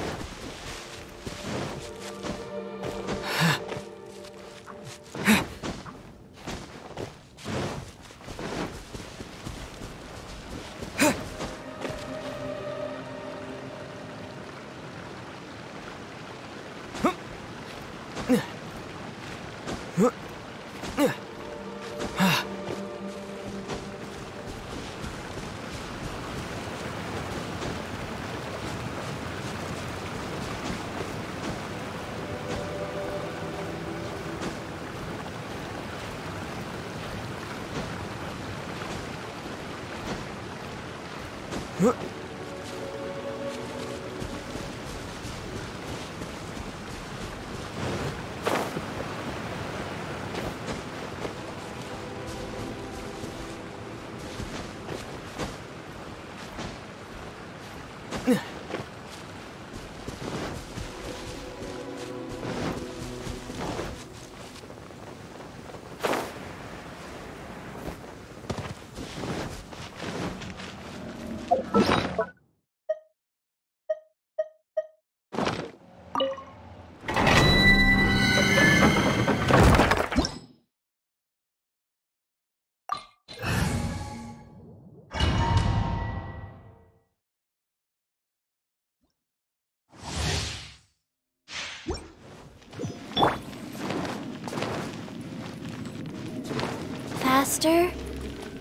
Faster?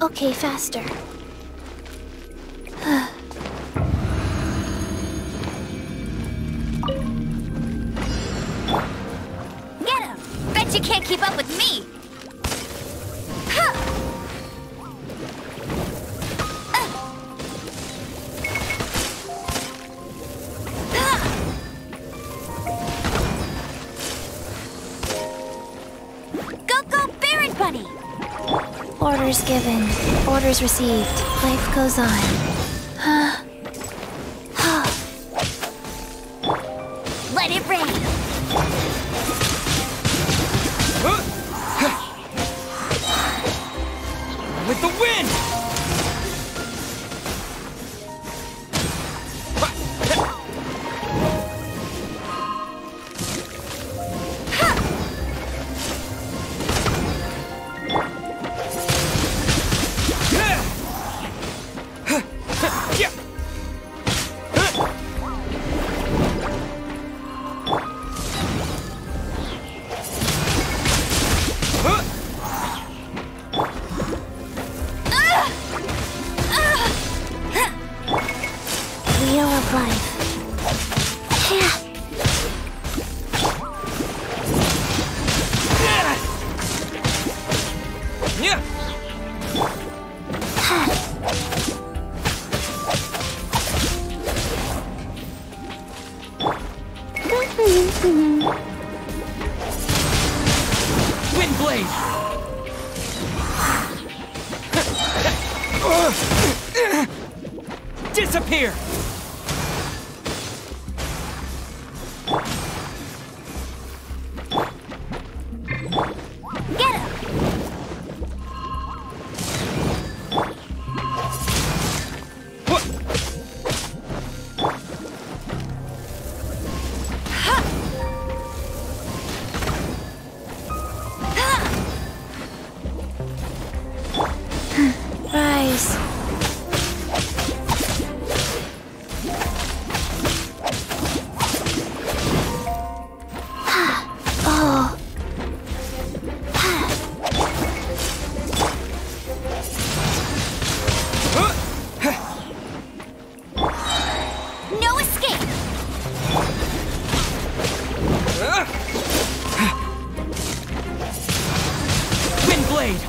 Okay, faster. Get him! Bet you can't keep up with me! Go, Baron Bunny! Orders given. Orders received. Life goes on. Let it rain! With the wind! Wheel of life. Windblade! Disappear! Get him! Rise. Oh. No escape! Windblade!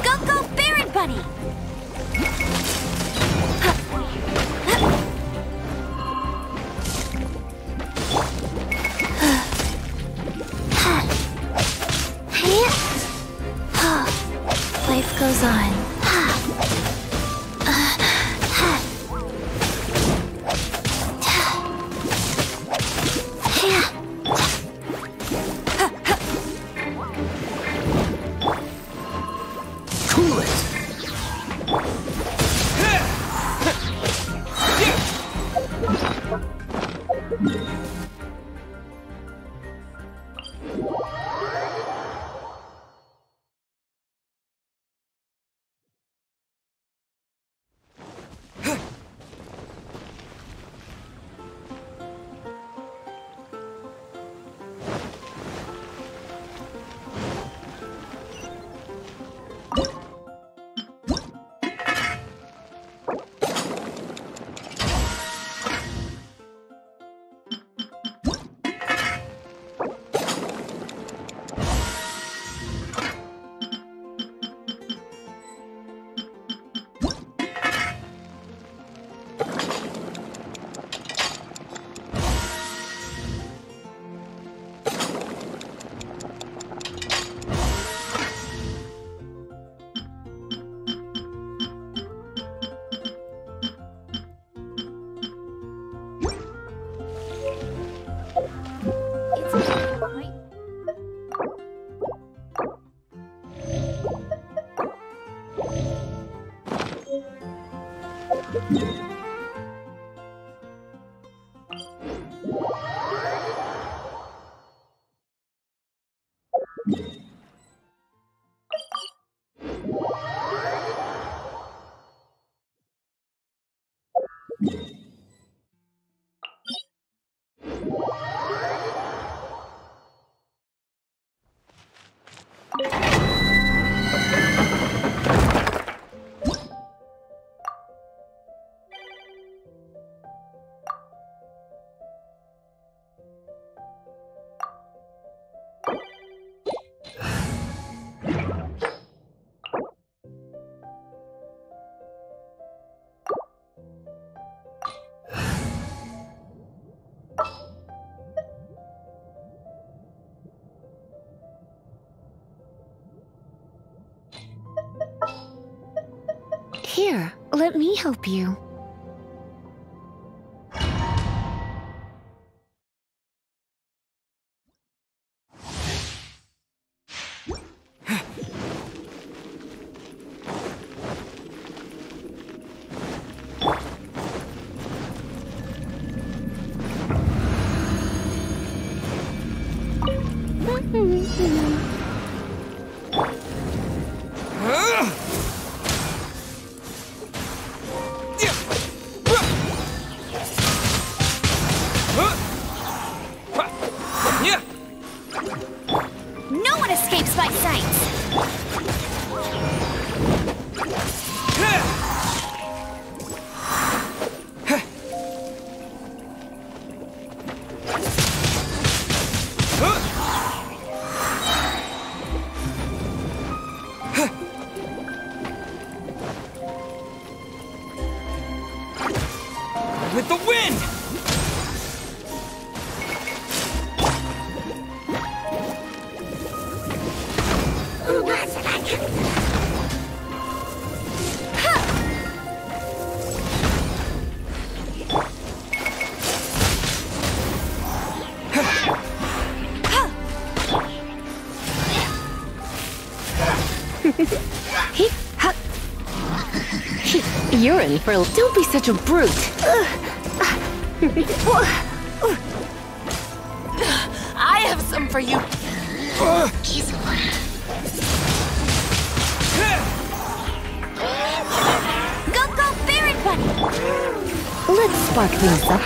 Go, Baron Bunny! Life goes on. Here, let me help you. No one escapes my sight! With the wind! You're in for a... Don't be such a brute. I have some for you. Go, Barret Bunny! Let's spark things up.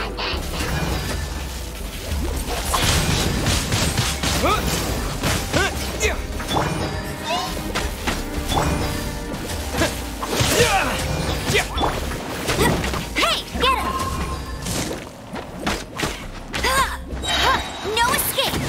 Hey, get him! No escape!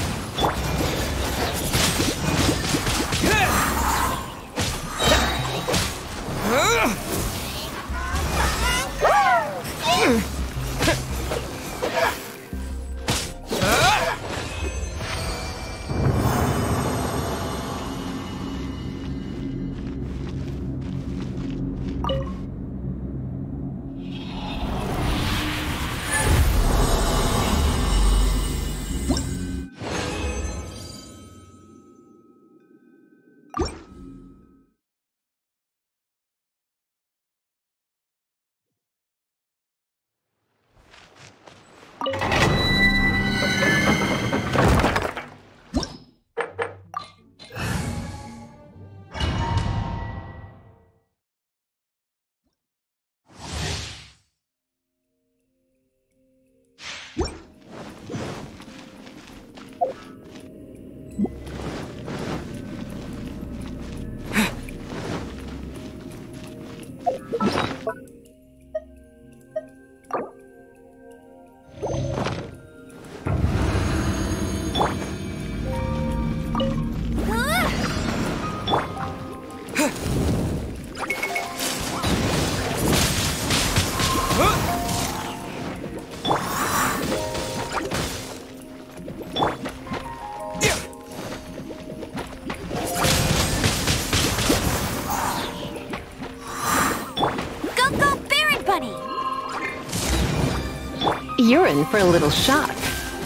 You're in for a little shock.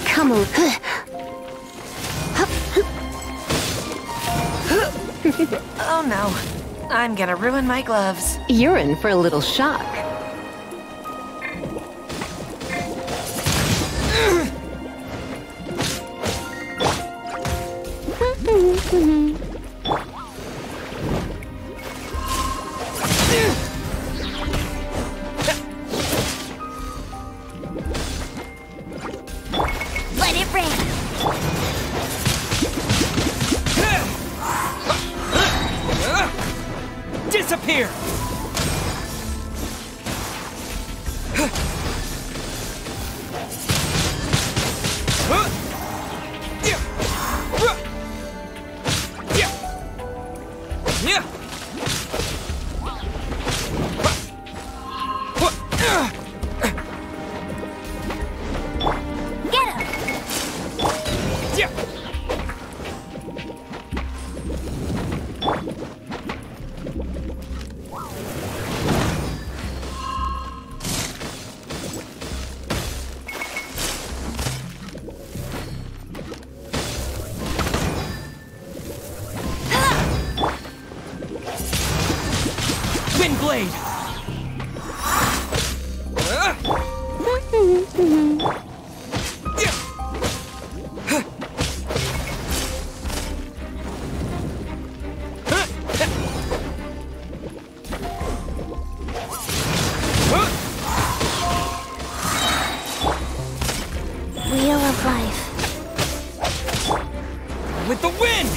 Come on. Oh no. I'm gonna ruin my gloves. You're in for a little shock. Let it rain. Disappear! Windblade! Wheel of life. With the wind!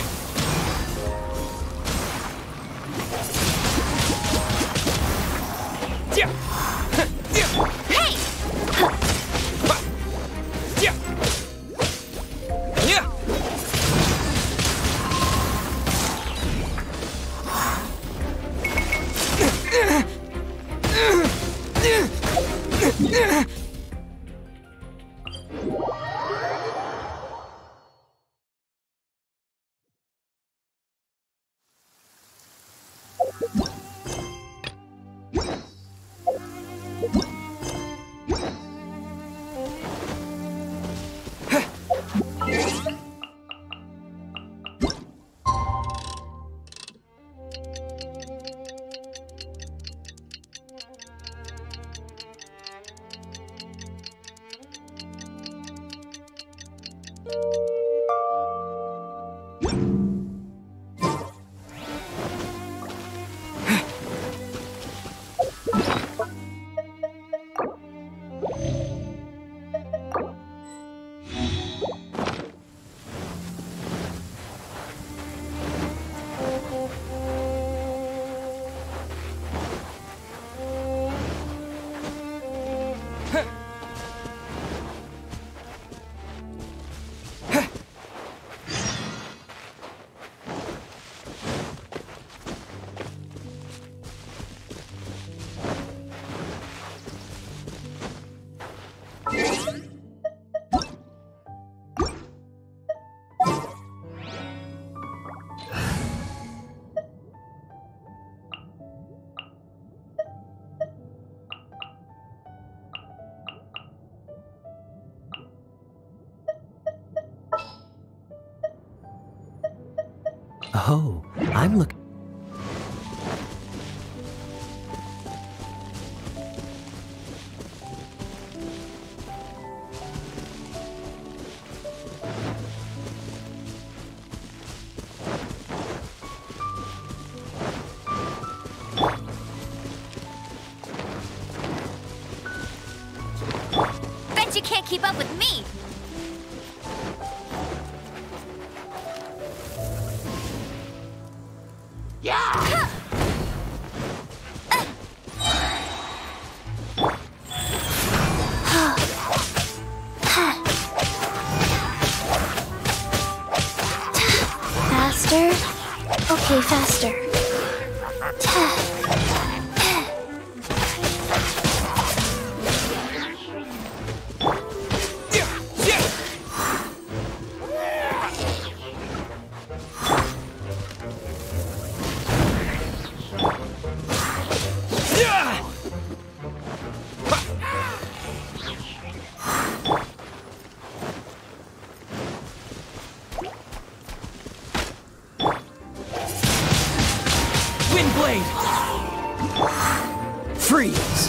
Oh, I'm looking. Bet you can't keep up with me. Faster? Okay, faster. Windblade! Freeze!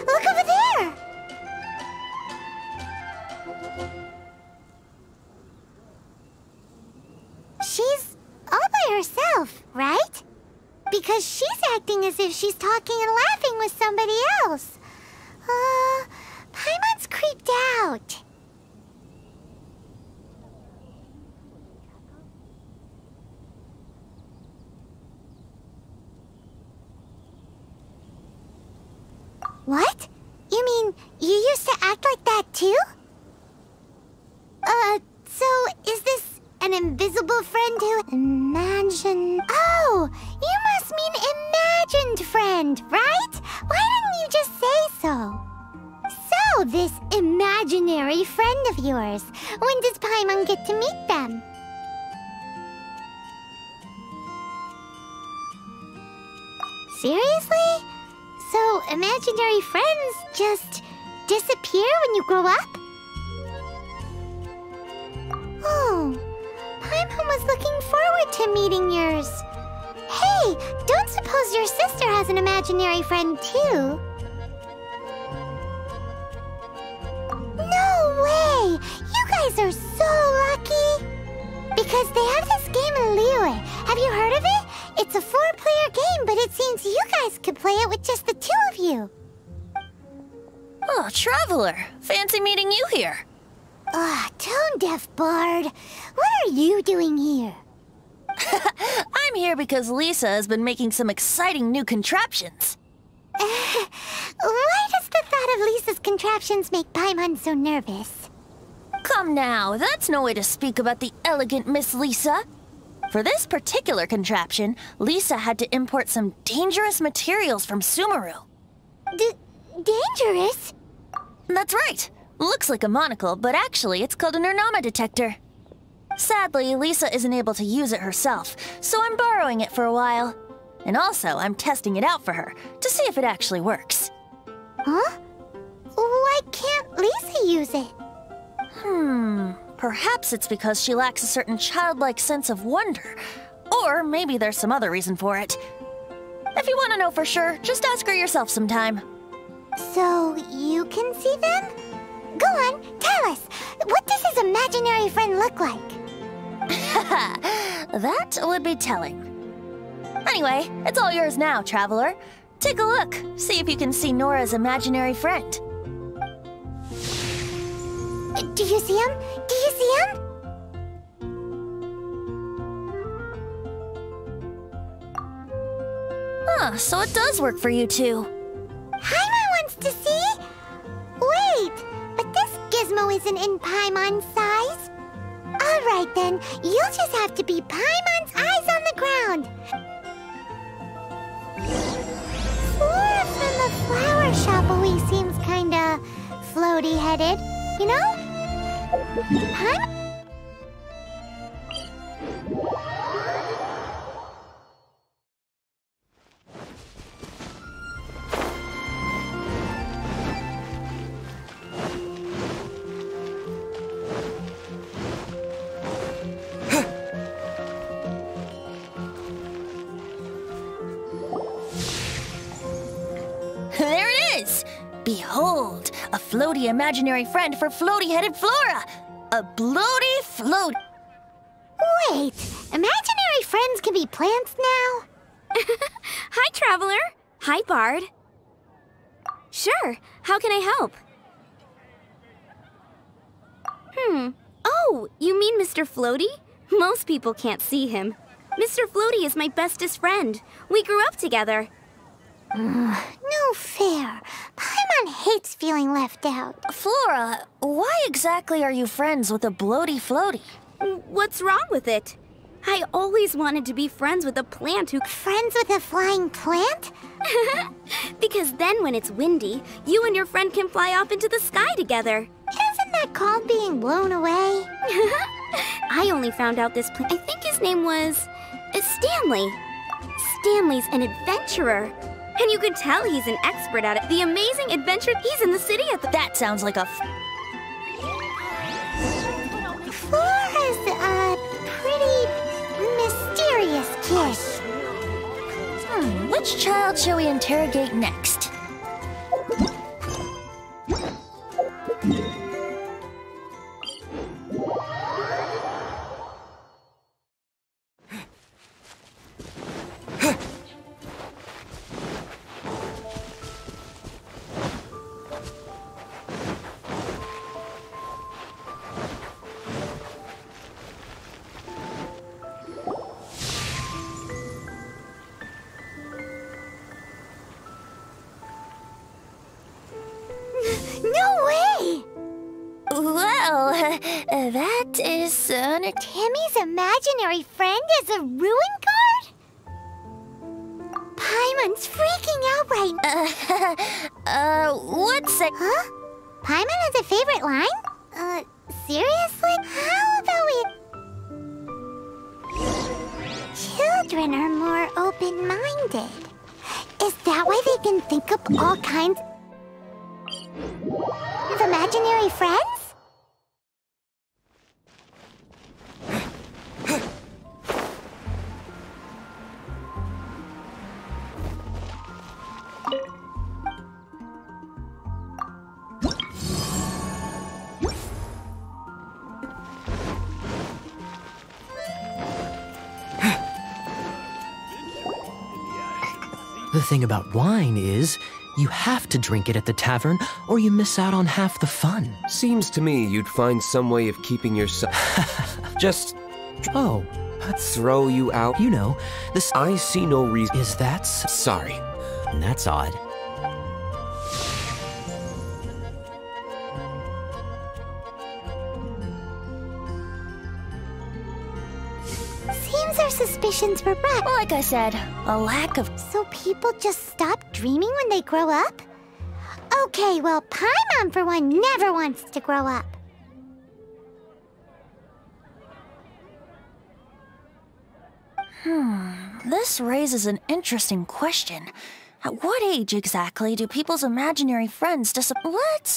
Look over there! She's all by herself, right? Because she's acting as if she's talking and laughing with somebody else. Paimon's creeped out. What? You mean you used to act like that too? So is this an invisible friend who imagine? Oh, you must mean imagined friend, right? Why didn't you just say so? So, this imaginary friend of yours, when does Paimon get to meet them? Seriously? So, imaginary friends just disappear when you grow up? Oh, Paimon was looking forward to meeting yours. Hey, don't suppose your sister has an imaginary friend too? No way! You guys are so lucky! Because they have this game in Liyue. Have you heard of it? It's a 4-player game, but it seems you guys could play it with just the 2 of you. Oh, Traveler. Fancy meeting you here. Tone-deaf bard. What are you doing here? I'm here because Lisa has been making some exciting new contraptions. Why does the thought of Lisa's contraptions make Paimon so nervous? Come now, that's no way to speak about the elegant Miss Lisa. For this particular contraption, Lisa had to import some dangerous materials from Sumeru. Dangerous? That's right. Looks like a monocle, but actually it's called an Ernama detector. Sadly, Lisa isn't able to use it herself, so I'm borrowing it for a while. And also, I'm testing it out for her, to see if it actually works. Huh? Why can't Lisa use it? Perhaps it's because she lacks a certain childlike sense of wonder. Or maybe there's some other reason for it. If you want to know for sure, just ask her yourself sometime. So, you can see them? Go on, tell us. What does his imaginary friend look like? That would be telling. Anyway, it's all yours now, Traveler. Take a look. See if you can see Nora's imaginary friend. Do you see him? Do you see him? So it does work for you two. Paimon wants to see? Wait, but this gizmo isn't in Paimon's size. Alright then, you'll just have to be Paimon's eyes on the ground. Flora from the flower shop always seems kinda floaty-headed, you know? Paimon? There it is! Behold, a floaty imaginary friend for floaty-headed Flora! A bloaty float... Wait, imaginary friends can be plants now? Hi, Traveler. Hi, Bard. Sure. How can I help? Oh, you mean Mr. Floaty? Most people can't see him. Mr. Floaty is my bestest friend. We grew up together. No fair. Paimon hates feeling left out. Flora, why exactly are you friends with a bloaty floaty? What's wrong with it? I always wanted to be friends with a plant who... Friends with a flying plant? Because then when it's windy, you and your friend can fly off into the sky together. Isn't that called being blown away? I only found out this plant... I think his name was... Stanley. Stanley's an adventurer. And you can tell he's an expert at it. The amazing adventure... He's in the city at the... That sounds like a... Flora's a pretty mysterious kid. Which child shall we interrogate next? No way! Well, that is... Timmy's imaginary friend is a ruin guard? Paimon's freaking out right now. What's it? Huh? Paimon has a favorite line? Seriously? How about we... Children are more open-minded. Is that why they can think up all kinds of imaginary friends? The thing about wine is, you have to drink it at the tavern, or you miss out on half the fun. Seems to me you'd find some way of keeping yourself... Just... Oh. Throw you out. You know, this... I see no reason... Is that... Sorry. That's odd. Seems our suspicions were right. Like I said, a lack of... So people just stop dreaming when they grow up? Okay, well, Paimon, for one, never wants to grow up. This raises an interesting question. At what age exactly do people's imaginary friends disappear? What?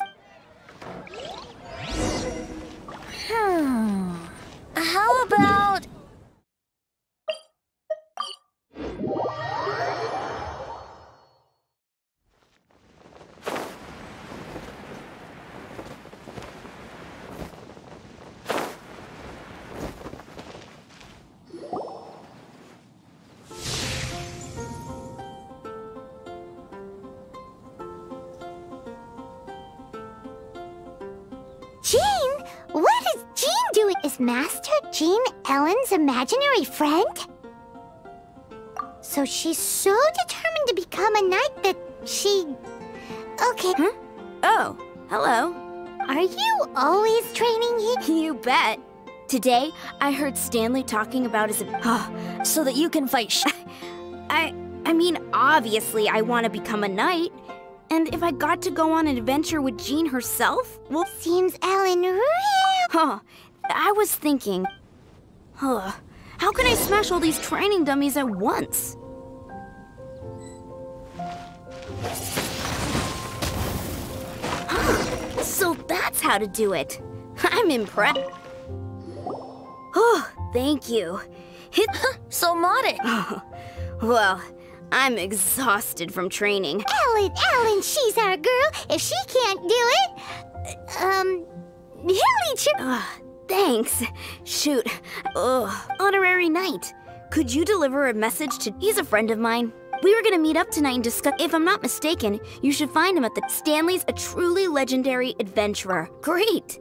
How about... Jean? What is Jean doing? Is Master Jean Ellen's imaginary friend? So she's so determined to become a knight that she... Okay. Huh? Oh, hello. Are you always training him? You bet. Today, I heard Stanley talking about his... so that you can fight I mean, obviously I want to become a knight. And if I got to go on an adventure with Jean herself, well... Seems Ellen real... I was thinking... how can I smash all these training dummies at once? So that's how to do it. I'm impressed. Oh, thank you. So modest. Well, I'm exhausted from training. Ellen, she's our girl. If she can't do it, he'll eat your... Thanks. Shoot. Honorary knight. Could you deliver a message to... He's a friend of mine. We were gonna meet up tonight and discuss. If I'm not mistaken, you should find him at the Stanley's a truly legendary adventurer. Great!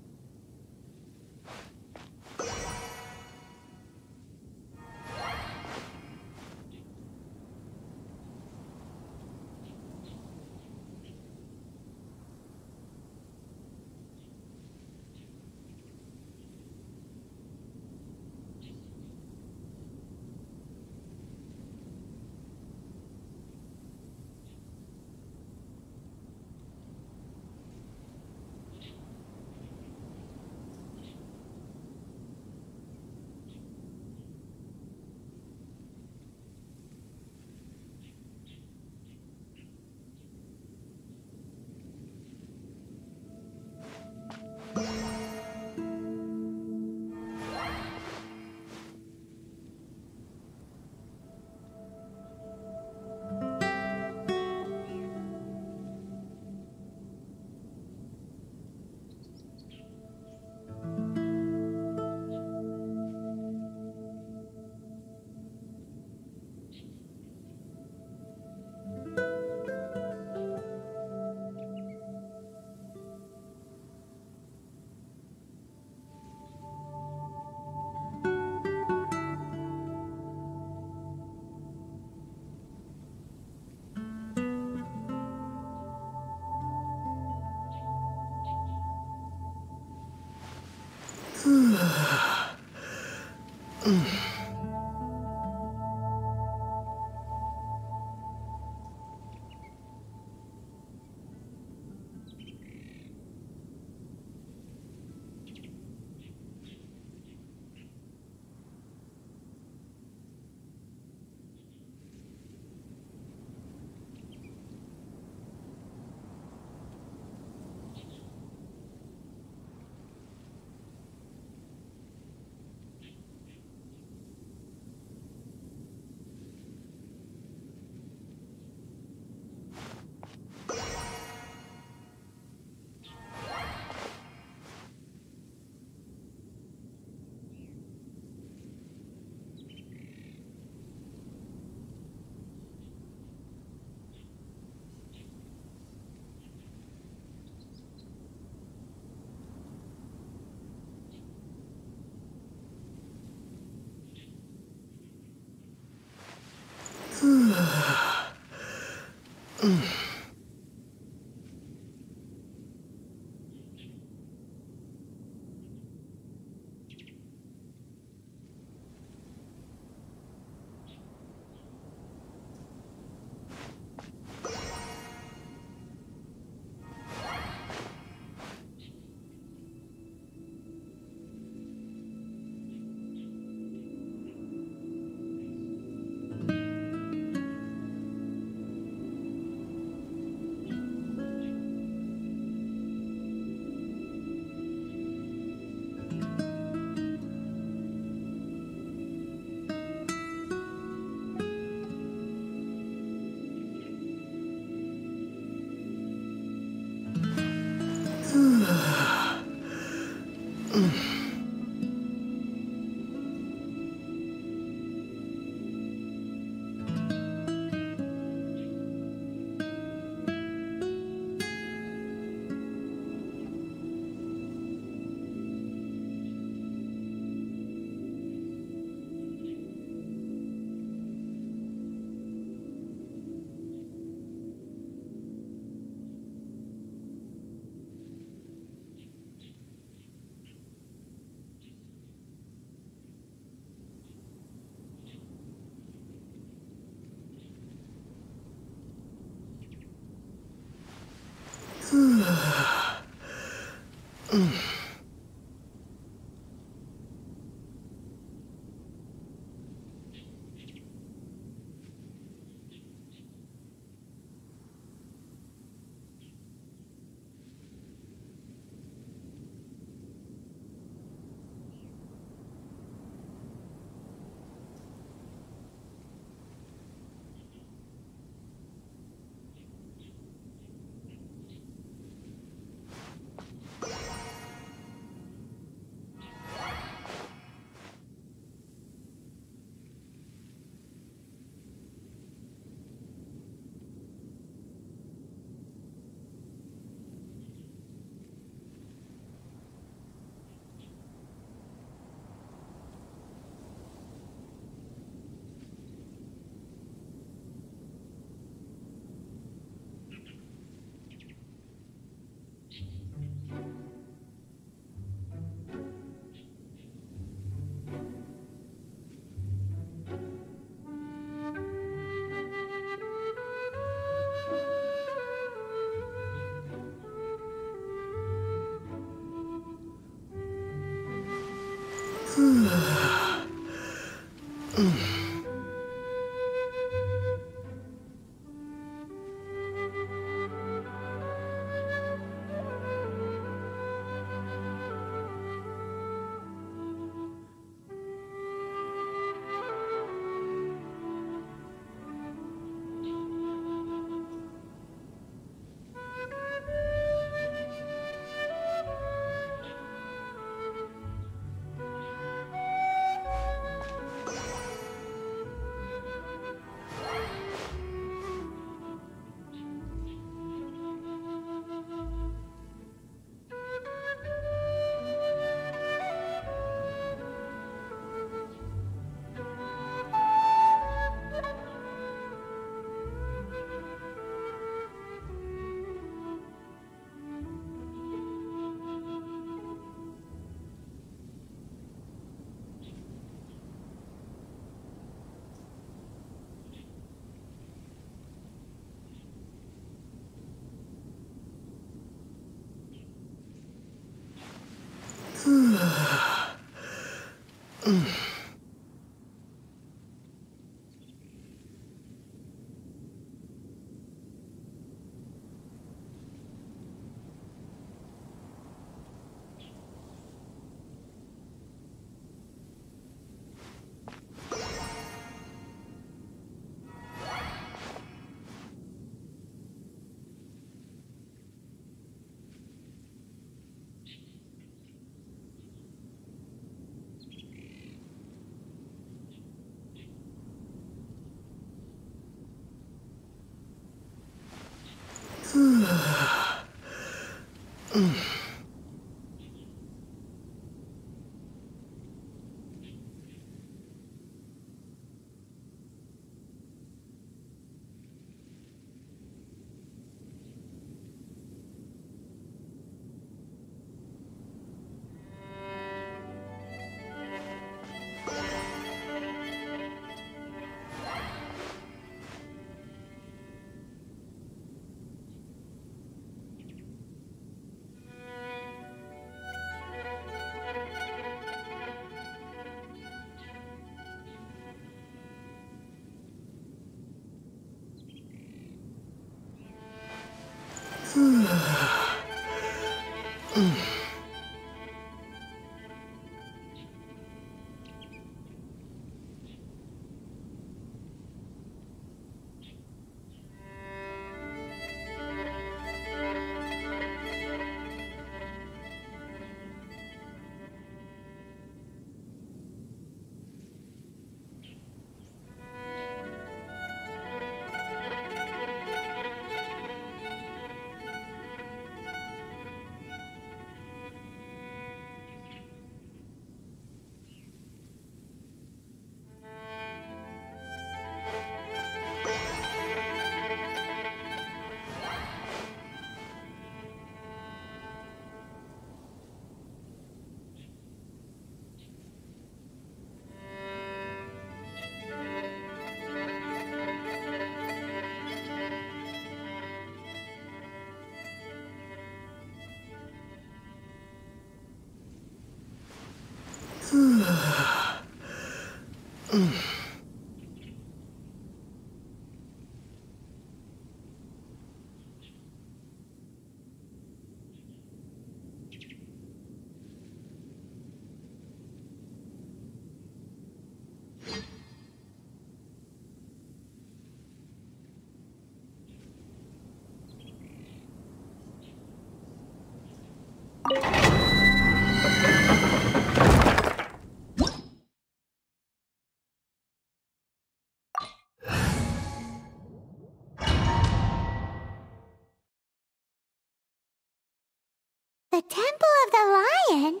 The Temple of the Lion?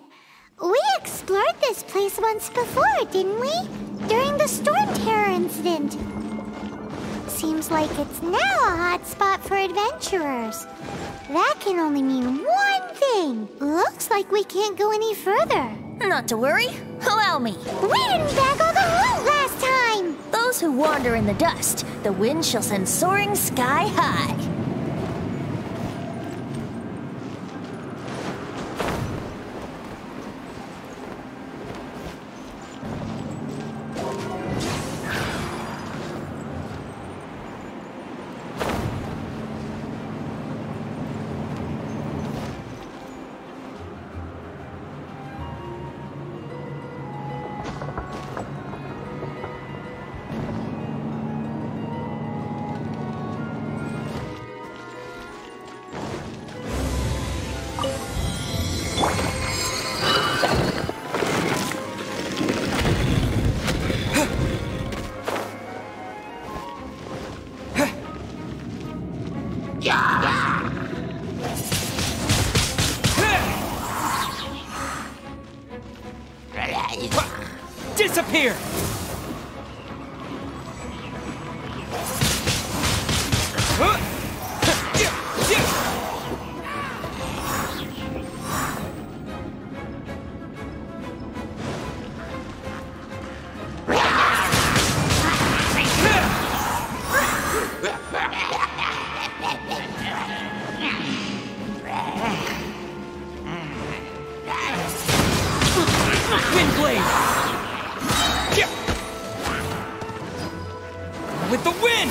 We explored this place once before, didn't we? During the Storm Terror incident. Seems like it's now a hot spot for adventurers. That can only mean one thing. Looks like we can't go any further. Not to worry. Allow me. We didn't bag all the loot last time! Those who wander in the dust, the wind shall send soaring sky high. Disappear! With the wind!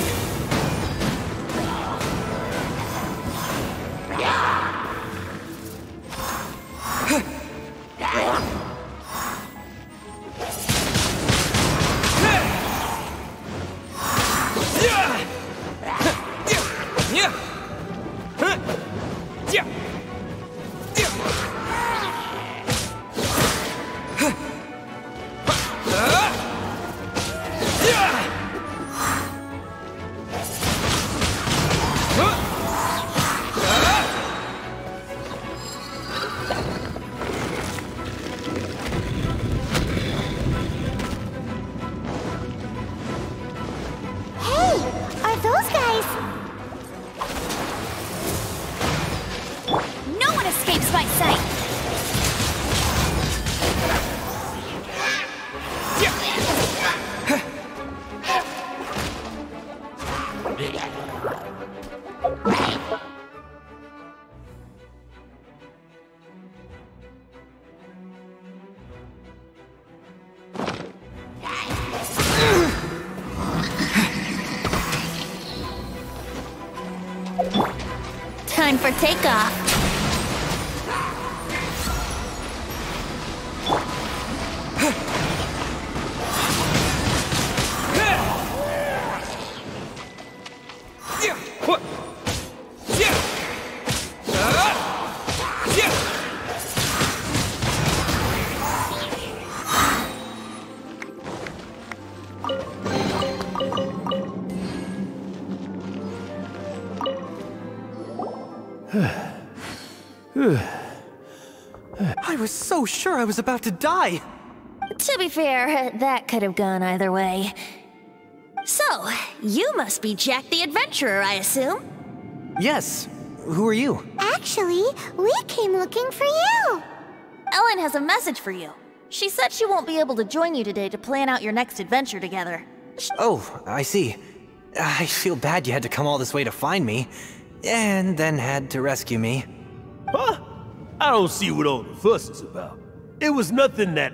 Time for takeoff. I was so sure I was about to die! To be fair, that could have gone either way. So, you must be Jack the Adventurer, I assume? Yes. Who are you? Actually, we came looking for you! Ellen has a message for you. She said she won't be able to join you today to plan out your next adventure together. Oh, I see. I feel bad you had to come all this way to find me, and then had to rescue me. Huh? I don't see what all the fuss is about. It was nothing that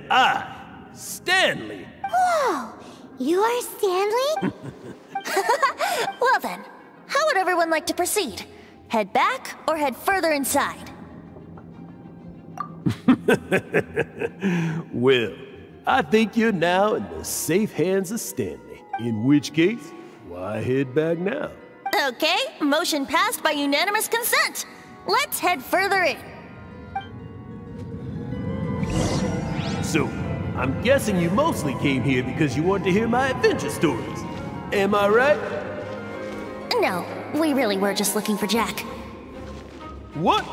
Stanley... Whoa! You are Stanley? Well then, how would everyone like to proceed? Head back or head further inside? Well, I think you're now in the safe hands of Stanley. In which case, why head back now? Okay, motion passed by unanimous consent. Let's head further in. So, I'm guessing you mostly came here because you want to hear my adventure stories. Am I right? No, we really were just looking for Jack. What?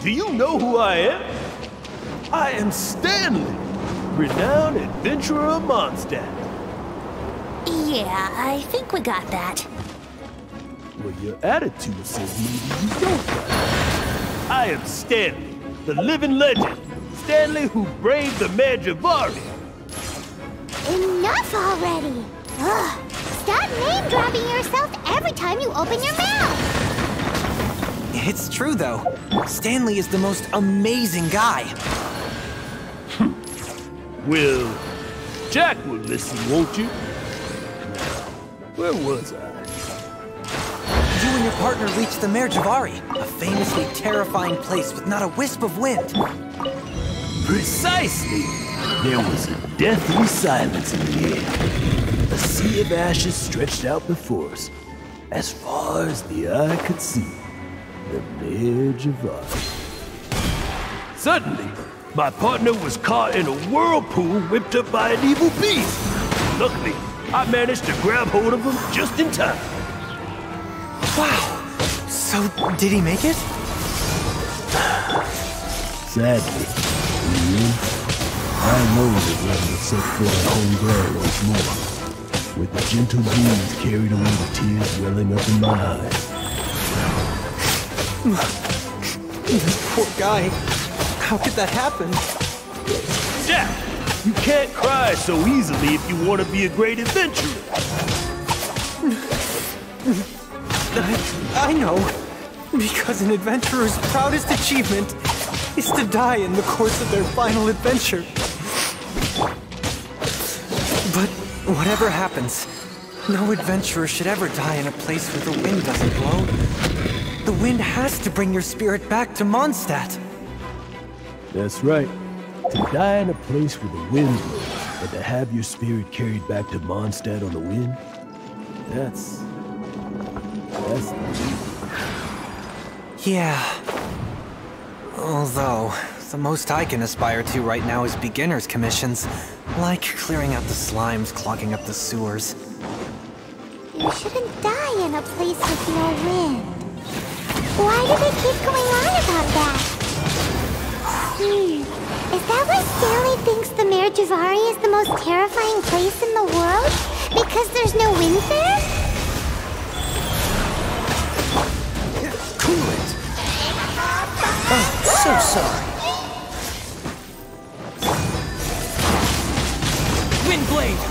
Do you know who I am? I am Stanley, renowned adventurer of Mondstadt. Yeah, I think we got that. Well, your attitude says maybe you don't got it. I am Stanley, the living legend. Stanley who braved the Magivari. Enough already! Ugh! Stop name-dropping yourself every time you open your mouth! It's true, though. Stanley is the most amazing guy. Well, Jack will listen, won't you? Now, where was I? You and your partner reached the Magivari, a famously terrifying place with not a wisp of wind. Precisely! There was a deathly silence in the air. A sea of ashes stretched out before us, as far as the eye could see. The Magivari. Suddenly, my partner was caught in a whirlpool whipped up by an evil beast. Luckily, I managed to grab hold of him just in time. Wow! So, did he make it? Sadly, I know that when we set foot on home ground once more, with the gentle breeze carried away the tears welling up in my eyes. This poor guy. How could that happen? Jack, you can't cry so easily if you want to be a great adventurer. I know. Because an adventurer's proudest achievement is to die in the course of their final adventure. But whatever happens, no adventurer should ever die in a place where the wind doesn't blow. The wind has to bring your spirit back to Mondstadt. That's right. To die in a place where the wind blows, but to have your spirit carried back to Mondstadt on the wind, that's Yeah. Although, the most I can aspire to right now is beginner's commissions, like clearing out the slimes clogging up the sewers. You shouldn't die in a place with no wind. Why do they keep going on about that? Is that why Stanley thinks the Magivari is the most terrifying place in the world? Because there's no wind there? Cool it! Oh, so sorry. Windblade!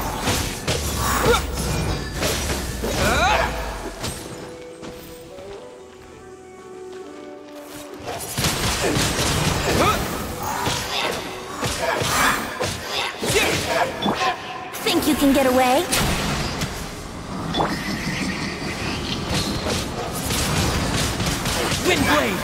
Think you can get away? Windblade!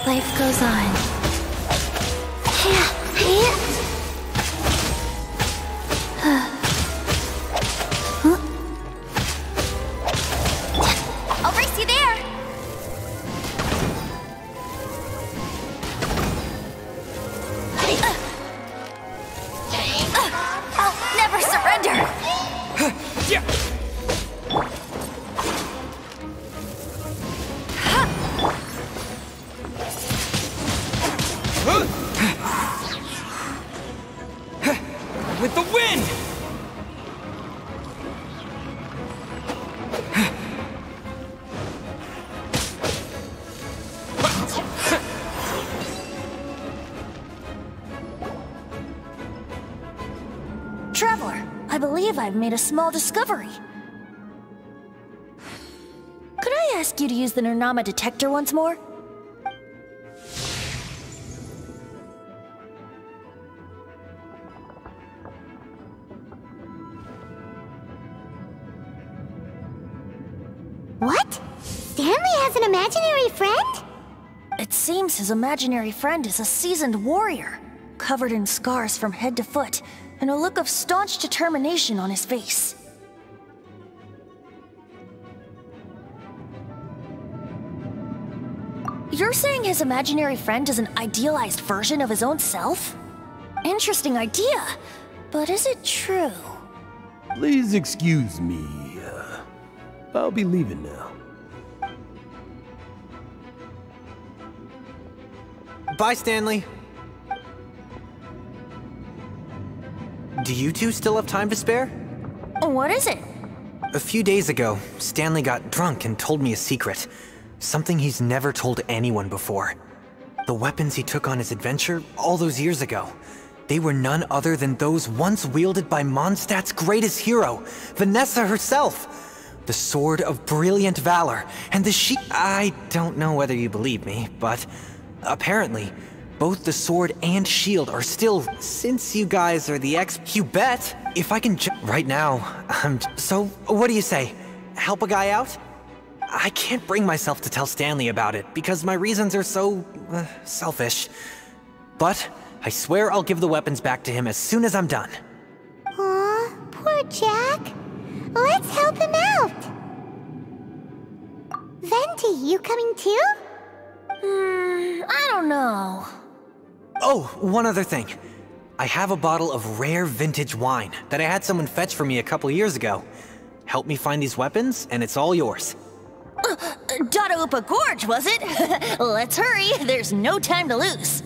Life goes on. I'll race you there! I'll never surrender! With the wind! Traveler, I believe I've made a small discovery. Could I ask you to use the Nernama detector once more? What? Stanley has an imaginary friend? It seems his imaginary friend is a seasoned warrior, covered in scars from head to foot, and a look of staunch determination on his face. You're saying his imaginary friend is an idealized version of his own self? Interesting idea, but is it true? Please excuse me. I'll be leaving now. Bye, Stanley. Do you two still have time to spare? What is it? A few days ago, Stanley got drunk and told me a secret. Something he's never told anyone before. The weapons he took on his adventure all those years ago, they were none other than those once wielded by Mondstadt's greatest hero, Vanessa herself. The Sword of Brilliant Valor, and the I don't know whether you believe me, but apparently, both the sword and shield are still, since you guys are the you bet, if I can right now, so what do you say? Help a guy out? I can't bring myself to tell Stanley about it, because my reasons are so, selfish. But, I swear I'll give the weapons back to him as soon as I'm done. Aw, poor Jack. Let's help him out! Venti, you coming too? I don't know. Oh, one other thing. I have a bottle of rare vintage wine that I had someone fetch for me a couple years ago. Help me find these weapons, and it's all yours. Dadaupa Gorge, was it? Let's hurry, there's no time to lose.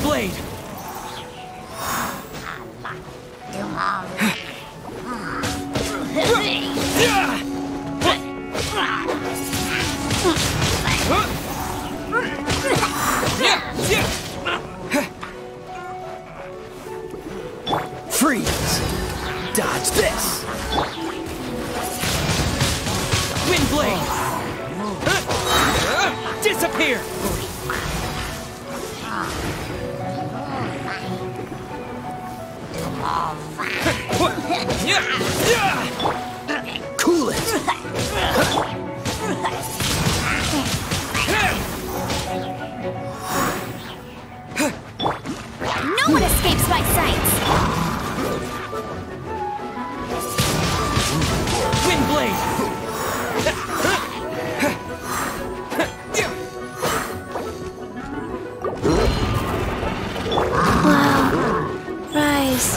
Blade! Freeze! Dodge this! Wind Blade! Disappear! Cool it! No one escapes my sights! Wind Blade! Wow. Rise.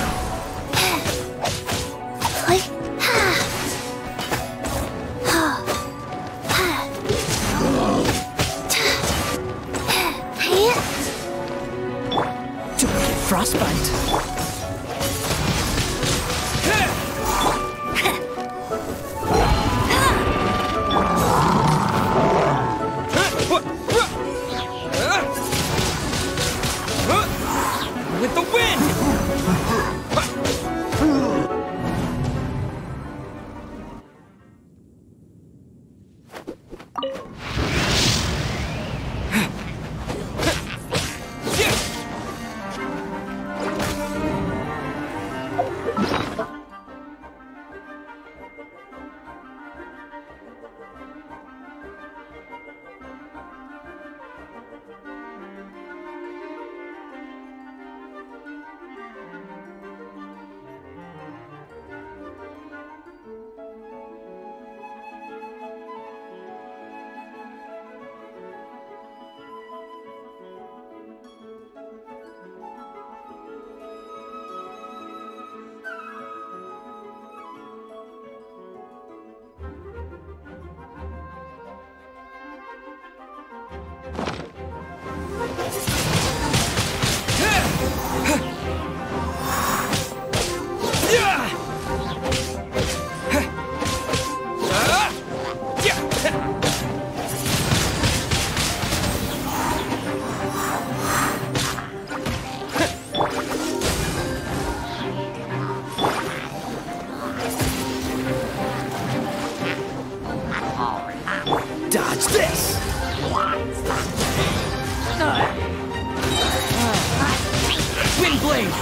Frostbite. With the wind. Dodge this! Wind Blade!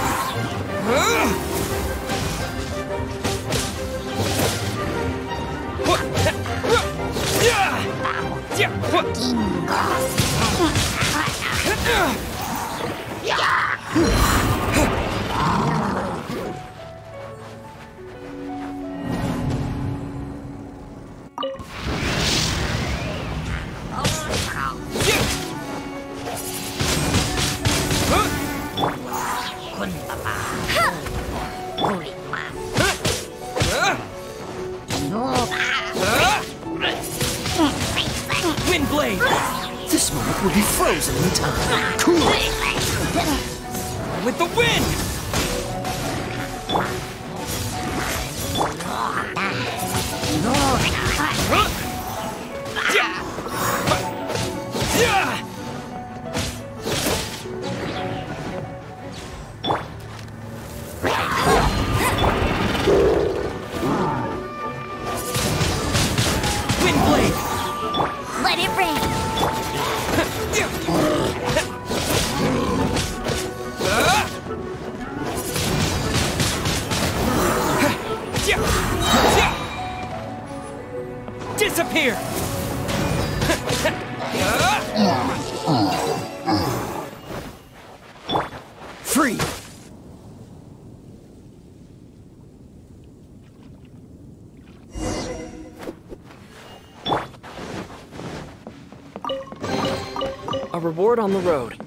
Wind Blade! This moment will be frozen in time. Cool it! With the wind! tree! A reward on the road.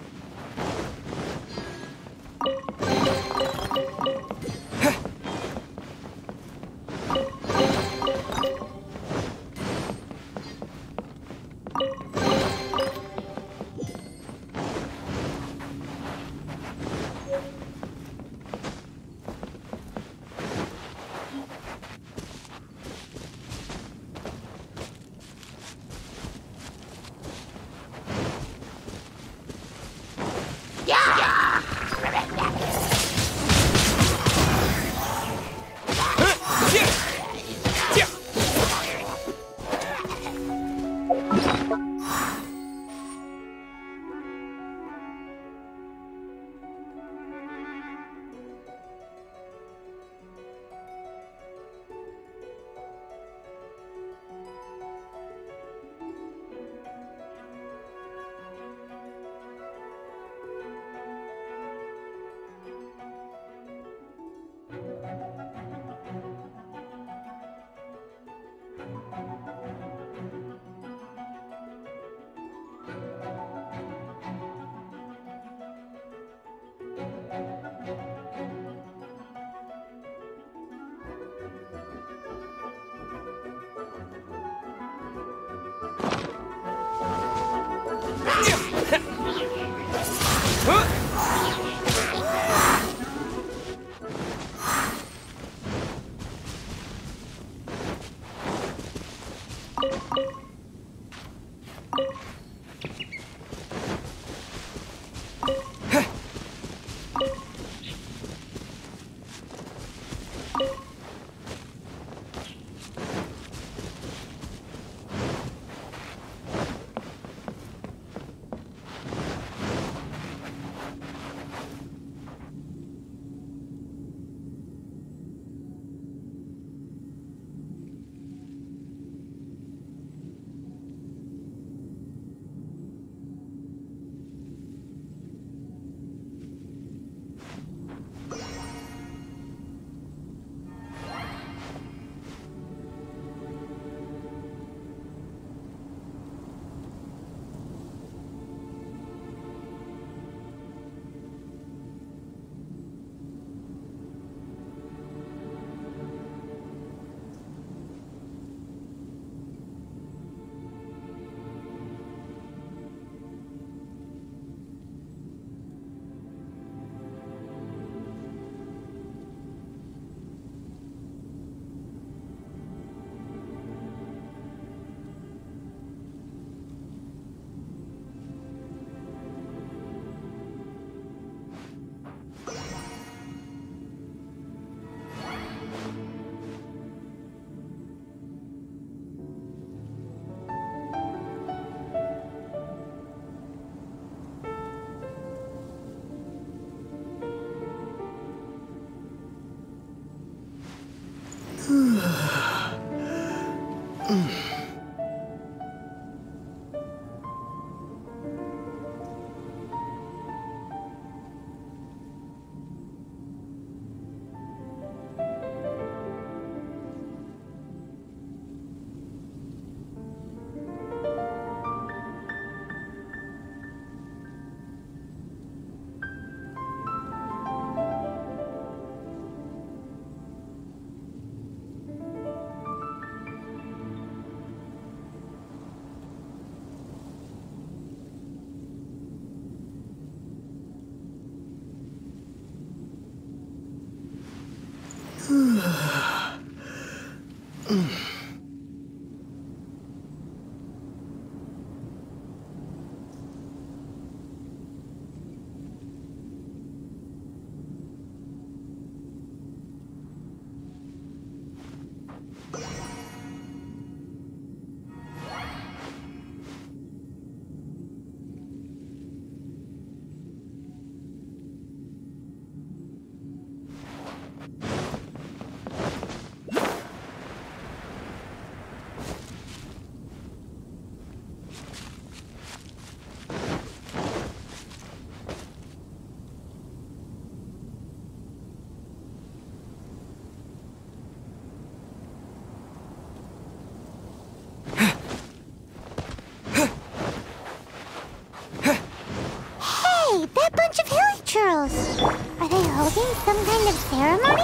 house. Are they holding some kind of ceremony?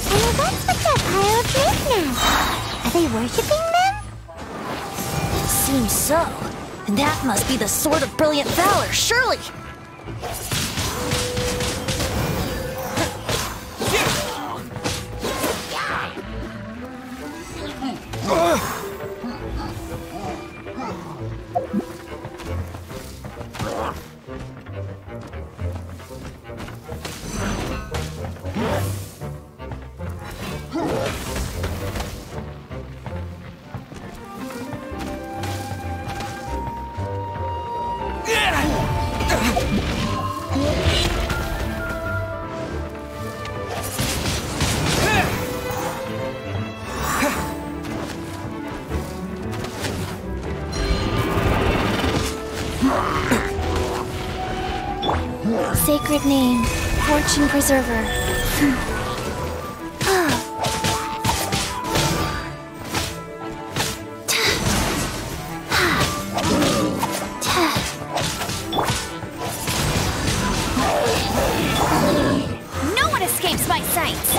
And what's with that pile of knickknacks? Are they worshipping them? Seems so. That must be the Sword of Brilliant Valor, surely! Sacred name, Fortune Preserver. No one escapes my sights!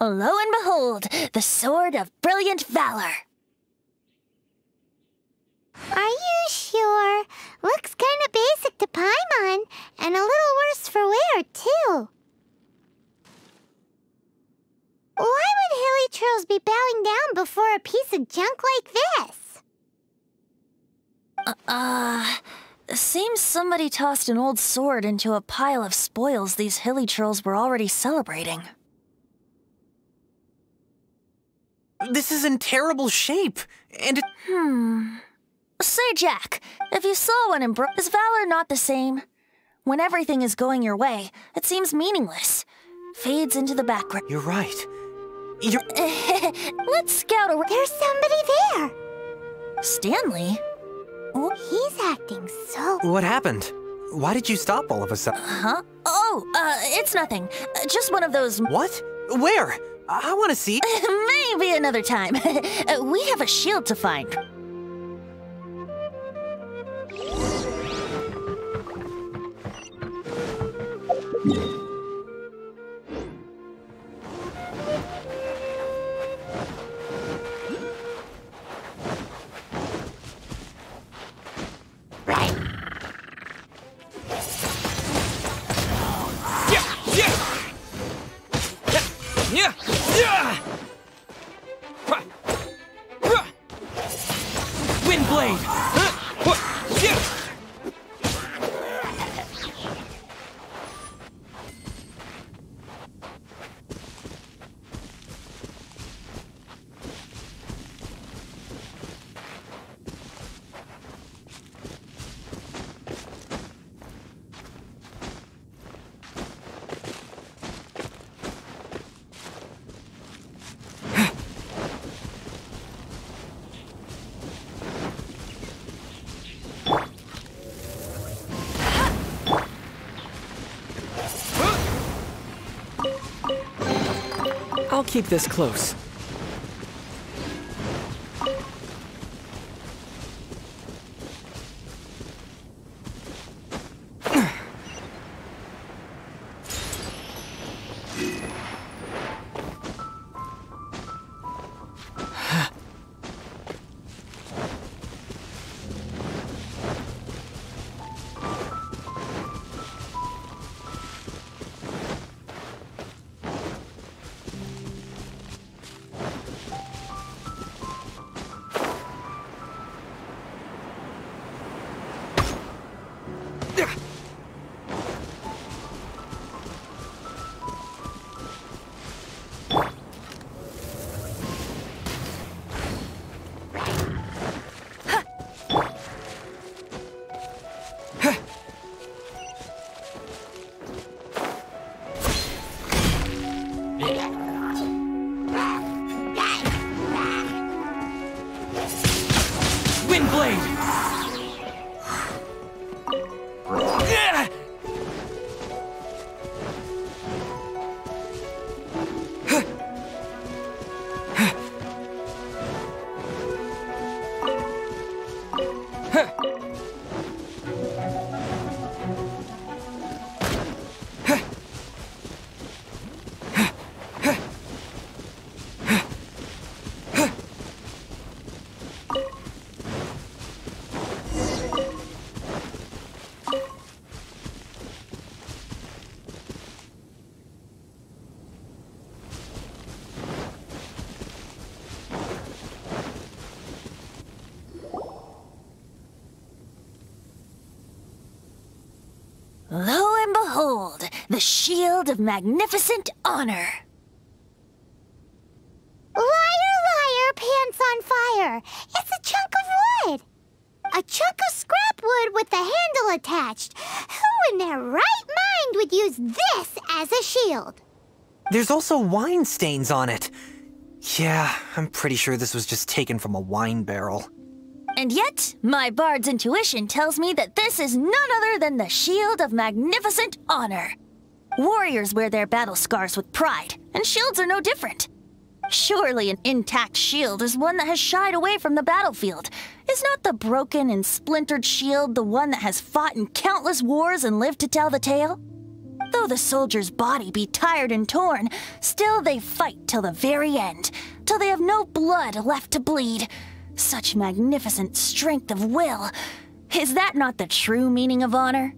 Lo and behold, the Sword of Brilliant Valor. Are you sure? Looks kinda basic to Paimon, and a little worse for wear, too. Why would hilly trolls be bowing down before a piece of junk like this? Seems somebody tossed an old sword into a pile of spoils these hilly trolls were already celebrating. This is in terrible shape, and Say, Jack, if you saw one in is valor not the same? When everything is going your way, it seems meaningless. Fades into the background. You're right. Let's scout around. There's somebody there! Stanley? Oh, he's acting so... What happened? Why did you stop all of a sudden? Huh? Oh, it's nothing. Just one of those... What? Where? I want to see. Maybe another time. We have a shield to find. Windblade! I'll keep this close. blade! Lo and behold, the Shield of Magnificent Honor. Liar, liar, pants on fire. It's a chunk of wood. A chunk of scrap wood with the handle attached. Who in their right mind would use this as a shield? There's also wine stains on it. Yeah, I'm pretty sure this was just taken from a wine barrel. And yet, my bard's intuition tells me that this is none other than the Shield of Magnificent Honor. Warriors wear their battle scars with pride, and shields are no different. Surely an intact shield is one that has shied away from the battlefield. Is not the broken and splintered shield the one that has fought in countless wars and lived to tell the tale? Though the soldier's body be tired and torn, still they fight till the very end, till they have no blood left to bleed. Such magnificent strength of will. Is that not the true meaning of honor?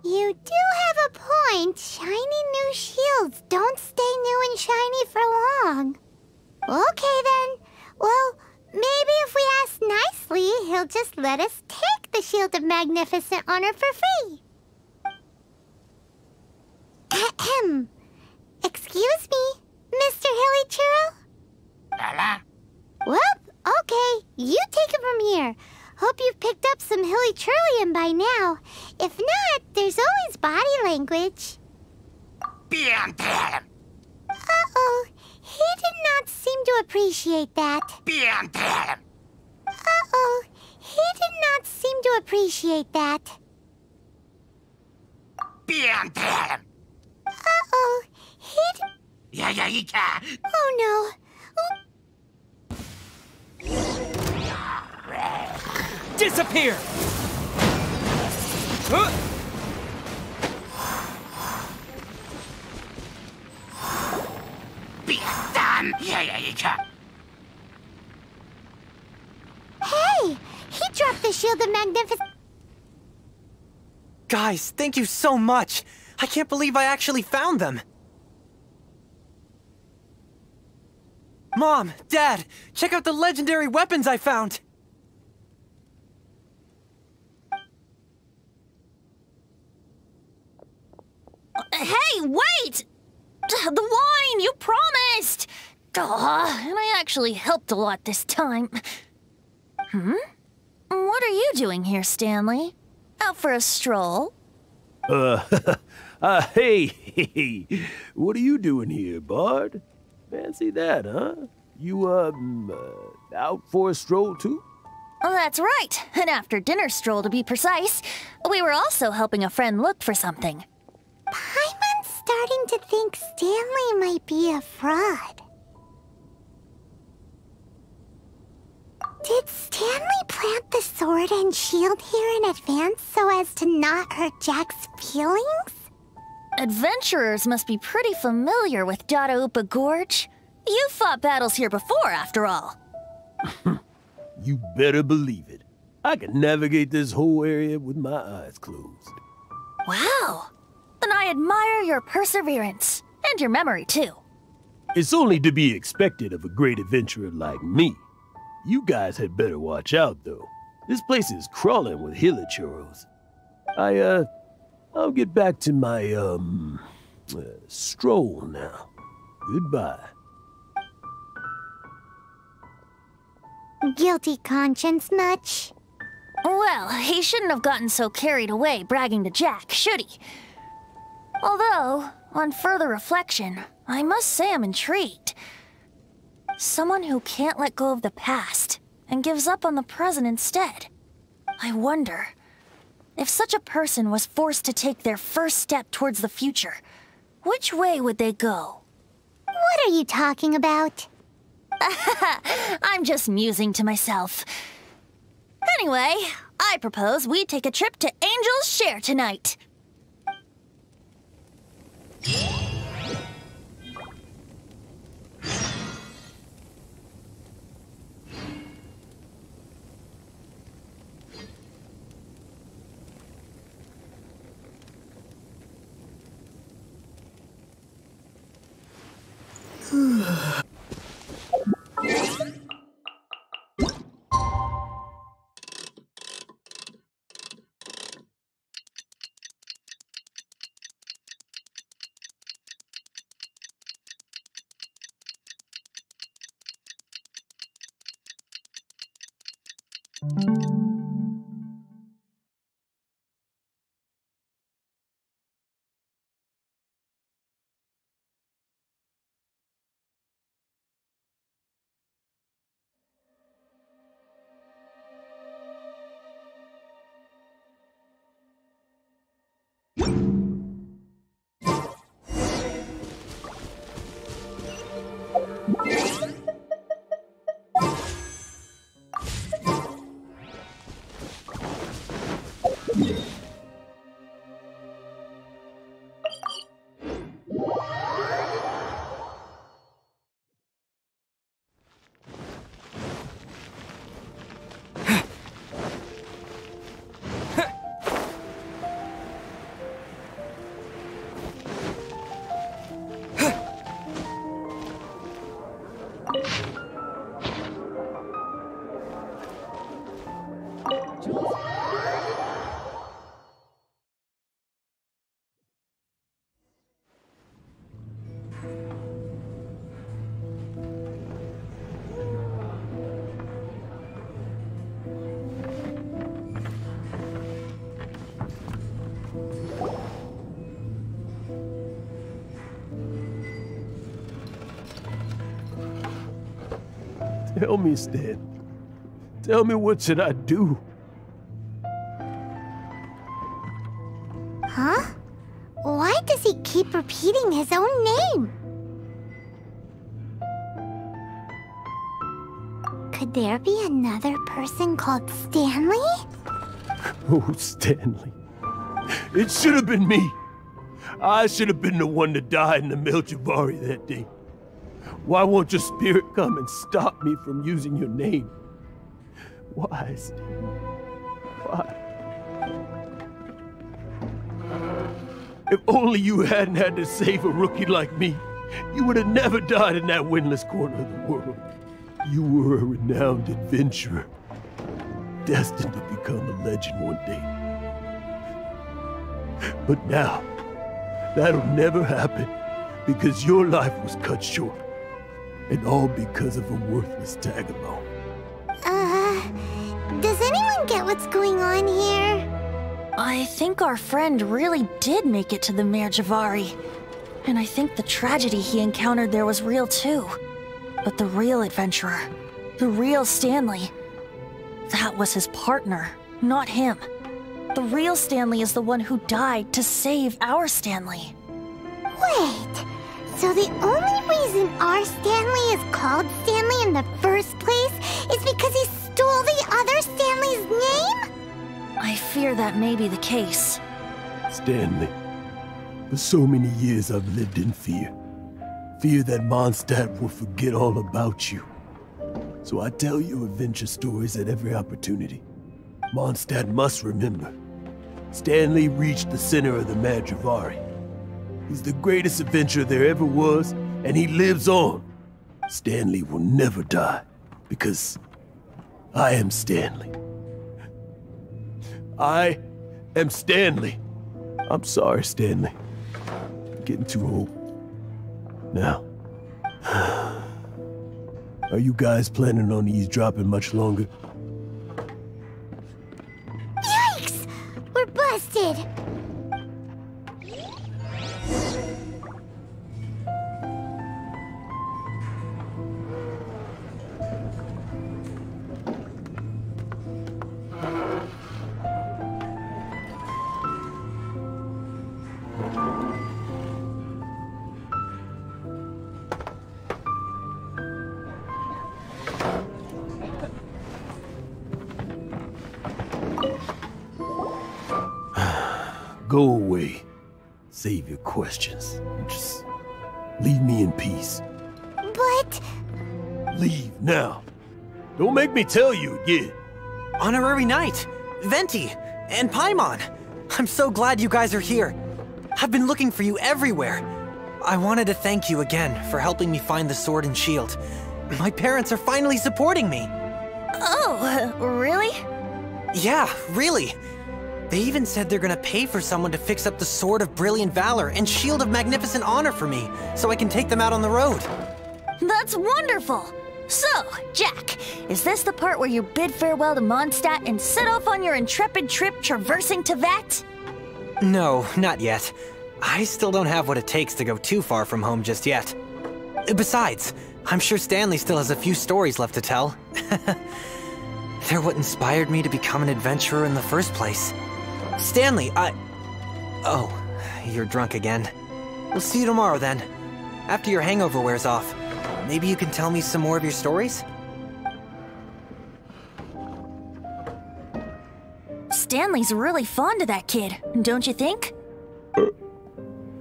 You do have a point. Shiny new shields don't stay new and shiny for long. Okay then. Well, maybe if we ask nicely, he'll just let us take the Shield of Magnificent Honor for free. Ahem. Excuse me, Mr. Hilly Churl? Well, okay, you take it from here. Hope you've picked up some Hilly Churlian by now. If not, there's always body language. Uh-oh, he did not seem to appreciate that. Uh-oh, he did not seem to appreciate that. Uh-oh, oh no. Disappear! Hey, he dropped the Shield of Magnificent. Guys, thank you so much! I can't believe I actually found them! Mom, Dad, check out the legendary weapons I found! Hey, wait! The wine, you promised! And I actually helped a lot this time. What are you doing here, Stanley? Out for a stroll? Hey, what are you doing here, Bard? Fancy that, huh? You, out for a stroll too? Oh, that's right. An after-dinner stroll, to be precise. We were also helping a friend look for something. Paimon's starting to think Stanley might be a fraud. Did Stanley plant the sword and shield here in advance so as to not hurt Jack's feelings? Adventurers must be pretty familiar with Dadaupa Gorge. You fought battles here before, after all. You better believe it. I can navigate this whole area with my eyes closed. Wow. Then I admire your perseverance. And your memory, too. It's only to be expected of a great adventurer like me. You guys had better watch out, though. This place is crawling with hilichurros. I'll get back to my, stroll now. Goodbye. Guilty conscience much? Well, he shouldn't have gotten so carried away bragging to Jack, should he? Although, On further reflection, I must say I'm intrigued. Someone who can't let go of the past and gives up on the present instead. I wonder, if such a person was forced to take their first step towards the future, which way would they go? What are you talking about? I'm just musing to myself. Anyway, I propose we take a trip to Angel's Share tonight. Tell me, Stan. Tell me, what should I do? Huh? Why does he keep repeating his own name? Could there be another person called Stanley? Oh, Stanley. It should have been me. I should have been the one that died in the Melchivari that day. Why won't your spirit come and stop me from using your name? Why, Stanley? Why? If only you hadn't had to save a rookie like me, you would have never died in that windless corner of the world. You were a renowned adventurer, destined to become a legend one day. But now, that'll never happen, because your life was cut short. And all because of a worthless tag-along. Does anyone get what's going on here? I think our friend really did make it to the Merjavari. And I think the tragedy he encountered there was real too. But the real adventurer, the real Stanley, that was his partner, not him. The real Stanley is the one who died to save our Stanley. Wait, so the only reason our Stanley is called Stanley in the first place is because he stole the other Stanley's name? I fear that may be the case. Stanley, for so many years I've lived in fear. Fear that Mondstadt will forget all about you. So I tell you adventure stories at every opportunity. Mondstadt must remember. Stanley reached the center of the Merjavari. He's the greatest adventurer there ever was, and he lives on. Stanley will never die, because I am Stanley. I am Stanley. I'm sorry, Stanley. I'm getting too old. Now, are you guys planning on eavesdropping much longer? Yikes! We're busted! go away. Save your questions. Just leave me in peace. But... Leave now. Don't make me tell you again. Honorary Knight, Venti, and Paimon. I'm so glad you guys are here. I've been looking for you everywhere. I wanted to thank you again for helping me find the sword and shield. My parents are finally supporting me. Oh, really? Yeah, really. They even said they're gonna pay for someone to fix up the Sword of Brilliant Valor and Shield of Magnificent Honor for me, so I can take them out on the road. That's wonderful! So, Jack, is this the part where you bid farewell to Mondstadt and set off on your intrepid trip traversing Tevat? No, not yet. I still don't have what it takes to go too far from home just yet. Besides, I'm sure Stanley still has a few stories left to tell. They're what inspired me to become an adventurer in the first place. Stanley, Oh, you're drunk again. We'll see you tomorrow then. After your hangover wears off. Maybe you can tell me some more of your stories? Stanley's really fond of that kid, don't you think?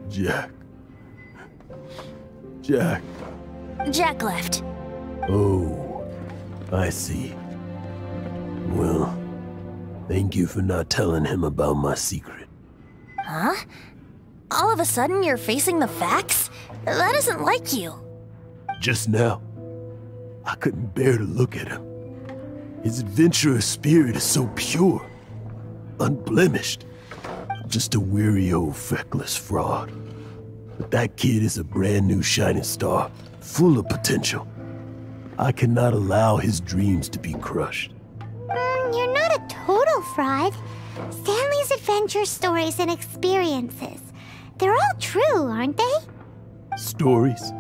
Jack. Jack. Jack left. Oh, I see. Well, thank you for not telling him about my secret. Huh? All of a sudden you're facing the facts? That isn't like you. Just now, I couldn't bear to look at him. His adventurous spirit is so pure, unblemished. Just a weary old feckless fraud. But that kid is a brand new shining star, full of potential. I cannot allow his dreams to be crushed. You're not a total fraud. Stanley's adventure stories and experiences, they're all true, aren't they? Stories?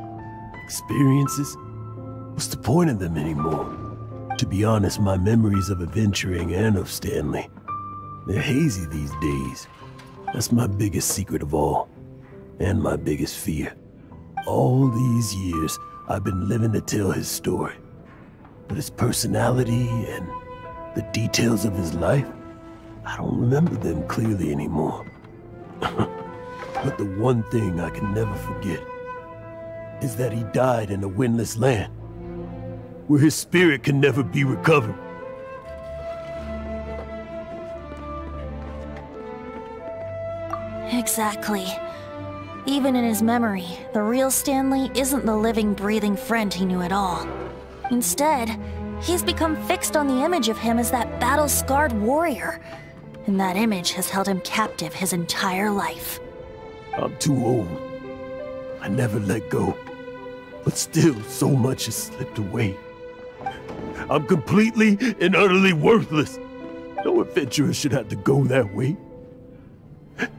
Experiences? What's the point of them anymore? To be honest, my memories of adventuring and of Stanley, they're hazy these days. That's my biggest secret of all, and my biggest fear. All these years, I've been living to tell his story. But his personality and the details of his life, I don't remember them clearly anymore. But the one thing I can never forget is that he died in a windless land, where his spirit can never be recovered. Exactly. Even in his memory, the real Stanley isn't the living, breathing friend he knew at all. Instead, he's become fixed on the image of him as that battle-scarred warrior. And that image has held him captive his entire life. I'm too old. I never let go. But still, so much has slipped away. I'm completely and utterly worthless. No adventurer should have to go that way.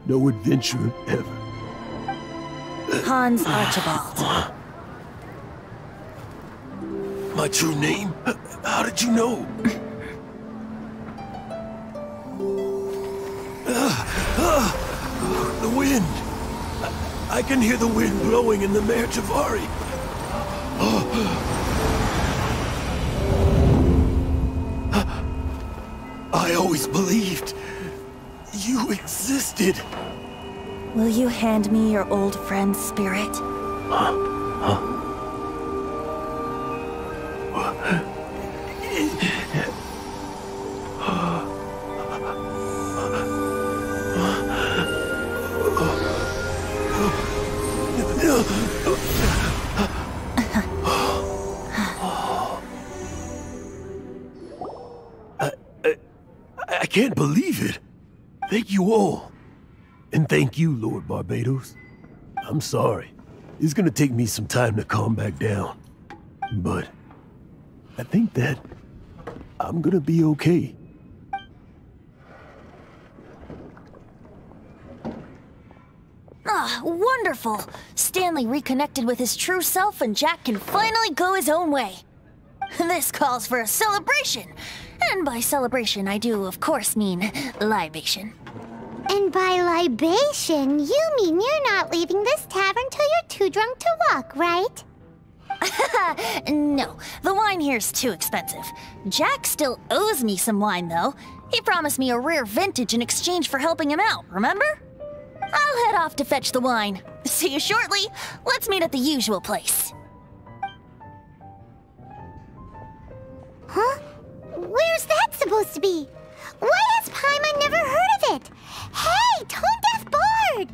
No adventurer ever. Hans Archibald. My true name? How did you know? The wind. I can hear the wind blowing in the Mare Javari. I always believed you existed. Will you hand me your old friend's spirit? I can't believe it. Thank you all. And thank you, Lord Barbados. I'm sorry. It's gonna take me some time to calm back down. But I think that I'm gonna be okay. Ah, wonderful! Stanley reconnected with his true self and Jack can finally go his own way. This calls for a celebration. And by celebration, I do, of course, mean libation. And by libation, you mean you're not leaving this tavern till you're too drunk to walk, right? No, the wine here's too expensive. Jack still owes me some wine, though. He promised me a rare vintage in exchange for helping him out, remember? I'll head off to fetch the wine. See you shortly. Let's meet at the usual place. Huh? Where's that supposed to be? Why has Paimon never heard of it? Hey, Tone Deaf Bard!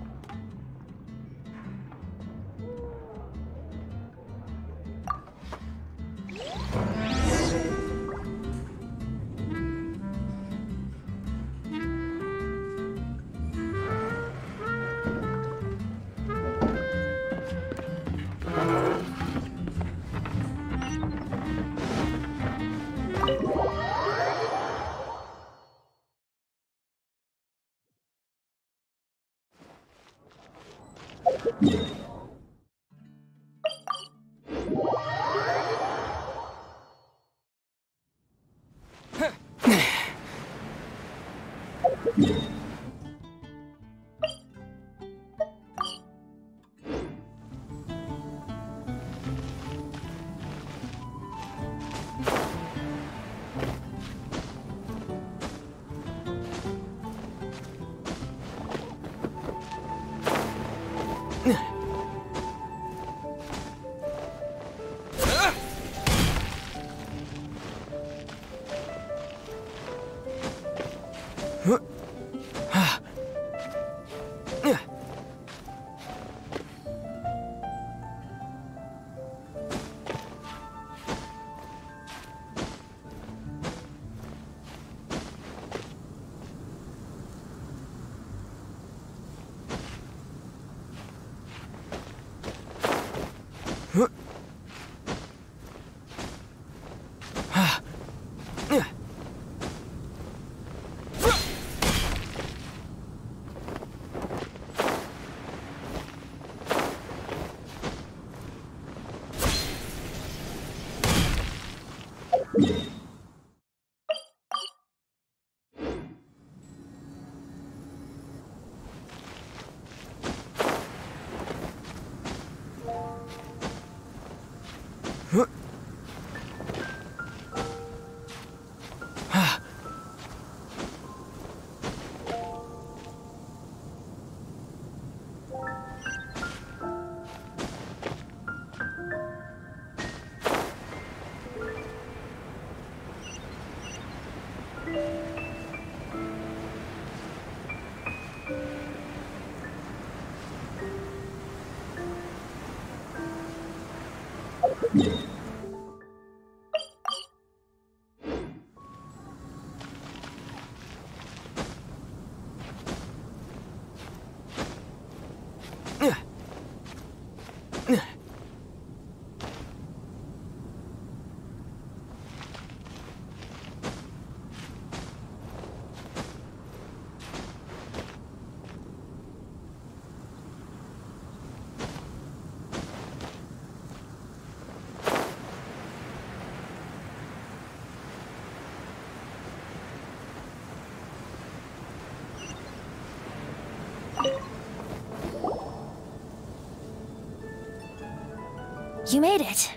You made it.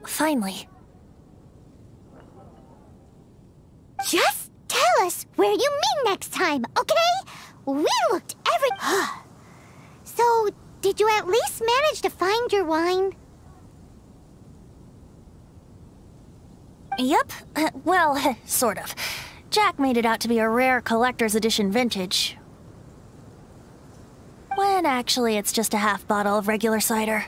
Finally. Just tell us where you meet next time, okay? We looked So, did you at least manage to find your wine? Yep. Well, sort of. Jack made it out to be a rare collector's edition vintage. When actually it's just a half bottle of regular cider.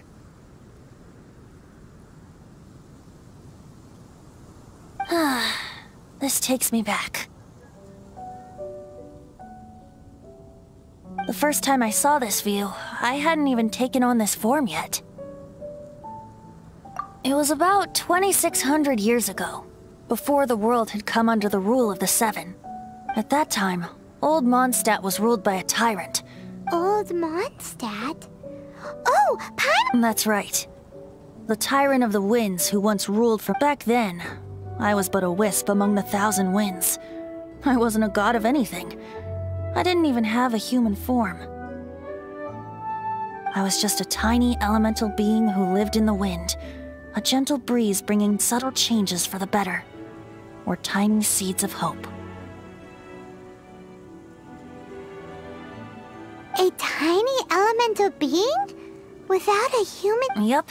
This takes me back. The first time I saw this view, I hadn't even taken on this form yet. It was about 2,600 years ago, before the world had come under the rule of the Seven. At that time, Old Mondstadt was ruled by a tyrant. Old Mondstadt? Oh, Paimon! That's right. The tyrant of the winds who once ruled from back then. I was but a wisp among the thousand winds. I wasn't a god of anything. I didn't even have a human form. I was just a tiny elemental being who lived in the wind, a gentle breeze bringing subtle changes for the better, or tiny seeds of hope. A tiny elemental being? Without a human? Yep.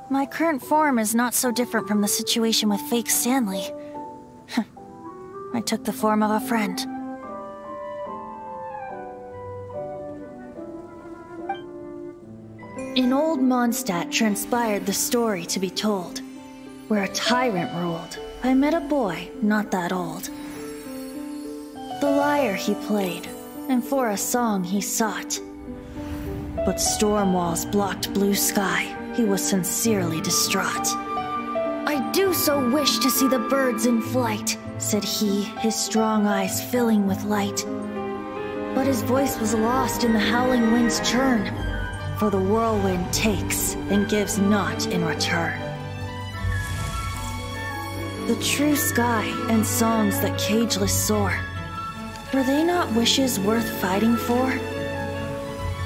My current form is not so different from the situation with fake Stanley. I took the form of a friend. In old Mondstadt transpired the story to be told, where a tyrant ruled. I met a boy not that old. The lyre he played, and for a song he sought. But storm walls blocked blue sky. He was sincerely distraught. I do so wish to see the birds in flight, said he, his strong eyes filling with light. But his voice was lost in the howling wind's churn, for the whirlwind takes and gives not in return. The true sky and songs that cageless soar, were they not wishes worth fighting for?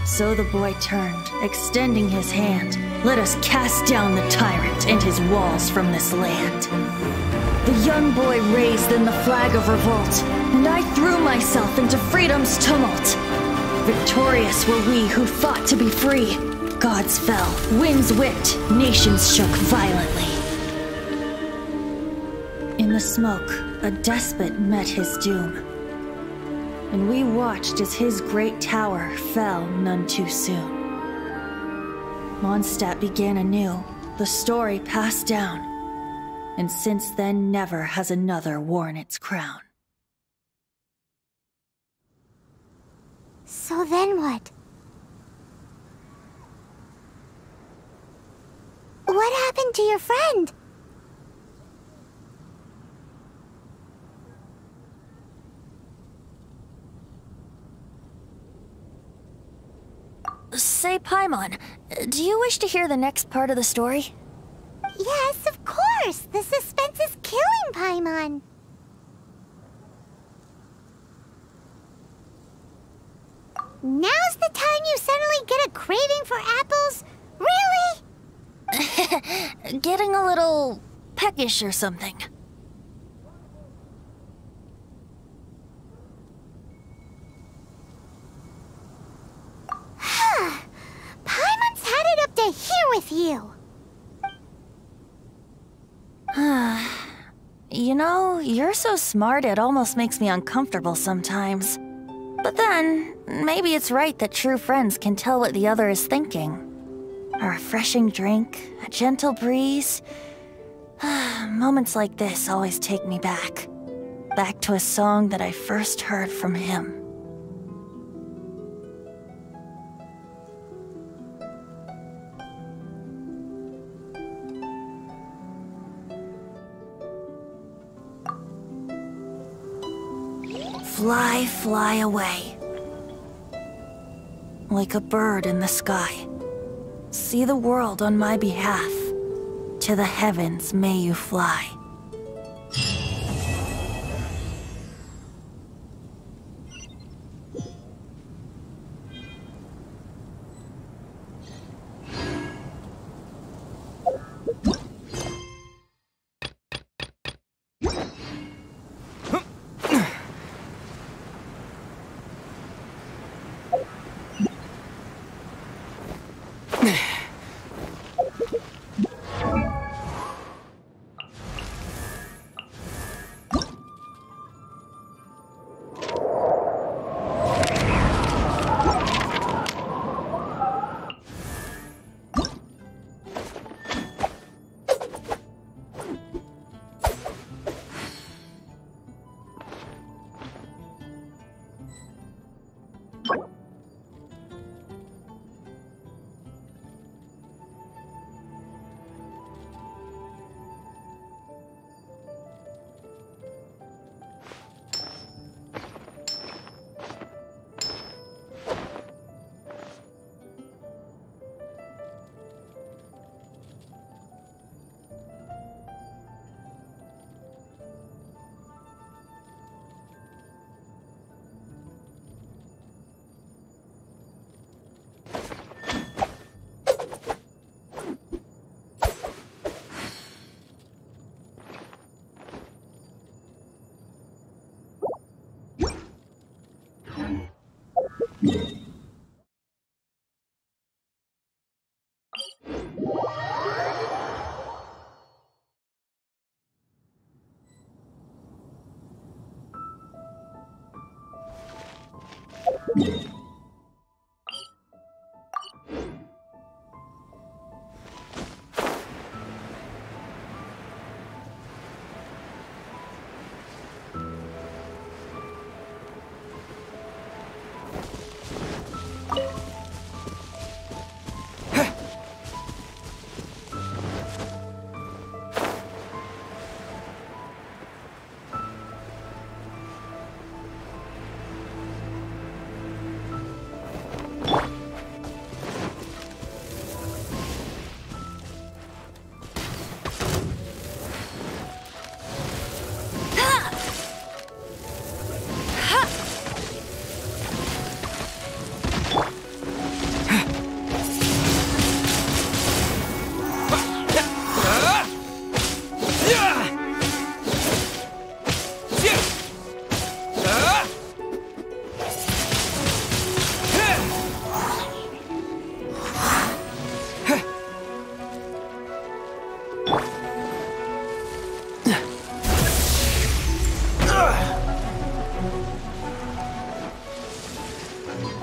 So the boy turned, extending his hand. Let us cast down the tyrant and his walls from this land. The young boy raised then the flag of revolt, and I threw myself into freedom's tumult. Victorious were we who fought to be free. Gods fell, winds whipped, nations shook violently. In the smoke, a despot met his doom, and we watched as his great tower fell none too soon. Mondstadt began anew, the story passed down, and since then never has another worn its crown. So then what? What happened to your friend? Say, Paimon, do you wish to hear the next part of the story? Yes, of course! The suspense is killing Paimon! Now's the time you suddenly get a craving for apples? Really? Getting a little peckish or something. Paimon's had it up to here with you! You know, you're so smart it almost makes me uncomfortable sometimes. But then, maybe it's right that true friends can tell what the other is thinking. A refreshing drink, a gentle breeze. Moments like this always take me back. Back to a song that I first heard from him. Fly, fly away. Like a bird in the sky. See the world on my behalf. To the heavens may you fly.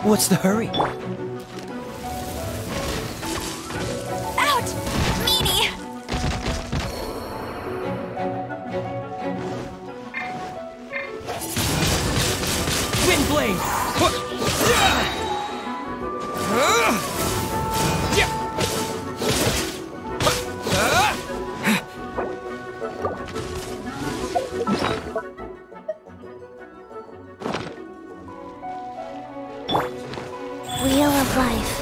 What's the hurry? Out! Meanie! Windblade! Wheel of Life.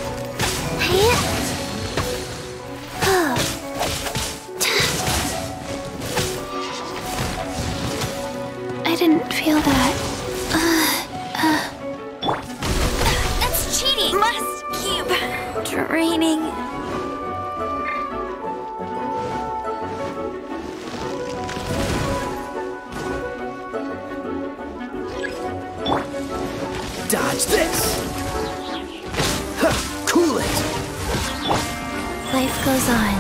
I didn't feel that. That's cheating! Must keep Draining. Dodge this! Cool it! Life goes on.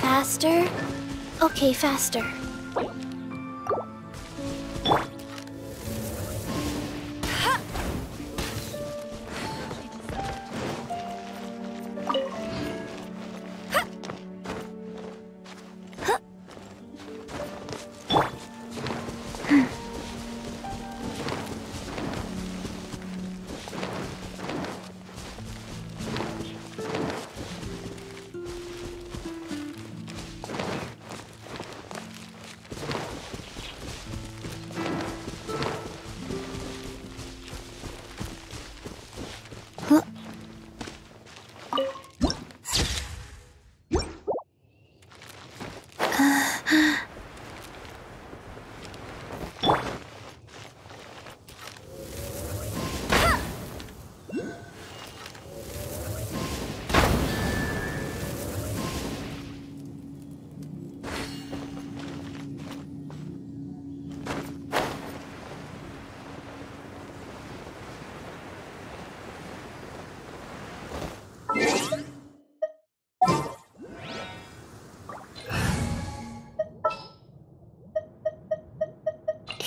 Faster? Okay, faster.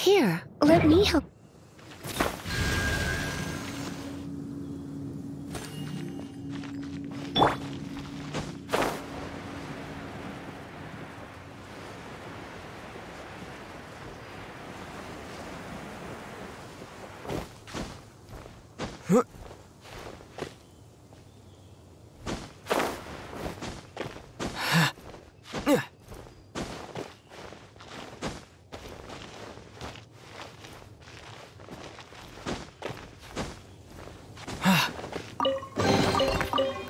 Here, let me help.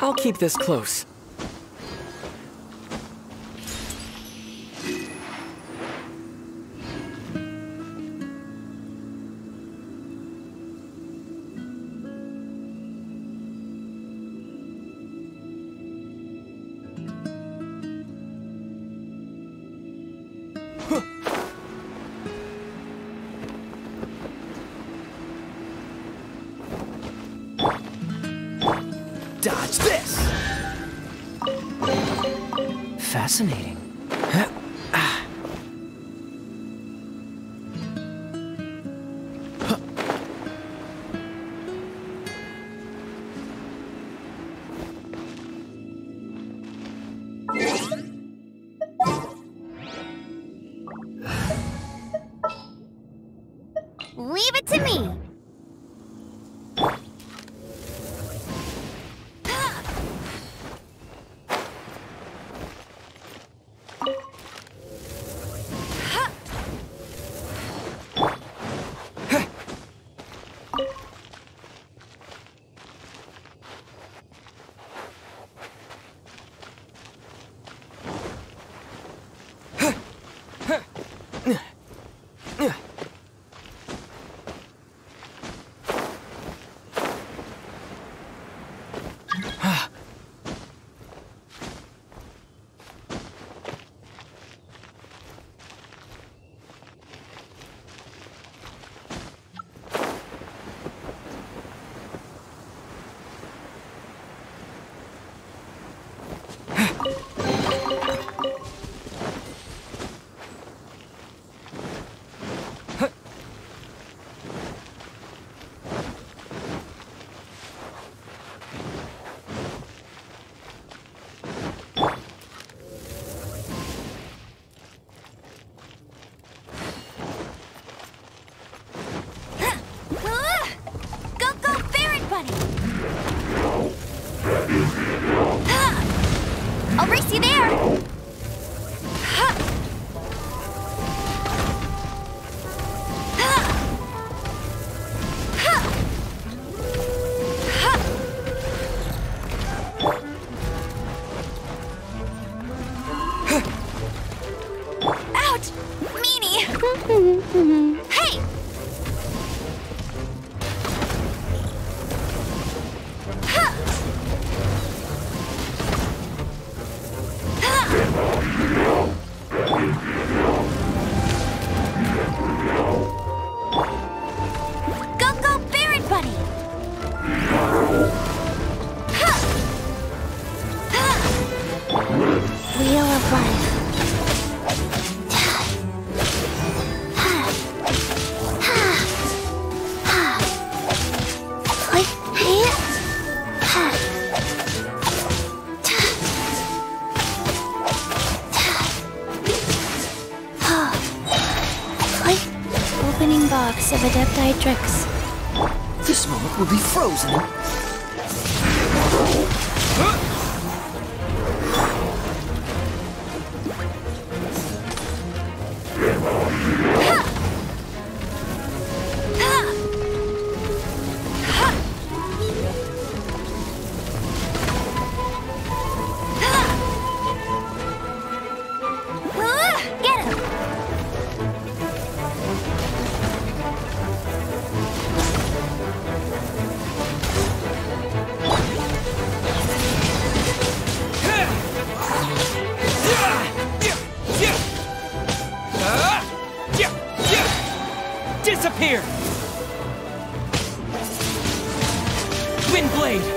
I'll keep this close. Dodge this! Fascinating. Leave it to me. I'll race you there! Ouch! Meanie! Hey! Wheel of Life. Opening box of Adepti tricks. This moment will be frozen. Get him! Disappear! Windblade!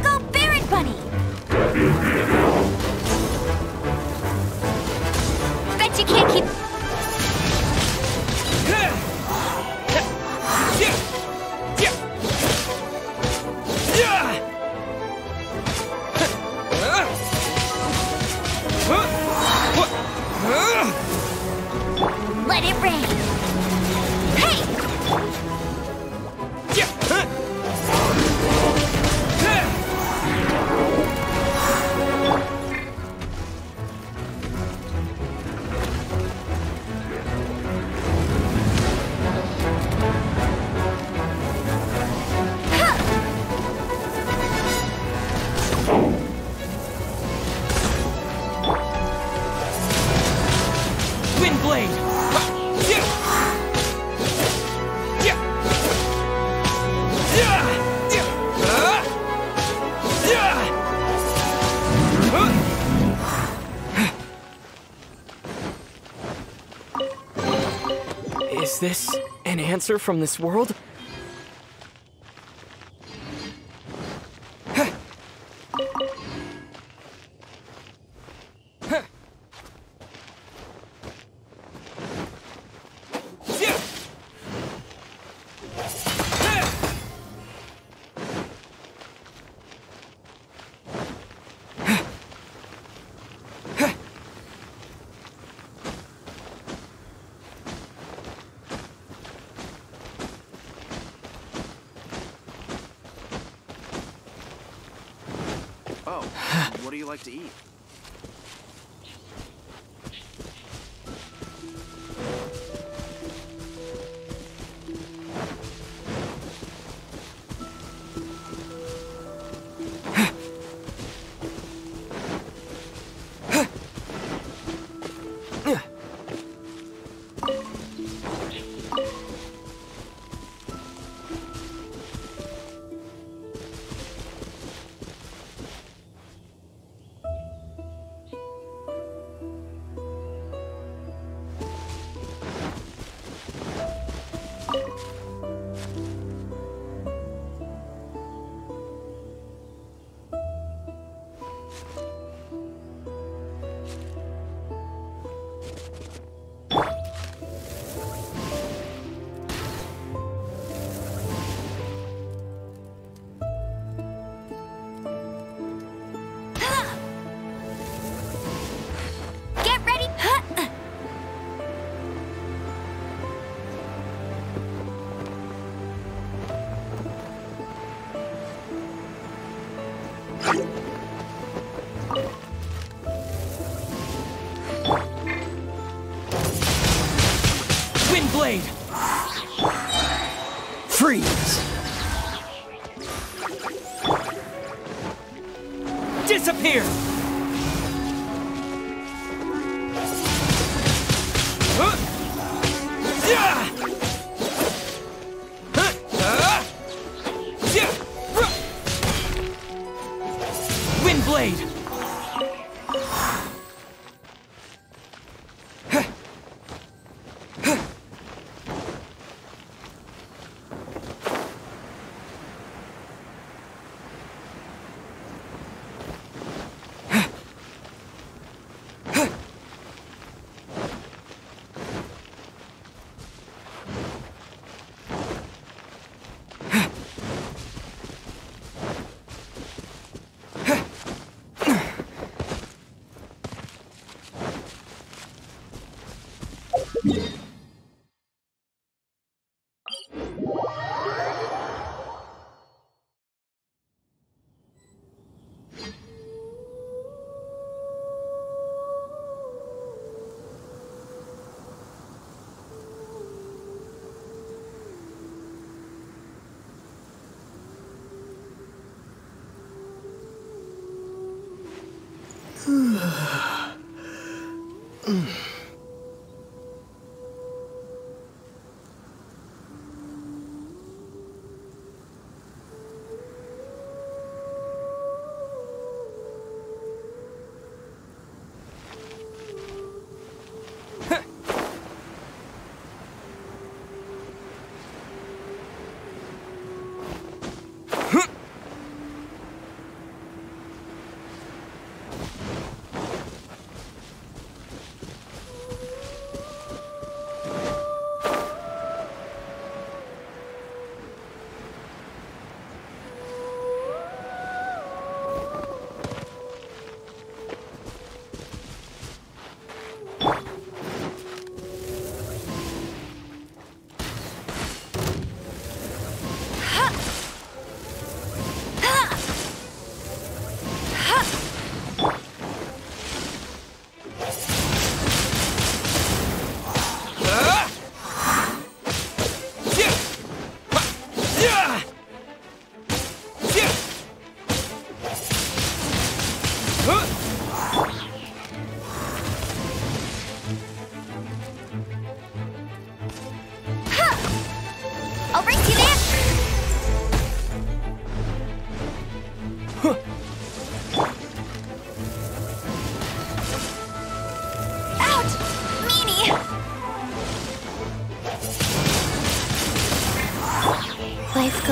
Go, Baron Bunny! Bet you can't keep... Let it rain! Hey! Windblade! Is this an answer from this world? Oh, what do you like to eat? Windblade! Freeze! Disappear! Windblade!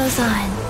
goes on.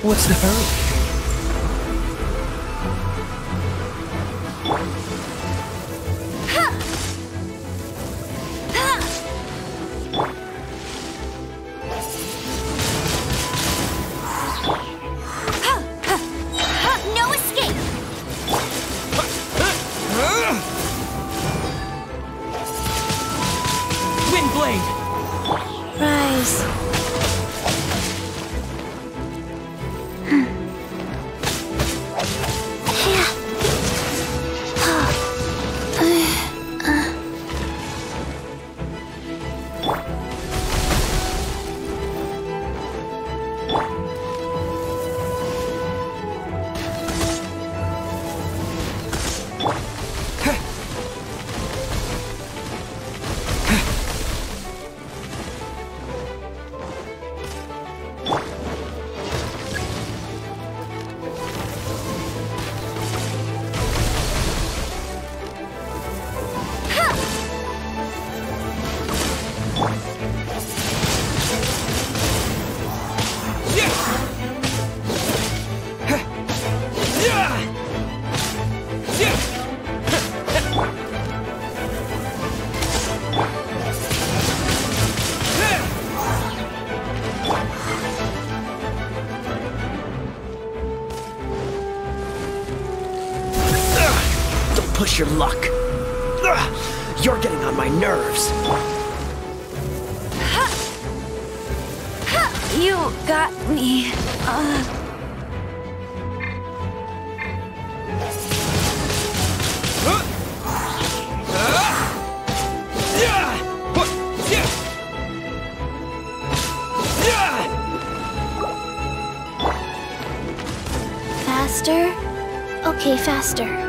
What's the hurry? No escape! Windblade! Rise. Push your luck. Ugh, you're getting on my nerves. You got me. Faster? Okay, faster.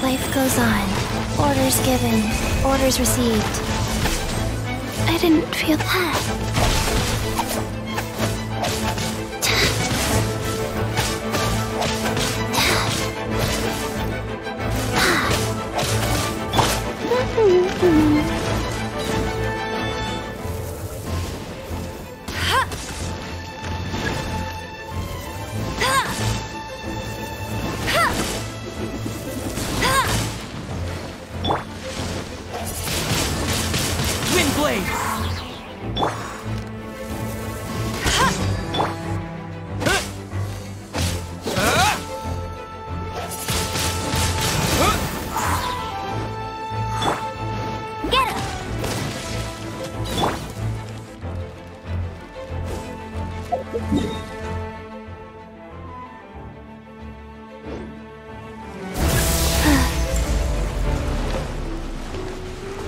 Life goes on. Orders given. Orders received. I didn't feel that.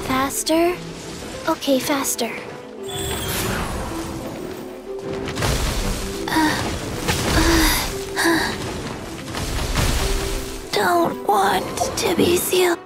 Faster? Okay, faster. Don't want to be sealed.